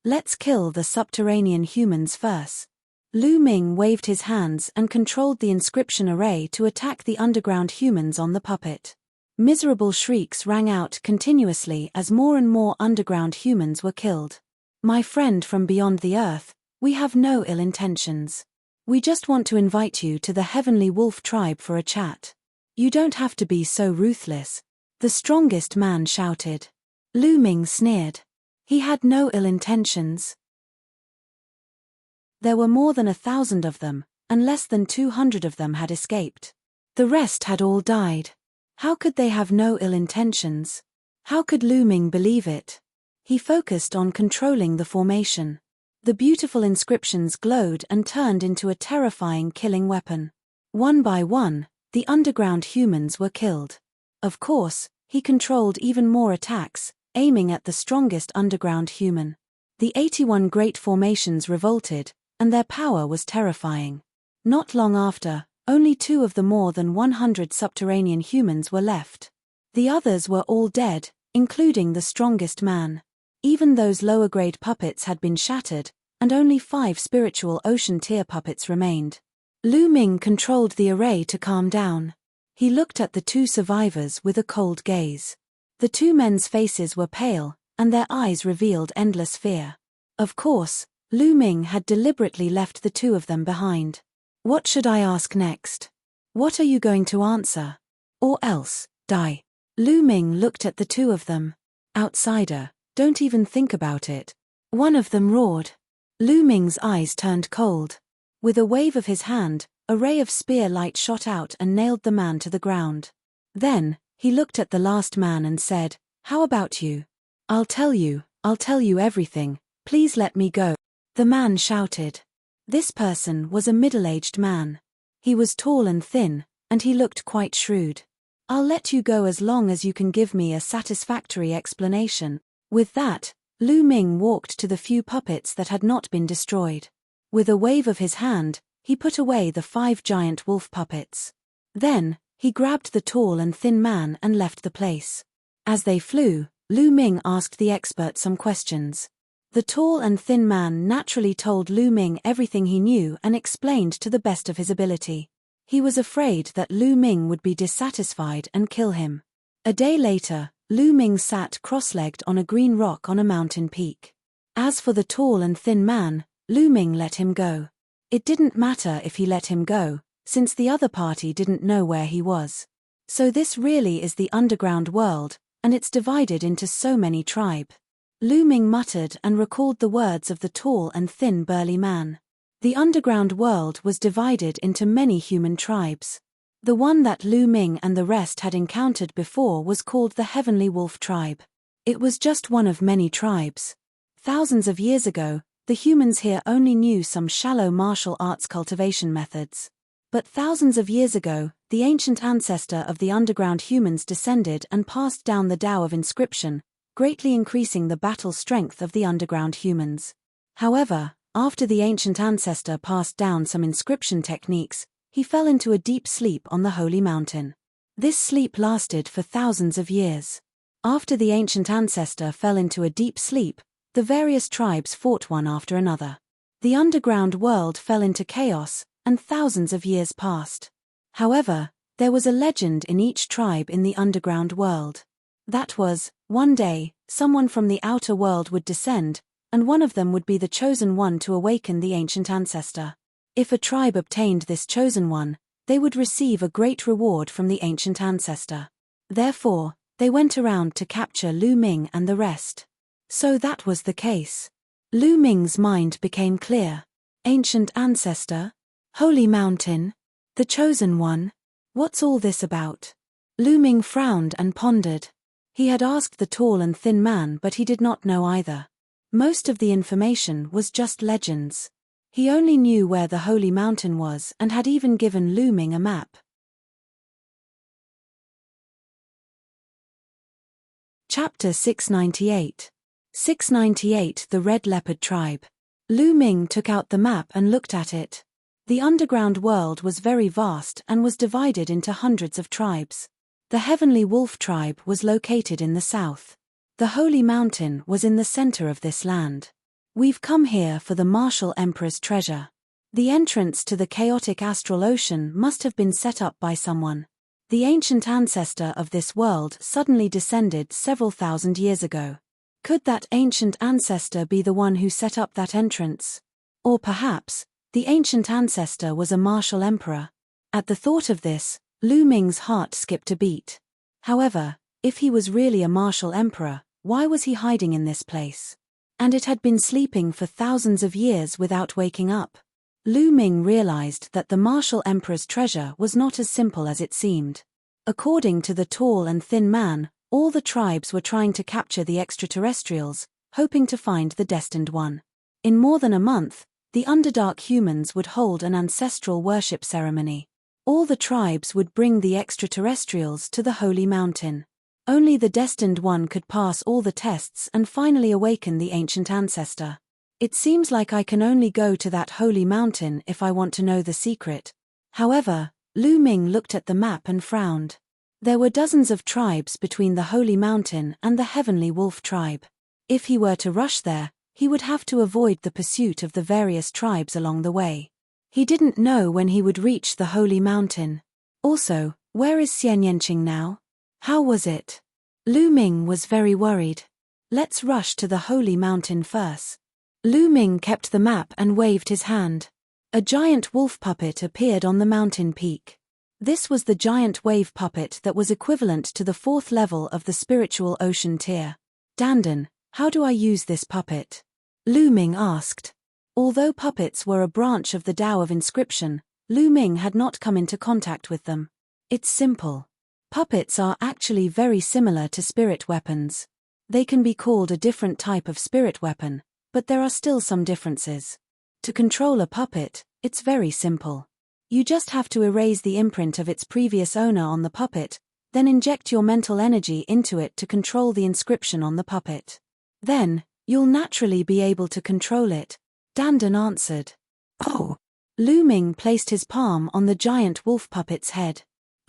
Let's kill the subterranean humans first. Lu Ming waved his hands and controlled the inscription array to attack the underground humans on the puppet. Miserable shrieks rang out continuously as more and more underground humans were killed. My friend from beyond the earth, we have no ill intentions. We just want to invite you to the Heavenly Wolf tribe for a chat. You don't have to be so ruthless, the strongest man shouted. Lu Ming sneered. He had no ill intentions. There were more than 1,000 of them, and less than 200 of them had escaped. The rest had all died. How could they have no ill intentions? How could Lu Ming believe it? He focused on controlling the formation. The beautiful inscriptions glowed and turned into a terrifying killing weapon. One by one, the underground humans were killed. Of course, he controlled even more attacks, aiming at the strongest underground human. The 81 great formations revolted, and their power was terrifying. Not long after, only 2 of the more than 100 subterranean humans were left. The others were all dead, including the strongest man. Even those lower-grade puppets had been shattered, and only 5 spiritual ocean tier puppets remained. Lu Ming controlled the array to calm down. He looked at the 2 survivors with a cold gaze. The 2 men's faces were pale, and their eyes revealed endless fear. Of course, Lu Ming had deliberately left the 2 of them behind. What should I ask next? What are you going to answer? Or else, die. Lu Ming looked at the 2 of them. Outsider, don't even think about it. One of them roared. Lu Ming's eyes turned cold. With a wave of his hand, a ray of spear light shot out and nailed the man to the ground. Then, he looked at the last man and said, "How about you? I'll tell you everything, please let me go." The man shouted. This person was a middle-aged man. He was tall and thin, and he looked quite shrewd. "I'll let you go as long as you can give me a satisfactory explanation." With that, Lu Ming walked to the few puppets that had not been destroyed. With a wave of his hand, he put away the 5 giant wolf puppets. Then, he grabbed the tall and thin man and left the place. As they flew, Lu Ming asked the expert some questions. The tall and thin man naturally told Lu Ming everything he knew and explained to the best of his ability. He was afraid that Lu Ming would be dissatisfied and kill him. A day later, Lu Ming sat cross-legged on a green rock on a mountain peak. As for the tall and thin man, Lu Ming let him go. It didn't matter if he let him go, since the other party didn't know where he was. So this really is the underground world, and it's divided into so many tribes. Lu Ming muttered and recalled the words of the tall and thin burly man. The underground world was divided into many human tribes. The one that Lu Ming and the rest had encountered before was called the Heavenly Wolf tribe. It was just one of many tribes. Thousands of years ago, the humans here only knew some shallow martial arts cultivation methods. But thousands of years ago, the ancient ancestor of the underground humans descended and passed down the Tao of inscription, greatly increasing the battle strength of the underground humans. However, after the ancient ancestor passed down some inscription techniques, he fell into a deep sleep on the holy mountain. This sleep lasted for thousands of years. After the ancient ancestor fell into a deep sleep, the various tribes fought one after another. The underground world fell into chaos, and thousands of years passed. However, there was a legend in each tribe in the underground world. That was, one day, someone from the outer world would descend, and one of them would be the chosen one to awaken the ancient ancestor. If a tribe obtained this chosen one, they would receive a great reward from the ancient ancestor. Therefore, they went around to capture Lu Ming and the rest. So that was the case. Lu Ming's mind became clear. Ancient ancestor? Holy mountain? The chosen one? What's all this about? Lu Ming frowned and pondered. He had asked the tall and thin man, but he did not know either. Most of the information was just legends. He only knew where the holy mountain was and had even given Lu Ming a map. Chapter 698. 698 The Red Leopard Tribe. Lu Ming took out the map and looked at it. The underground world was very vast and was divided into hundreds of tribes. The Heavenly Wolf tribe was located in the south. The Holy Mountain was in the center of this land. We've come here for the Martial Emperor's treasure. The entrance to the chaotic astral ocean must have been set up by someone. The ancient ancestor of this world suddenly descended several thousand years ago. Could that ancient ancestor be the one who set up that entrance? Or perhaps, the ancient ancestor was a martial emperor. At the thought of this, Lu Ming's heart skipped a beat. However, if he was really a martial emperor, why was he hiding in this place? And it had been sleeping for thousands of years without waking up. Lu Ming realized that the martial emperor's treasure was not as simple as it seemed. According to the tall and thin man, all the tribes were trying to capture the extraterrestrials, hoping to find the destined one. In more than a month, the Underdark humans would hold an ancestral worship ceremony. All the tribes would bring the extraterrestrials to the Holy Mountain. Only the destined one could pass all the tests and finally awaken the ancient ancestor. It seems like I can only go to that Holy Mountain if I want to know the secret. However, Lu Ming looked at the map and frowned. There were dozens of tribes between the Holy Mountain and the Heavenly Wolf tribe. If he were to rush there, he would have to avoid the pursuit of the various tribes along the way. He didn't know when he would reach the Holy Mountain. Also, where is Xianyanqing now? How was it? Lu Ming was very worried. Let's rush to the Holy Mountain first. Lu Ming kept the map and waved his hand. A giant wolf puppet appeared on the mountain peak. This was the giant wave puppet that was equivalent to the 4th level of the spiritual ocean tier. Dandan, how do I use this puppet? Lu Ming asked. Although puppets were a branch of the Tao of inscription, Lu Ming had not come into contact with them. It's simple. Puppets are actually very similar to spirit weapons. They can be called a different type of spirit weapon, but there are still some differences. To control a puppet, it's very simple. You just have to erase the imprint of its previous owner on the puppet, then inject your mental energy into it to control the inscription on the puppet. Then, you'll naturally be able to control it, Dandan answered. Oh! Lu Ming placed his palm on the giant wolf puppet's head.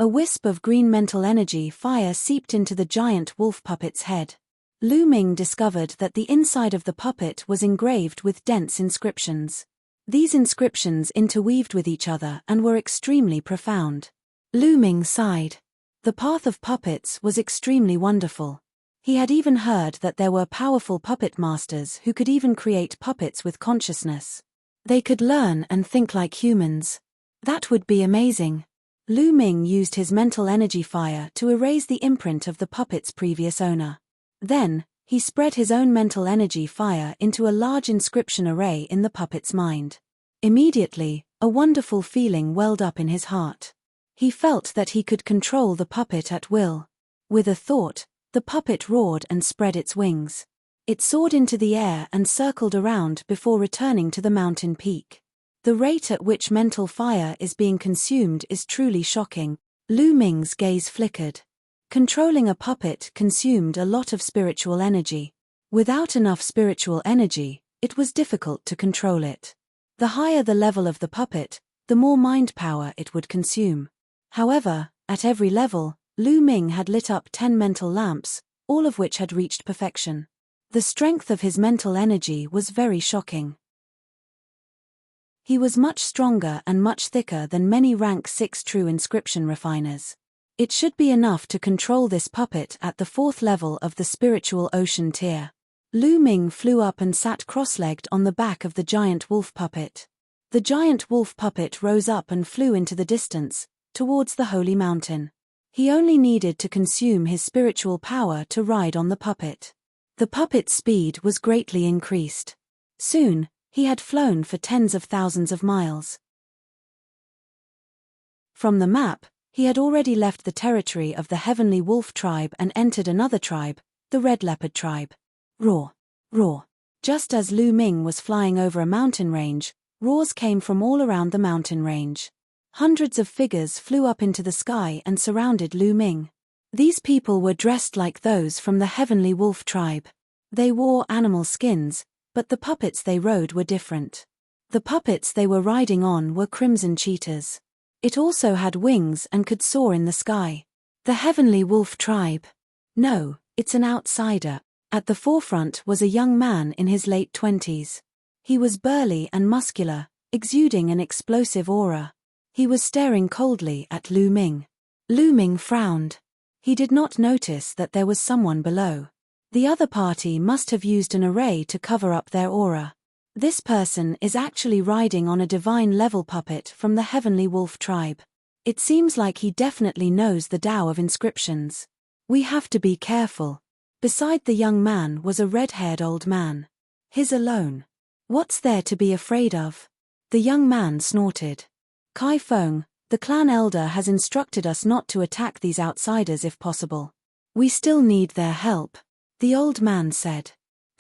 A wisp of green mental energy fire seeped into the giant wolf puppet's head. Lu Ming discovered that the inside of the puppet was engraved with dense inscriptions. These inscriptions interweaved with each other and were extremely profound. Lu Ming sighed. The path of puppets was extremely wonderful. He had even heard that there were powerful puppet masters who could even create puppets with consciousness. They could learn and think like humans. That would be amazing. Lu Ming used his mental energy fire to erase the imprint of the puppet's previous owner. Then, he spread his own mental energy fire into a large inscription array in the puppet's mind. Immediately, a wonderful feeling welled up in his heart. He felt that he could control the puppet at will. With a thought, the puppet roared and spread its wings. It soared into the air and circled around before returning to the mountain peak. The rate at which mental fire is being consumed is truly shocking. Lu Ming's gaze flickered. Controlling a puppet consumed a lot of spiritual energy. Without enough spiritual energy, it was difficult to control it. The higher the level of the puppet, the more mind power it would consume. However, at every level, Lu Ming had lit up 10 mental lamps, all of which had reached perfection. The strength of his mental energy was very shocking. He was much stronger and much thicker than many rank 6 true inscription refiners. It should be enough to control this puppet at the 4th level of the spiritual ocean tier. Lu Ming flew up and sat cross-legged on the back of the giant wolf puppet. The giant wolf puppet rose up and flew into the distance, towards the holy mountain. He only needed to consume his spiritual power to ride on the puppet. The puppet's speed was greatly increased. Soon, he had flown for tens of thousands of miles. From the map, he had already left the territory of the heavenly wolf tribe and entered another tribe, the red leopard tribe. Roar! Roar! Just as Lu Ming was flying over a mountain range, roars came from all around the mountain range. Hundreds of figures flew up into the sky and surrounded Lu Ming. These people were dressed like those from the heavenly wolf tribe. They wore animal skins, but the puppets they rode were different. The puppets they were riding on were crimson cheetahs. It also had wings and could soar in the sky. The heavenly wolf tribe. No, it's an outsider. At the forefront was a young man in his late 20s. He was burly and muscular, exuding an explosive aura. He was staring coldly at Lu Ming. Lu Ming frowned. He did not notice that there was someone below. The other party must have used an array to cover up their aura. This person is actually riding on a divine-level puppet from the heavenly wolf tribe. It seems like he definitely knows the Tao of inscriptions. We have to be careful. Beside the young man was a red-haired old man. His alone. What's there to be afraid of? The young man snorted. Kai Feng, the clan elder, has instructed us not to attack these outsiders if possible. We still need their help, the old man said.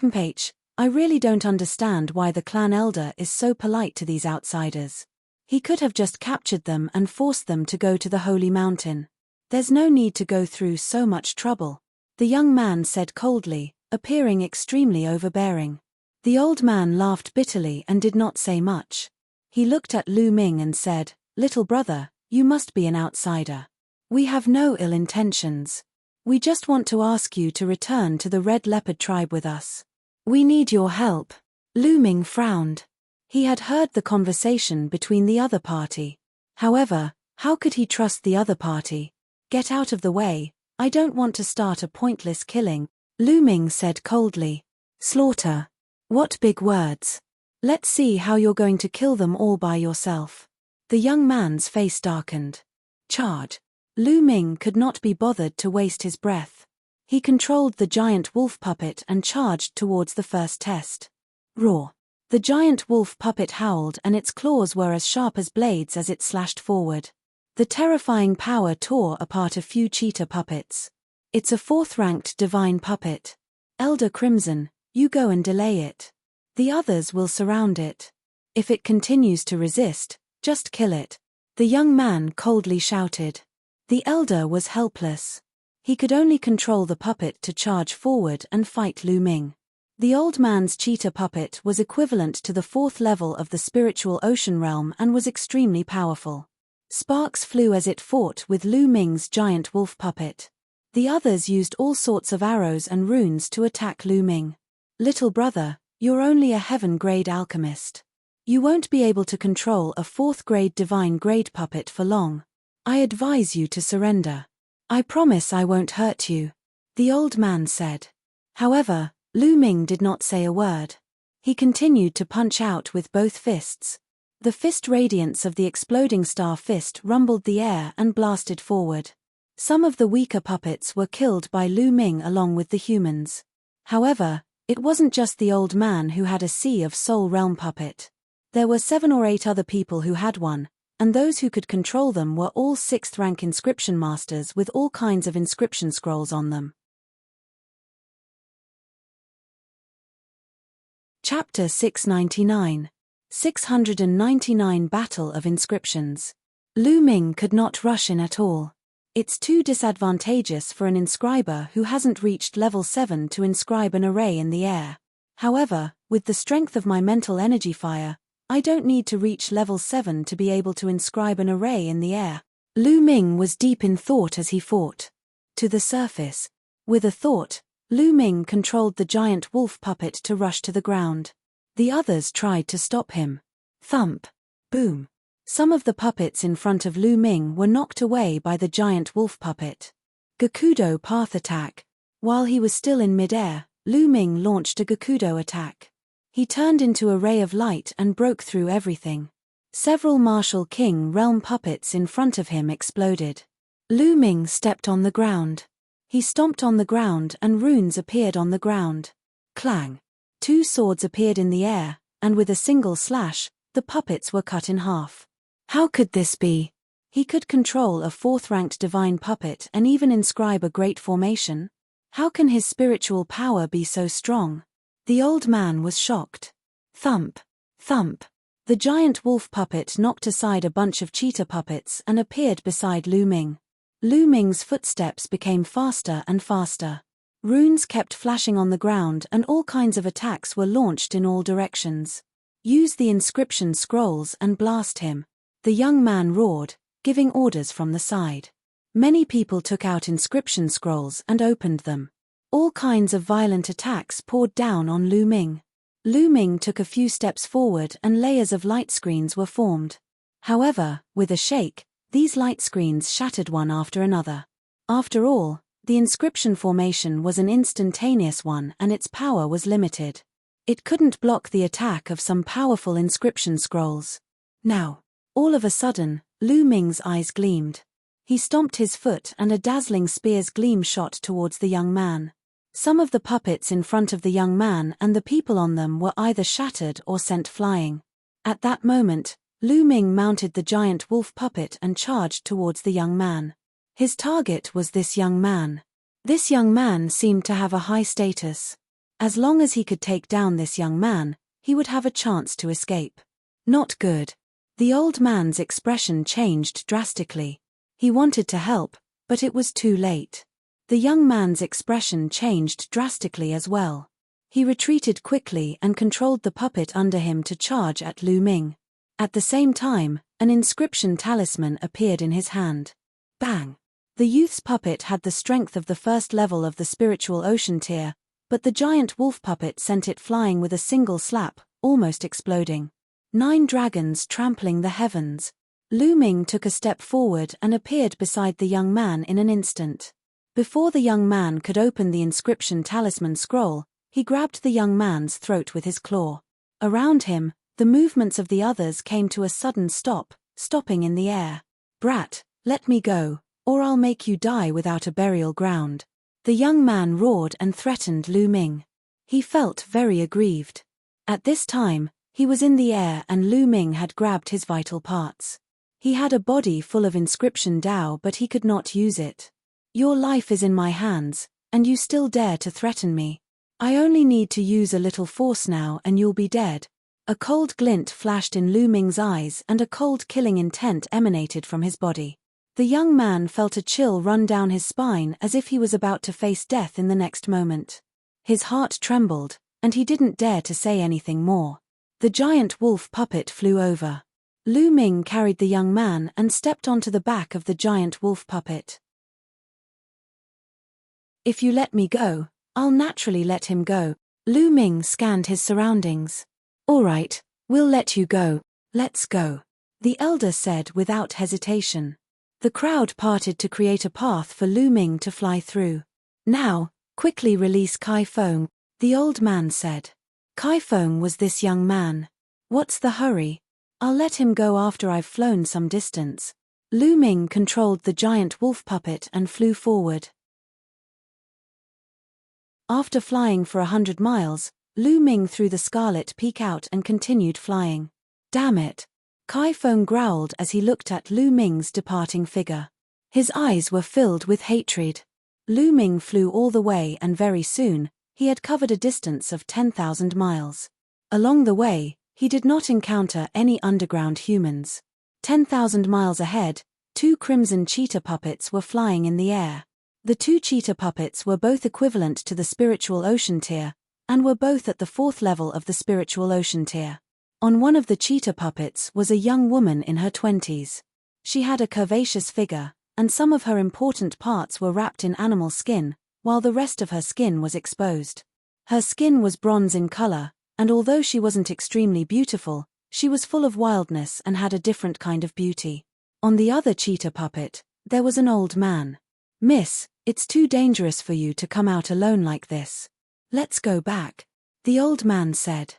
I really don't understand why the clan elder is so polite to these outsiders. He could have just captured them and forced them to go to the holy mountain. There's no need to go through so much trouble, the young man said coldly, appearing extremely overbearing. The old man laughed bitterly and did not say much. He looked at Lu Ming and said, "Little brother, you must be an outsider. We have no ill intentions. We just want to ask you to return to the red leopard tribe with us. We need your help." Lu Ming frowned. He had heard the conversation between the other party. However, how could he trust the other party? "Get out of the way, I don't want to start a pointless killing," Lu Ming said coldly. "Slaughter? What big words. Let's see how you're going to kill them all by yourself." The young man's face darkened. Charge. Lu Ming could not be bothered to waste his breath. He controlled the giant wolf puppet and charged towards the first test. Roar. The giant wolf puppet howled and its claws were as sharp as blades as it slashed forward. The terrifying power tore apart a few cheetah puppets. "It's a 4th-ranked divine puppet. Elder Crimson, you go and delay it. The others will surround it. If it continues to resist, just kill it," the young man coldly shouted. The elder was helpless. He could only control the puppet to charge forward and fight Lu Ming. The old man's cheetah puppet was equivalent to the 4th level of the spiritual ocean realm and was extremely powerful. Sparks flew as it fought with Lu Ming's giant wolf puppet. The others used all sorts of arrows and runes to attack Lu Ming. "Little brother, you're only a heaven-grade alchemist. You won't be able to control a 4th-grade divine-grade puppet for long. I advise you to surrender. I promise I won't hurt you," the old man said. However, Lu Ming did not say a word. He continued to punch out with both fists. The fist radiance of the exploding star fist rumbled the air and blasted forward. Some of the weaker puppets were killed by Lu Ming along with the humans. However, it wasn't just the old man who had a Sea of Soul Realm puppet. There were 7 or 8 other people who had one, and those who could control them were all 6th-rank inscription masters with all kinds of inscription scrolls on them. Chapter 699. 699 Battle of Inscriptions. Lu Ming could not rush in at all. It's too disadvantageous for an inscriber who hasn't reached level 7 to inscribe an array in the air. However, with the strength of my mental energy fire, I don't need to reach level 7 to be able to inscribe an array in the air. Lu Ming was deep in thought as he fought. To the surface. With a thought, Lu Ming controlled the giant wolf puppet to rush to the ground. The others tried to stop him. Thump. Boom. Some of the puppets in front of Lu Ming were knocked away by the giant wolf puppet. Gakudo Path Attack. While he was still in midair, Lu Ming launched a Gakudo attack. He turned into a ray of light and broke through everything. Several Martial King realm puppets in front of him exploded. Lu Ming stepped on the ground. He stomped on the ground and runes appeared on the ground. Clang! 2 swords appeared in the air, and with a single slash, the puppets were cut in half. How could this be? He could control a 4th-ranked divine puppet and even inscribe a great formation? How can his spiritual power be so strong? The old man was shocked. Thump! Thump! The giant wolf puppet knocked aside a bunch of cheetah puppets and appeared beside Lu Ming. Lu Ming's footsteps became faster and faster. Runes kept flashing on the ground and all kinds of attacks were launched in all directions. Use the inscription scrolls and blast him. The young man roared, giving orders from the side. Many people took out inscription scrolls and opened them. All kinds of violent attacks poured down on Lu Ming. Lu Ming took a few steps forward and layers of light screens were formed. However, with a shake, these light screens shattered one after another. After all, the inscription formation was an instantaneous one and its power was limited. It couldn't block the attack of some powerful inscription scrolls. Now, all of a sudden, Lu Ming's eyes gleamed. He stomped his foot and a dazzling spear's gleam shot towards the young man. Some of the puppets in front of the young man and the people on them were either shattered or sent flying. At that moment, Lu Ming mounted the giant wolf puppet and charged towards the young man. His target was this young man. This young man seemed to have a high status. As long as he could take down this young man, he would have a chance to escape. Not good. The old man's expression changed drastically. He wanted to help, but it was too late. The young man's expression changed drastically as well. He retreated quickly and controlled the puppet under him to charge at Lu Ming. At the same time, an inscription talisman appeared in his hand. Bang! The youth's puppet had the strength of the 1st level of the spiritual ocean tier, but the giant wolf puppet sent it flying with a single slap, almost exploding. 9 dragons trampling the heavens. Lu Ming took a step forward and appeared beside the young man in an instant. Before the young man could open the inscription talisman scroll, he grabbed the young man's throat with his claw. Around him, the movements of the others came to a sudden stop, stopping in the air. Brat, let me go, or I'll make you die without a burial ground. The young man roared and threatened Lu Ming. He felt very aggrieved. At this time, he was in the air and Lu Ming had grabbed his vital parts. He had a body full of inscription Dao but he could not use it. Your life is in my hands, and you still dare to threaten me. I only need to use a little force now and you'll be dead. A cold glint flashed in Lu Ming's eyes and a cold killing intent emanated from his body. The young man felt a chill run down his spine as if he was about to face death in the next moment. His heart trembled, and he didn't dare to say anything more. The giant wolf puppet flew over. Lu Ming carried the young man and stepped onto the back of the giant wolf puppet. If you let me go, I'll naturally let him go. Lu Ming scanned his surroundings. All right, we'll let you go. Let's go. The elder said without hesitation. The crowd parted to create a path for Lu Ming to fly through. Now, quickly release Kai Feng, the old man said. Kai Feng was this young man. What's the hurry? I'll let him go after I've flown some distance. Lu Ming controlled the giant wolf puppet and flew forward. After flying for 100 miles, Lu Ming threw the scarlet peak out and continued flying. Damn it! Kai Feng growled as he looked at Lu Ming's departing figure. His eyes were filled with hatred. Lu Ming flew all the way and very soon, he had covered a distance of 10,000 miles. Along the way, he did not encounter any underground humans. 10,000 miles ahead, 2 crimson cheetah puppets were flying in the air. The 2 cheetah puppets were both equivalent to the spiritual ocean tier, and were both at the 4th level of the spiritual ocean tier. On one of the cheetah puppets was a young woman in her 20s. She had a curvaceous figure, and some of her important parts were wrapped in animal skin, while the rest of her skin was exposed. Her skin was bronze in color, and although she wasn't extremely beautiful, she was full of wildness and had a different kind of beauty. On the other cheetah puppet, there was an old man. Miss, it's too dangerous for you to come out alone like this. Let's go back. The old man said.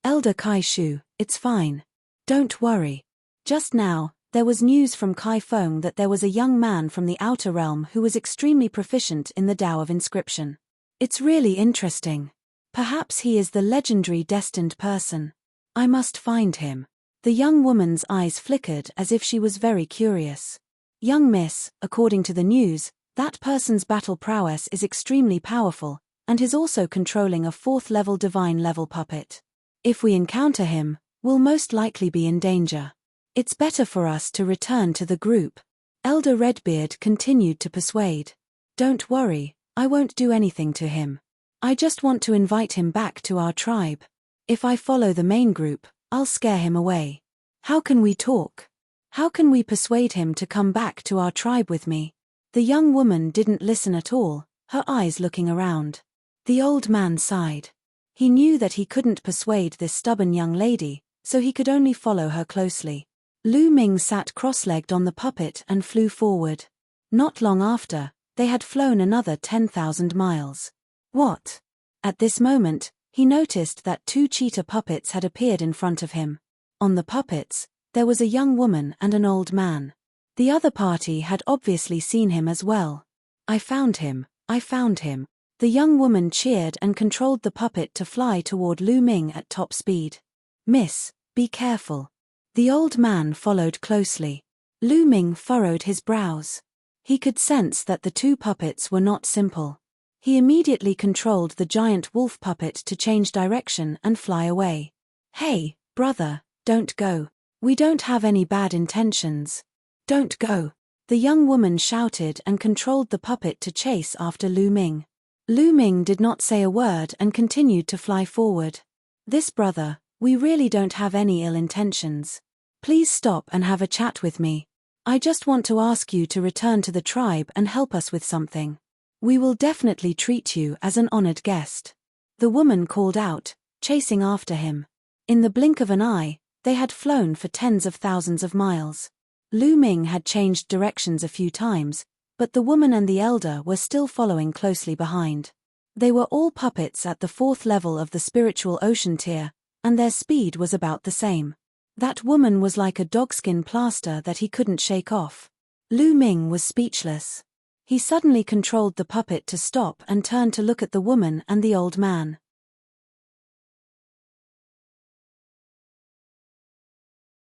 Elder Kai Shu, it's fine. Don't worry. Just now, there was news from Kai Feng that there was a young man from the outer realm who was extremely proficient in the Tao of inscription. It's really interesting. Perhaps he is the legendary destined person. I must find him. The young woman's eyes flickered as if she was very curious. Young miss, according to the news, that person's battle prowess is extremely powerful, and is also controlling a 4th-level divine level puppet. If we encounter him, we'll most likely be in danger. It's better for us to return to the group. Elder Redbeard continued to persuade. Don't worry, I won't do anything to him. I just want to invite him back to our tribe. If I follow the main group, I'll scare him away. How can we talk? How can we persuade him to come back to our tribe with me? The young woman didn't listen at all, her eyes looking around. The old man sighed. He knew that he couldn't persuade this stubborn young lady, so he could only follow her closely. Lu Ming sat cross-legged on the puppet and flew forward. Not long after, they had flown another 10,000 miles. What? At this moment, he noticed that 2 cheetah puppets had appeared in front of him. On the puppets, there was a young woman and an old man. The other party had obviously seen him as well. I found him, I found him. The young woman cheered and controlled the puppet to fly toward Lu Ming at top speed. Miss, be careful. The old man followed closely. Lu Ming furrowed his brows. He could sense that the 2 puppets were not simple. He immediately controlled the giant wolf puppet to change direction and fly away. Hey, brother, don't go. We don't have any bad intentions. Don't go. The young woman shouted and controlled the puppet to chase after Lu Ming. Lu Ming did not say a word and continued to fly forward. This brother, we really don't have any ill intentions. Please stop and have a chat with me. I just want to ask you to return to the tribe and help us with something. We will definitely treat you as an honored guest. The woman called out, chasing after him. In the blink of an eye, they had flown for tens of thousands of miles. Lu Ming had changed directions a few times, but the woman and the elder were still following closely behind. They were all puppets at the 4th level of the spiritual ocean tier, and their speed was about the same. That woman was like a dogskin plaster that he couldn't shake off. Lu Ming was speechless. He suddenly controlled the puppet to stop and turned to look at the woman and the old man.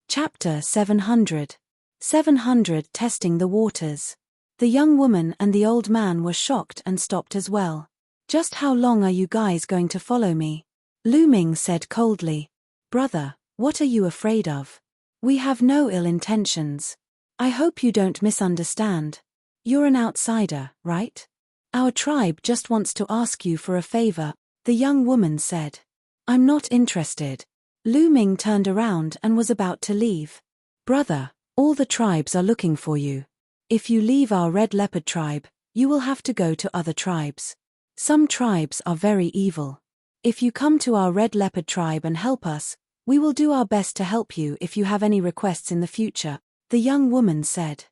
Chapter 700. 700 Testing the Waters. The young woman and the old man were shocked and stopped as well. Just how long are you guys going to follow me? Lu Ming said coldly. Brother, what are you afraid of? We have no ill intentions. I hope you don't misunderstand. You're an outsider, right? Our tribe just wants to ask you for a favor, the young woman said. I'm not interested. Lu Ming turned around and was about to leave. Brother, all the tribes are looking for you. If you leave our red leopard tribe, you will have to go to other tribes. Some tribes are very evil. If you come to our red leopard tribe and help us, we will do our best to help you if you have any requests in the future, the young woman said.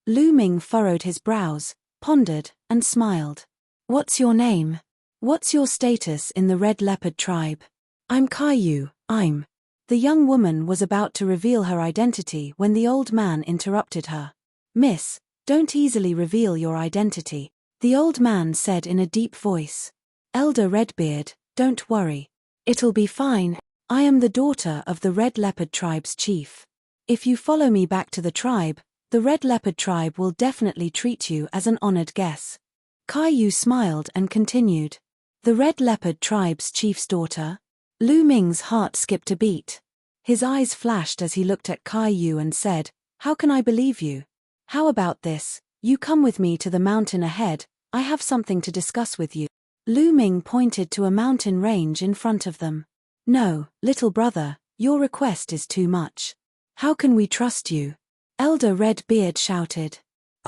Lu Ming furrowed his brows, pondered, and smiled. What's your name? What's your status in the red leopard tribe? I'm Caillou, I'm. The young woman was about to reveal her identity when the old man interrupted her. Miss, don't easily reveal your identity, the old man said in a deep voice. Elder Redbeard, don't worry. It'll be fine. I am the daughter of the Red Leopard tribe's chief. If you follow me back to the tribe, the Red Leopard tribe will definitely treat you as an honored guest. Caillou smiled and continued. The Red Leopard tribe's chief's daughter? Lu Ming's heart skipped a beat. His eyes flashed as he looked at Caillou and said, How can I believe you? How about this? You come with me to the mountain ahead, I have something to discuss with you. Lu Ming pointed to a mountain range in front of them. No, little brother, your request is too much. How can we trust you? Elder Redbeard shouted.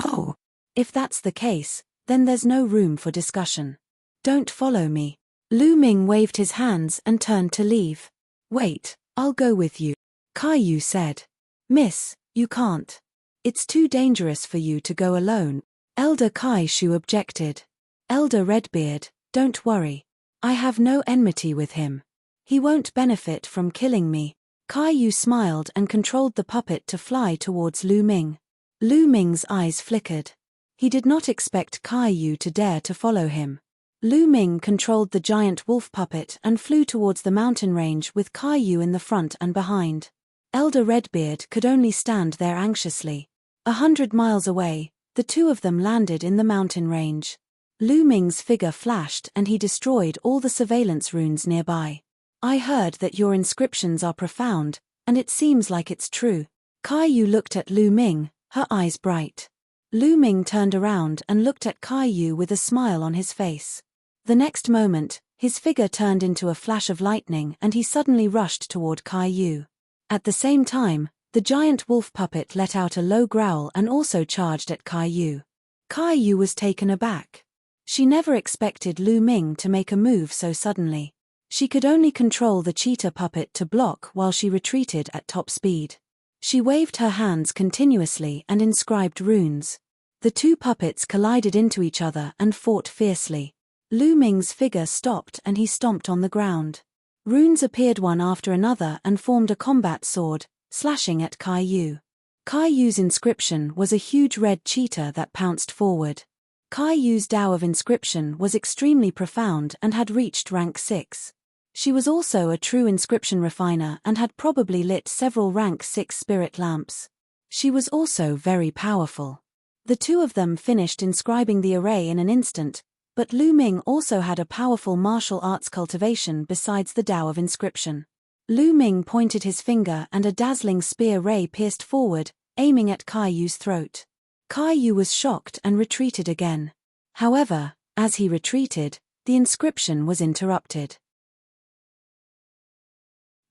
Oh, if that's the case, then there's no room for discussion. Don't follow me. Lu Ming waved his hands and turned to leave. Wait, I'll go with you. Caillou said. Miss, you can't. It's too dangerous for you to go alone. Elder Caillou objected. Elder Redbeard, don't worry. I have no enmity with him. He won't benefit from killing me. Kai smiled and controlled the puppet to fly towards Lu Ming. Lu Ming's eyes flickered. He did not expect Kai to dare to follow him. Lu Ming controlled the giant wolf puppet and flew towards the mountain range with Kai in the front and behind. Elder Redbeard could only stand there anxiously. 100 miles away, the two of them landed in the mountain range. Lu Ming's figure flashed and he destroyed all the surveillance runes nearby. I heard that your inscriptions are profound, and it seems like it's true. Kai looked at Lu Ming, her eyes bright. Lu Ming turned around and looked at Kai with a smile on his face. The next moment, his figure turned into a flash of lightning and he suddenly rushed toward Kai. At the same time, the giant wolf puppet let out a low growl and also charged at Kai. Kai was taken aback. She never expected Lu Ming to make a move so suddenly. She could only control the cheetah puppet to block while she retreated at top speed. She waved her hands continuously and inscribed runes. The two puppets collided into each other and fought fiercely. Lu Ming's figure stopped and he stomped on the ground. Runes appeared one after another and formed a combat sword, slashing at Kai. Kai's inscription was a huge red cheetah that pounced forward. Kai's Tao of inscription was extremely profound and had reached rank 6. She was also a true inscription refiner and had probably lit several rank 6 spirit lamps. She was also very powerful. The two of them finished inscribing the array in an instant, but Lu Ming also had a powerful martial arts cultivation besides the Tao of inscription. Lu Ming pointed his finger and a dazzling spear ray pierced forward, aiming at Kai's throat. Kai was shocked and retreated again. However, as he retreated, the inscription was interrupted.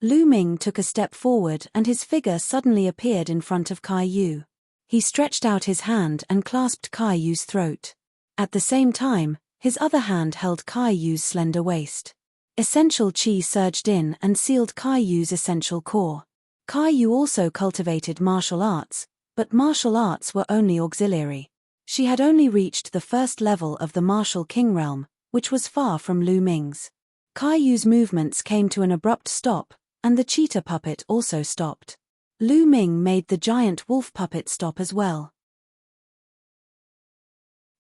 Lu Ming took a step forward and his figure suddenly appeared in front of Kai. He stretched out his hand and clasped Kai's throat. At the same time, his other hand held Kai's slender waist. Essential chi surged in and sealed Kai's essential core. Kai also cultivated martial arts, but martial arts were only auxiliary. She had only reached the first level of the martial king realm, which was far from Lu Ming's. Kai's movements came to an abrupt stop, and the cheetah puppet also stopped. Lu Ming made the giant wolf puppet stop as well.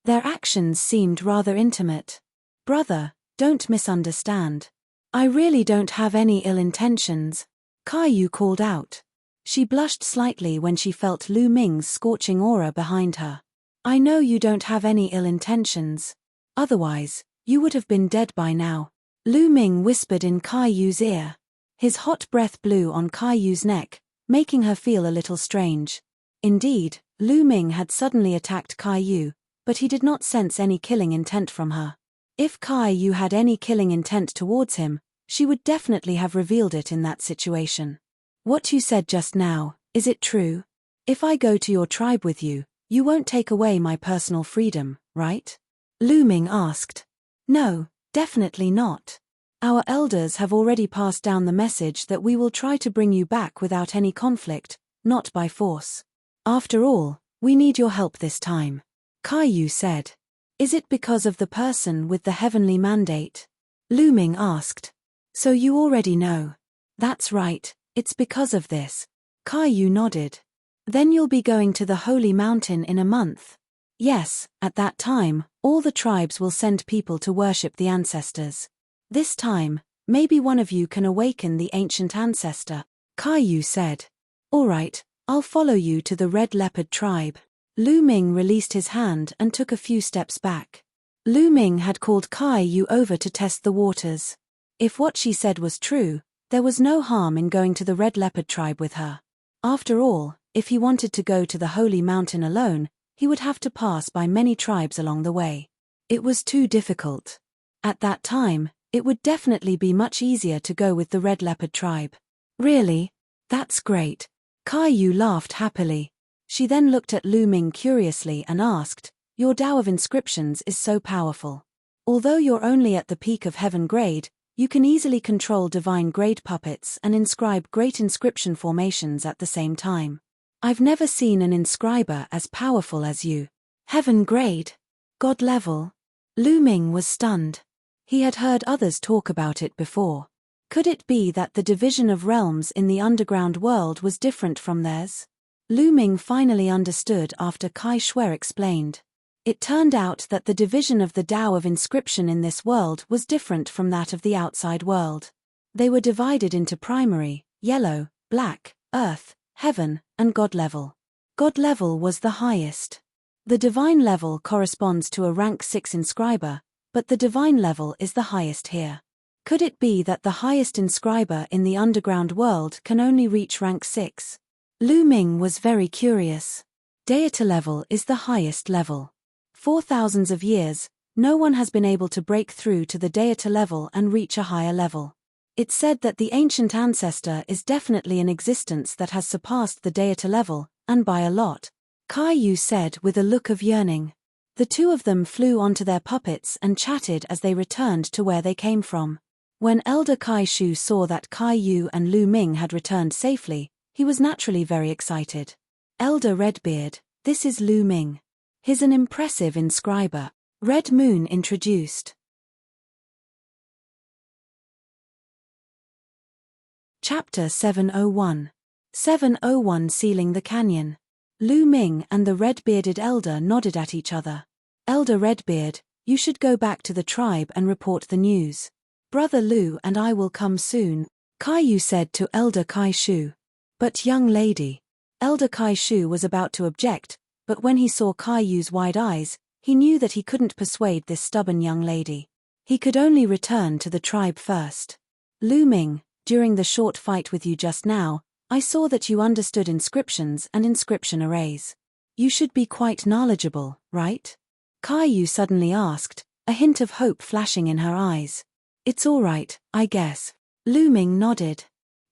Their actions seemed rather intimate. "Brother, don't misunderstand. I really don't have any ill intentions," Kai called out. She blushed slightly when she felt Lu Ming's scorching aura behind her. "I know you don't have any ill intentions. Otherwise, you would have been dead by now," Lu Ming whispered in Kai's ear. His hot breath blew on Kai's neck, making her feel a little strange. Indeed, Lu Ming had suddenly attacked Kai, but he did not sense any killing intent from her. If Kai had any killing intent towards him, she would definitely have revealed it in that situation. "What you said just now, is it true? If I go to your tribe with you, you won't take away my personal freedom, right?" Lu Ming asked. "No, definitely not. Our elders have already passed down the message that we will try to bring you back without any conflict, not by force. After all, we need your help this time," Kai said. "Is it because of the person with the heavenly mandate?" Lu Ming asked. "So you already know." "That's right, it's because of this." Kai nodded. "Then you'll be going to the Holy Mountain in a month." "Yes, at that time, all the tribes will send people to worship the ancestors. This time, maybe one of you can awaken the ancient ancestor," Kai said. "All right, I'll follow you to the Red Leopard tribe." Lu Ming released his hand and took a few steps back. Lu Ming had called Kai over to test the waters. If what she said was true, there was no harm in going to the Red Leopard tribe with her. After all, if he wanted to go to the Holy Mountain alone, he would have to pass by many tribes along the way. It was too difficult. At that time, it would definitely be much easier to go with the Red Leopard tribe. "Really? That's great." Kai laughed happily. She then looked at Lu Ming curiously and asked, "Your Tao of inscriptions is so powerful. Although you're only at the peak of heaven grade, you can easily control divine grade puppets and inscribe great inscription formations at the same time. I've never seen an inscriber as powerful as you." "Heaven grade? God level?" Lu Ming was stunned. He had heard others talk about it before. Could it be that the division of realms in the underground world was different from theirs? Lu Ming finally understood after Kai Shui explained. It turned out that the division of the Tao of inscription in this world was different from that of the outside world. They were divided into primary, yellow, black, earth, heaven, and God level. God level was the highest. The divine level corresponds to a rank 6 inscriber, but the divine level is the highest here. Could it be that the highest inscriber in the underground world can only reach rank 6? Lu Ming was very curious. Deity level is the highest level. For thousands of years, no one has been able to break through to the deity level and reach a higher level. It's said that the ancient ancestor is definitely an existence that has surpassed the deity level, and by a lot, Kai Yu said with a look of yearning. The two of them flew onto their puppets and chatted as they returned to where they came from. When Elder Kai Shu saw that Kai Yu and Lu Ming had returned safely, he was naturally very excited. Elder Redbeard, this is Lu Ming. He's an impressive inscriber. Red Moon introduced. Chapter 701. 701 Sealing the Canyon. Lu Ming and the red-bearded elder nodded at each other. Elder Redbeard, you should go back to the tribe and report the news. Brother Lu and I will come soon, Kai Yu said to Elder Kai Shu. But young lady. Elder Kai Shu was about to object, but when he saw Kai Yu's wide eyes, he knew that he couldn't persuade this stubborn young lady. He could only return to the tribe first. Lu Ming, during the short fight with you just now, I saw that you understood inscriptions and inscription arrays. You should be quite knowledgeable, right? Kai Yu suddenly asked, a hint of hope flashing in her eyes. It's all right, I guess. Lu Ming nodded.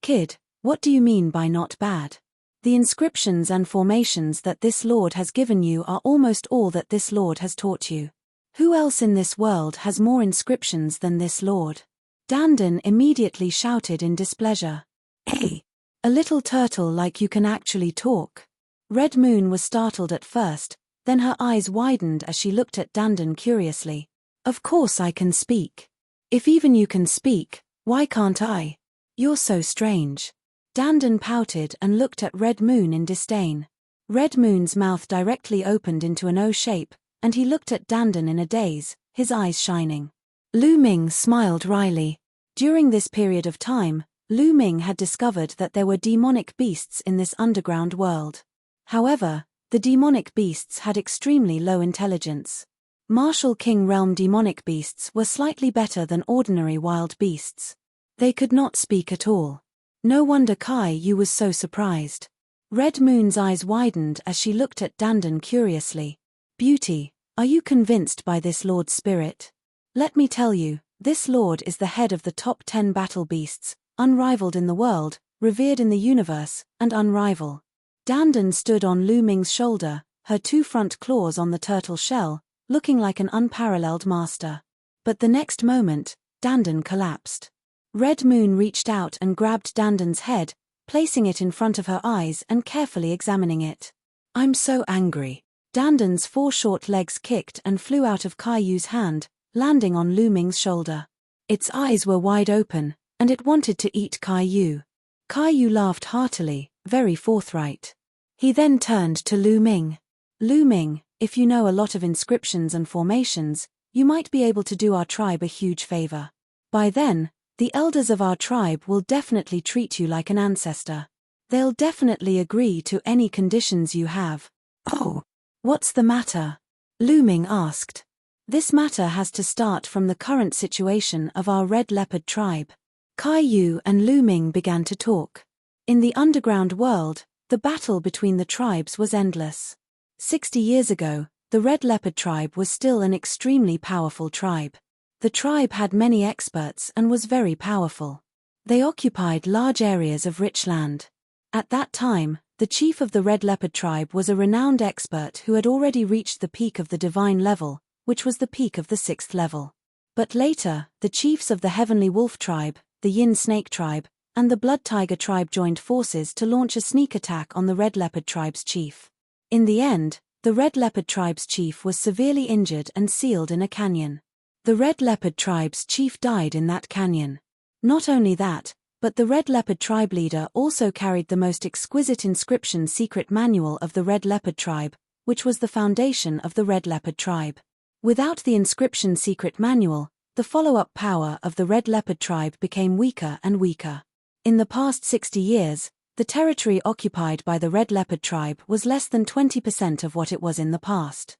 Kid, what do you mean by not bad? The inscriptions and formations that this Lord has given you are almost all that this Lord has taught you. Who else in this world has more inscriptions than this Lord? Dandan immediately shouted in displeasure. Hey! A little turtle like you can actually talk. Red Moon was startled at first, then her eyes widened as she looked at Dandan curiously. Of course I can speak. If even you can speak, why can't I? You're so strange. Dandan pouted and looked at Red Moon in disdain. Red Moon's mouth directly opened into an O shape, and he looked at Dandan in a daze, his eyes shining. Lu Ming smiled wryly. During this period of time, Lu Ming had discovered that there were demonic beasts in this underground world. However, the demonic beasts had extremely low intelligence. Martial King Realm demonic beasts were slightly better than ordinary wild beasts. They could not speak at all. No wonder Kai Yu was so surprised. Red Moon's eyes widened as she looked at Dandan curiously. Beauty, are you convinced by this Lord's spirit? Let me tell you, this Lord is the head of the top 10 battle beasts, unrivaled in the world, revered in the universe, and unrivaled. Dandan stood on Lu Ming's shoulder, her two front claws on the turtle shell, looking like an unparalleled master. But the next moment, Dandan collapsed. Red Moon reached out and grabbed Dandan's head, placing it in front of her eyes and carefully examining it. I'm so angry. Dandan's 4 short legs kicked and flew out of Kai Yu's hand, landing on Lu Ming's shoulder. Its eyes were wide open, and it wanted to eat Kai Yu. Kai Yu laughed heartily, very forthright. He then turned to Lu Ming. Lu Ming, if you know a lot of inscriptions and formations, you might be able to do our tribe a huge favor. By then, the elders of our tribe will definitely treat you like an ancestor. They'll definitely agree to any conditions you have. Oh, what's the matter? Lu Ming asked. This matter has to start from the current situation of our Red Leopard tribe. Kai Yu and Lu Ming began to talk. In the underground world, the battle between the tribes was endless. 60 years ago, the Red Leopard tribe was still an extremely powerful tribe. The tribe had many experts and was very powerful. They occupied large areas of rich land. At that time, the chief of the Red Leopard tribe was a renowned expert who had already reached the peak of the divine level, which was the peak of the 6th level. But later, the chiefs of the Heavenly Wolf tribe, the Yin Snake tribe, and the Blood Tiger tribe joined forces to launch a sneak attack on the Red Leopard tribe's chief. In the end, the Red Leopard tribe's chief was severely injured and sealed in a canyon. The Red Leopard tribe's chief died in that canyon. Not only that, but the Red Leopard tribe leader also carried the most exquisite inscription secret manual of the Red Leopard tribe, which was the foundation of the Red Leopard tribe. Without the inscription secret manual, the follow-up power of the Red Leopard tribe became weaker and weaker. In the past 60 years, the territory occupied by the Red Leopard tribe was less than 20% of what it was in the past.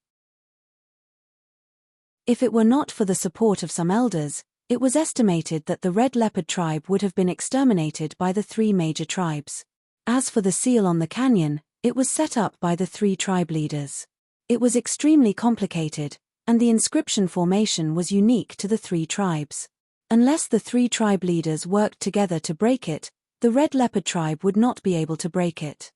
If it were not for the support of some elders, it was estimated that the Red Leopard tribe would have been exterminated by the 3 major tribes. As for the seal on the canyon, it was set up by the 3 tribe leaders. It was extremely complicated, and the inscription formation was unique to the 3 tribes. Unless the 3 tribe leaders worked together to break it, the Red Leopard tribe would not be able to break it.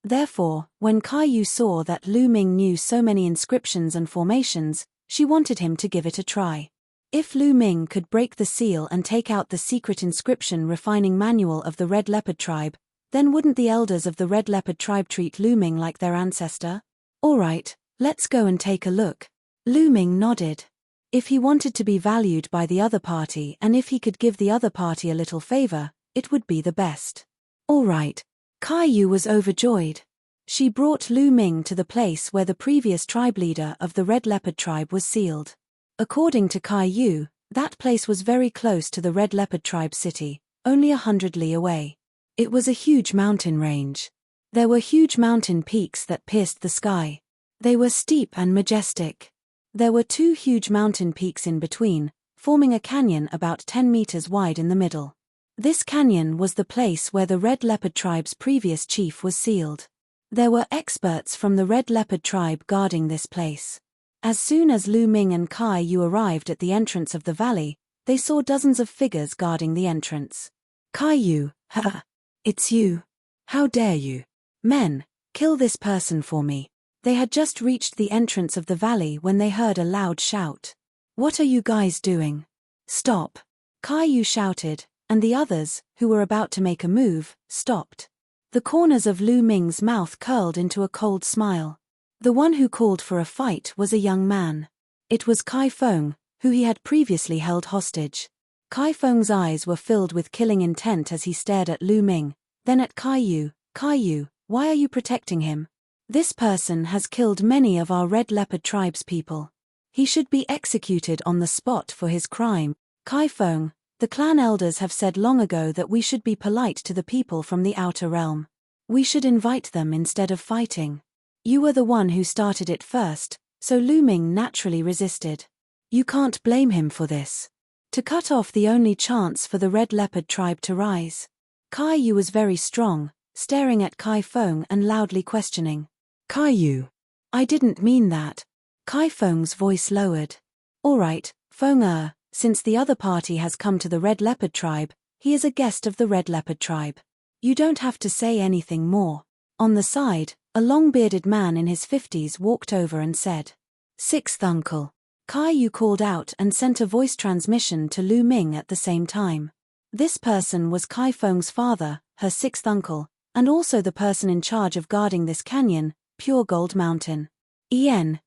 Therefore, when Caillou saw that Lu Ming knew so many inscriptions and formations, she wanted him to give it a try. If Lu Ming could break the seal and take out the secret inscription refining manual of the Red Leopard tribe, then wouldn't the elders of the Red Leopard tribe treat Lu Ming like their ancestor? All right, let's go and take a look. Lu Ming nodded. If he wanted to be valued by the other party and if he could give the other party a little favor, it would be the best. All right. Caillou was overjoyed. She brought Lu Ming to the place where the previous tribe leader of the Red Leopard tribe was sealed. According to Caillou, that place was very close to the Red Leopard tribe city, only 100 li away. It was a huge mountain range. There were huge mountain peaks that pierced the sky. They were steep and majestic. There were 2 huge mountain peaks in between, forming a canyon about 10 meters wide in the middle. This canyon was the place where the Red Leopard tribe's previous chief was sealed. There were experts from the Red Leopard tribe guarding this place. As soon as Lu Ming and Caillou arrived at the entrance of the valley, they saw dozens of figures guarding the entrance. Caillou, ha! It's you. How dare you? Men, kill this person for me. They had just reached the entrance of the valley when they heard a loud shout. What are you guys doing? Stop! Caillou shouted, and the others, who were about to make a move, stopped. The corners of Lu Ming's mouth curled into a cold smile. The one who called for a fight was a young man. It was Kai Feng, who he had previously held hostage. Kai Feng's eyes were filled with killing intent as he stared at Lu Ming, then at Caillou. Caillou, why are you protecting him? This person has killed many of our Red Leopard tribe's people. He should be executed on the spot for his crime. Kai Feng, the clan elders have said long ago that we should be polite to the people from the outer realm. We should invite them instead of fighting. You were the one who started it first, so Lu Ming naturally resisted. You can't blame him for this. To cut off the only chance for the Red Leopard tribe to rise. Caillou was very strong, staring at Kai Feng and loudly questioning. Caillou, I didn't mean that. Kai Feng's voice lowered. All right, Feng since the other party has come to the Red Leopard tribe, he is a guest of the Red Leopard tribe. You don't have to say anything more. On the side, a long-bearded man in his 50s walked over and said, "Sixth uncle." Caillou called out and sent a voice transmission to Lu Ming at the same time. This person was Kai Feng's father, her 6th uncle, and also the person in charge of guarding this canyon, Pure Gold Mountain. Ian,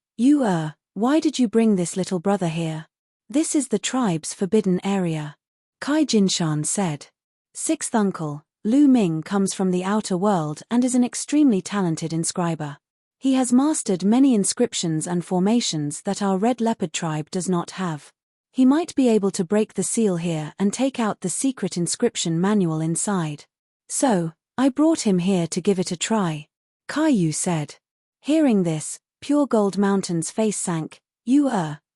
why did you bring this little brother here? This is the tribe's forbidden area. Kai Jinshan said. 6th uncle, Lu Ming comes from the outer world and is an extremely talented inscriber. He has mastered many inscriptions and formations that our Red Leopard tribe does not have. He might be able to break the seal here and take out the secret inscription manual inside. So, I brought him here to give it a try. Caillou said. Hearing this, Pure Gold Mountain's face sank.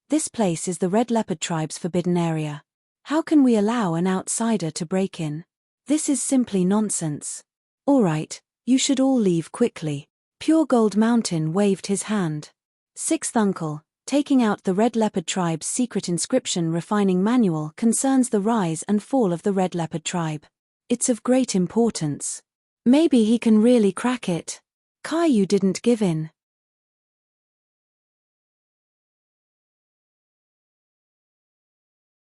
This place is the Red Leopard tribe's forbidden area. How can we allow an outsider to break in? This is simply nonsense. All right, you should all leave quickly. Pure Gold Mountain waved his hand. 6th uncle, taking out the Red Leopard tribe's secret inscription refining manual concerns the rise and fall of the Red Leopard tribe. It's of great importance. Maybe he can really crack it. Caillou didn't give in.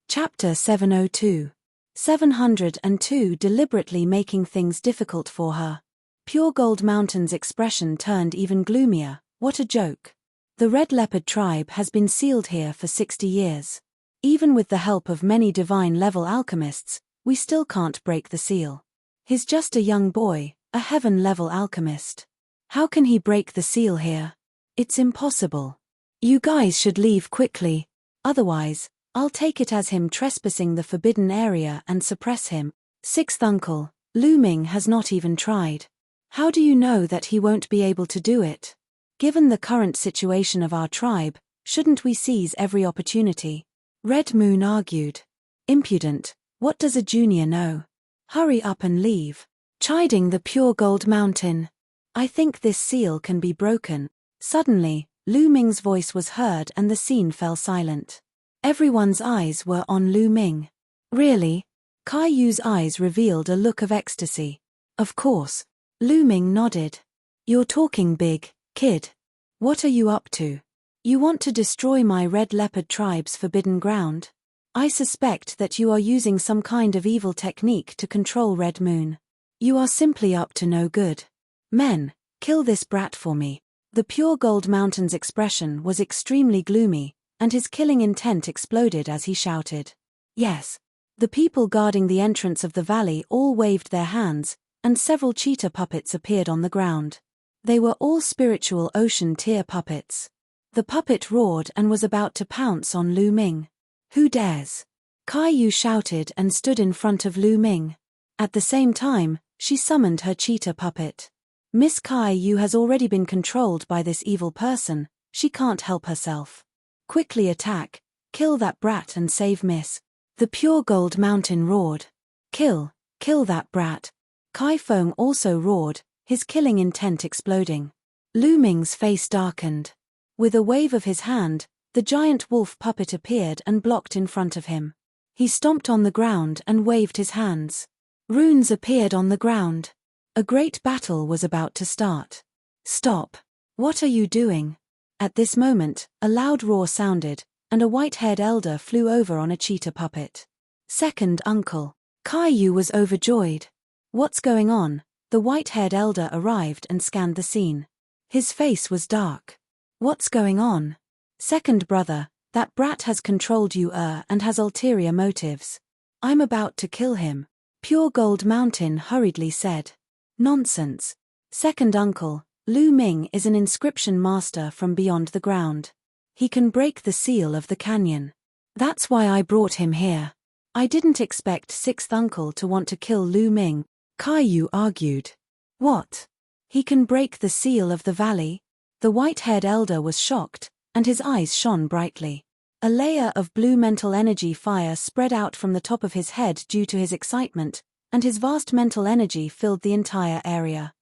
Chapter 702. 702 deliberately making things difficult for her. Pure Gold Mountain's expression turned even gloomier. What a joke. The Red Leopard tribe has been sealed here for 60 years. Even with the help of many divine-level alchemists, we still can't break the seal. He's just a young boy, a heaven-level alchemist. How can he break the seal here? It's impossible. You guys should leave quickly. Otherwise, I'll take it as him trespassing the forbidden area and suppress him. Sixth uncle, Lu Ming has not even tried. How do you know that he won't be able to do it? Given the current situation of our tribe, shouldn't we seize every opportunity? Red Moon argued. Impudent, what does a junior know? Hurry up and leave. Chiding the pure gold mountain. I think this seal can be broken. Suddenly, Lu Ming's voice was heard and the scene fell silent. Everyone's eyes were on Lu Ming. Really? Kai Yu's eyes revealed a look of ecstasy. Of course. Lu Ming nodded. You're talking big, kid. What are you up to? You want to destroy my Red Leopard tribe's forbidden ground? I suspect that you are using some kind of evil technique to control Red Moon. You are simply up to no good. Men, kill this brat for me. The pure gold mountain's expression was extremely gloomy, and his killing intent exploded as he shouted. Yes. The people guarding the entrance of the valley all waved their hands, and several cheetah puppets appeared on the ground. They were all spiritual ocean tear puppets. The puppet roared and was about to pounce on Lu Ming. Who dares? Kai Yu shouted and stood in front of Lu Ming. At the same time, she summoned her cheetah puppet. Miss Kai Yu has already been controlled by this evil person, she can't help herself. Quickly attack, kill that brat and save Miss. The pure gold mountain roared. Kill that brat. Kai Feng also roared, his killing intent exploding. Lu Ming's face darkened. With a wave of his hand, the giant wolf puppet appeared and blocked in front of him. He stomped on the ground and waved his hands. Runes appeared on the ground. A great battle was about to start. Stop. What are you doing? At this moment, a loud roar sounded, and a white-haired elder flew over on a cheetah puppet. Second uncle. Kai Yu was overjoyed. What's going on? The white-haired elder arrived and scanned the scene. His face was dark. What's going on? Second brother, that brat has controlled you and has ulterior motives. I'm about to kill him. Pure Gold Mountain hurriedly said. Nonsense. Second uncle, Lu Ming is an inscription master from beyond the ground. He can break the seal of the canyon. That's why I brought him here. I didn't expect sixth uncle to want to kill Lu Ming, Kai Yu argued. What? He can break the seal of the valley? The white-haired elder was shocked, and his eyes shone brightly. A layer of blue mental energy fire spread out from the top of his head due to his excitement, and his vast mental energy filled the entire area.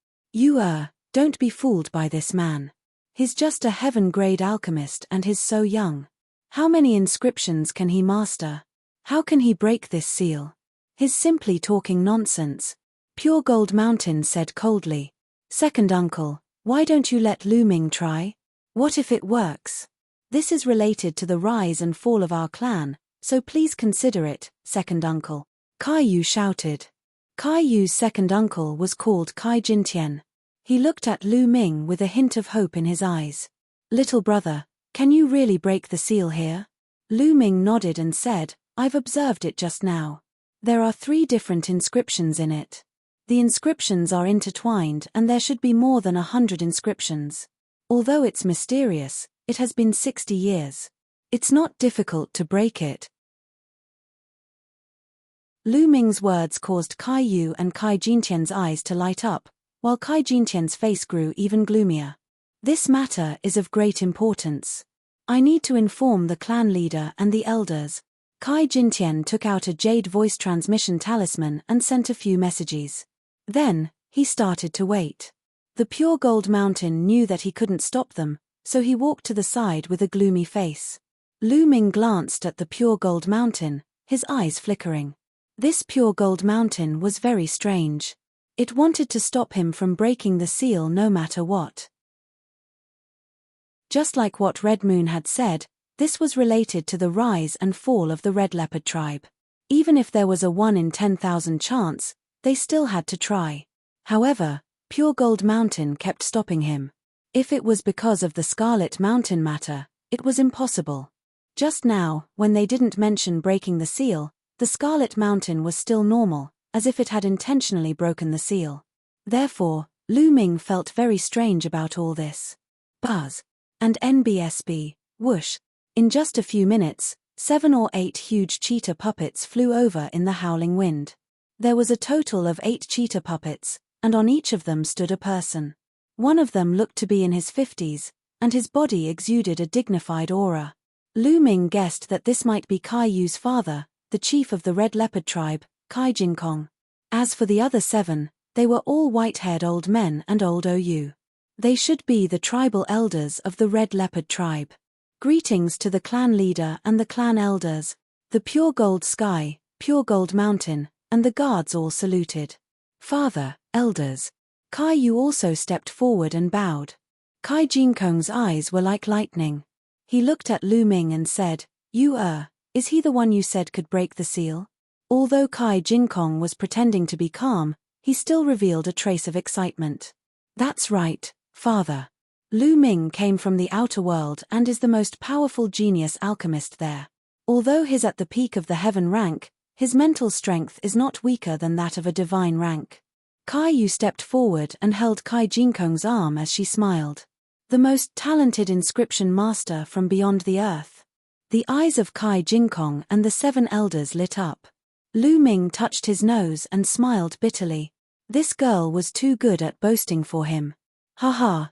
Don't be fooled by this man. He's just a heaven-grade alchemist and he's so young. How many inscriptions can he master? How can he break this seal? He's simply talking nonsense. Pure Gold Mountain said coldly. Second uncle, why don't you let Lu Ming try? What if it works? This is related to the rise and fall of our clan, so please consider it, second uncle. Kai Yu shouted. Kai Yu's second uncle was called Kai Jintian. He looked at Lu Ming with a hint of hope in his eyes. Little brother, can you really break the seal here? Lu Ming nodded and said, I've observed it just now. There are 3 different inscriptions in it. The inscriptions are intertwined and there should be more than 100 inscriptions. Although it's mysterious, it has been 60 years. It's not difficult to break it. Lu Ming's words caused Kai Yu and Kai Jintian's eyes to light up, while Kai Jintian's face grew even gloomier. This matter is of great importance. I need to inform the clan leader and the elders. Kai Jintian took out a jade voice transmission talisman and sent a few messages. Then, he started to wait. The Pure Gold Mountain knew that he couldn't stop them, so he walked to the side with a gloomy face. Lu Ming glanced at the Pure Gold Mountain, his eyes flickering. This Pure Gold Mountain was very strange. It wanted to stop him from breaking the seal no matter what. Just like what Red Moon had said, this was related to the rise and fall of the Red Leopard tribe. Even if there was a 1 in 10,000 chance, they still had to try. However, Pure Gold Mountain kept stopping him. If it was because of the Scarlet Mountain matter, it was impossible. Just now, when they didn't mention breaking the seal, the Scarlet Mountain was still normal, as if it had intentionally broken the seal. Therefore, Lu Ming felt very strange about all this. Buzz. And NBSB, whoosh. In just a few minutes, 7 or 8 huge cheetah puppets flew over in the howling wind. There was a total of 8 cheetah puppets, and on each of them stood a person. One of them looked to be in his 50s, and his body exuded a dignified aura. Lu Ming guessed that this might be Kai Yu's father, the chief of the Red Leopard tribe, Kai Jinkong. As for the other 7, they were all white-haired old men and old OU. They should be the tribal elders of the Red Leopard tribe. Greetings to the clan leader and the clan elders. The Pure Gold Sky, Pure Gold Mountain, and the guards all saluted. Father, elders. Kai Yu also stepped forward and bowed. Kai Jinkong's eyes were like lightning. He looked at Lu Ming and said, is he the one you said could break the seal? Although Kai Jinkong was pretending to be calm, he still revealed a trace of excitement. That's right, father. Lu Ming came from the outer world and is the most powerful genius alchemist there. Although he's at the peak of the heaven rank, his mental strength is not weaker than that of a divine rank. Kai Yu stepped forward and held Kai Jinkong's arm as she smiled. The most talented inscription master from beyond the earth. The eyes of Kai Jinkong and the 7 elders lit up. Lu Ming touched his nose and smiled bitterly. This girl was too good at boasting for him. Haha,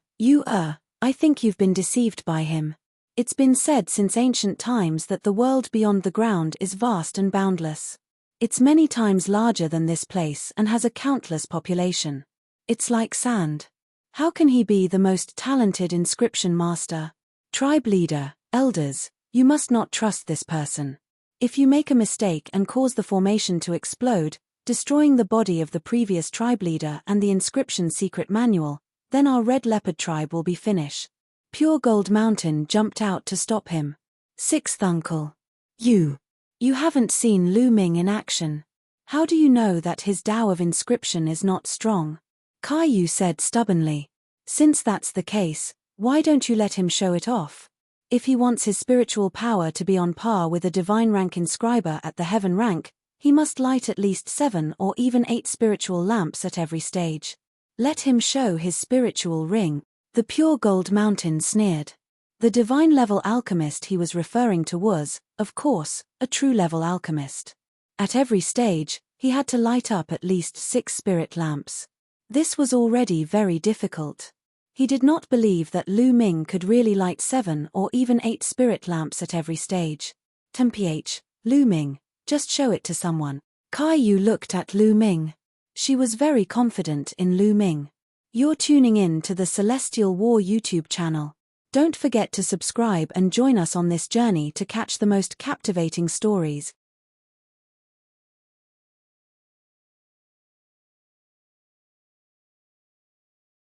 I think you've been deceived by him. It's been said since ancient times that the world beyond the ground is vast and boundless. It's many times larger than this place and has a countless population. It's like sand. How can he be the most talented inscription master? Tribe leader, elders, you must not trust this person. If you make a mistake and cause the formation to explode, destroying the body of the previous tribe leader and the inscription secret manual, then our Red Leopard tribe will be finished. Pure Gold Mountain jumped out to stop him. 6th uncle. You haven't seen Lu Ming in action. How do you know that his Tao of inscription is not strong? Kai Yu said stubbornly. Since that's the case, why don't you let him show it off? If he wants his spiritual power to be on par with a divine rank inscriber at the heaven rank, he must light at least 7 or even 8 spiritual lamps at every stage. Let him show his spiritual ring. The Pure Gold Mountain sneered. The divine level alchemist he was referring to was, of course, a true level alchemist. At every stage, he had to light up at least 6 spirit lamps. This was already very difficult. He did not believe that Lu Ming could really light 7 or even 8 spirit lamps at every stage. Temph, Lu Ming, just show it to someone. Kai Yu looked at Lu Ming. She was very confident in Lu Ming. You're tuning in to the Celestial War YouTube channel. Don't forget to subscribe and join us on this journey to catch the most captivating stories.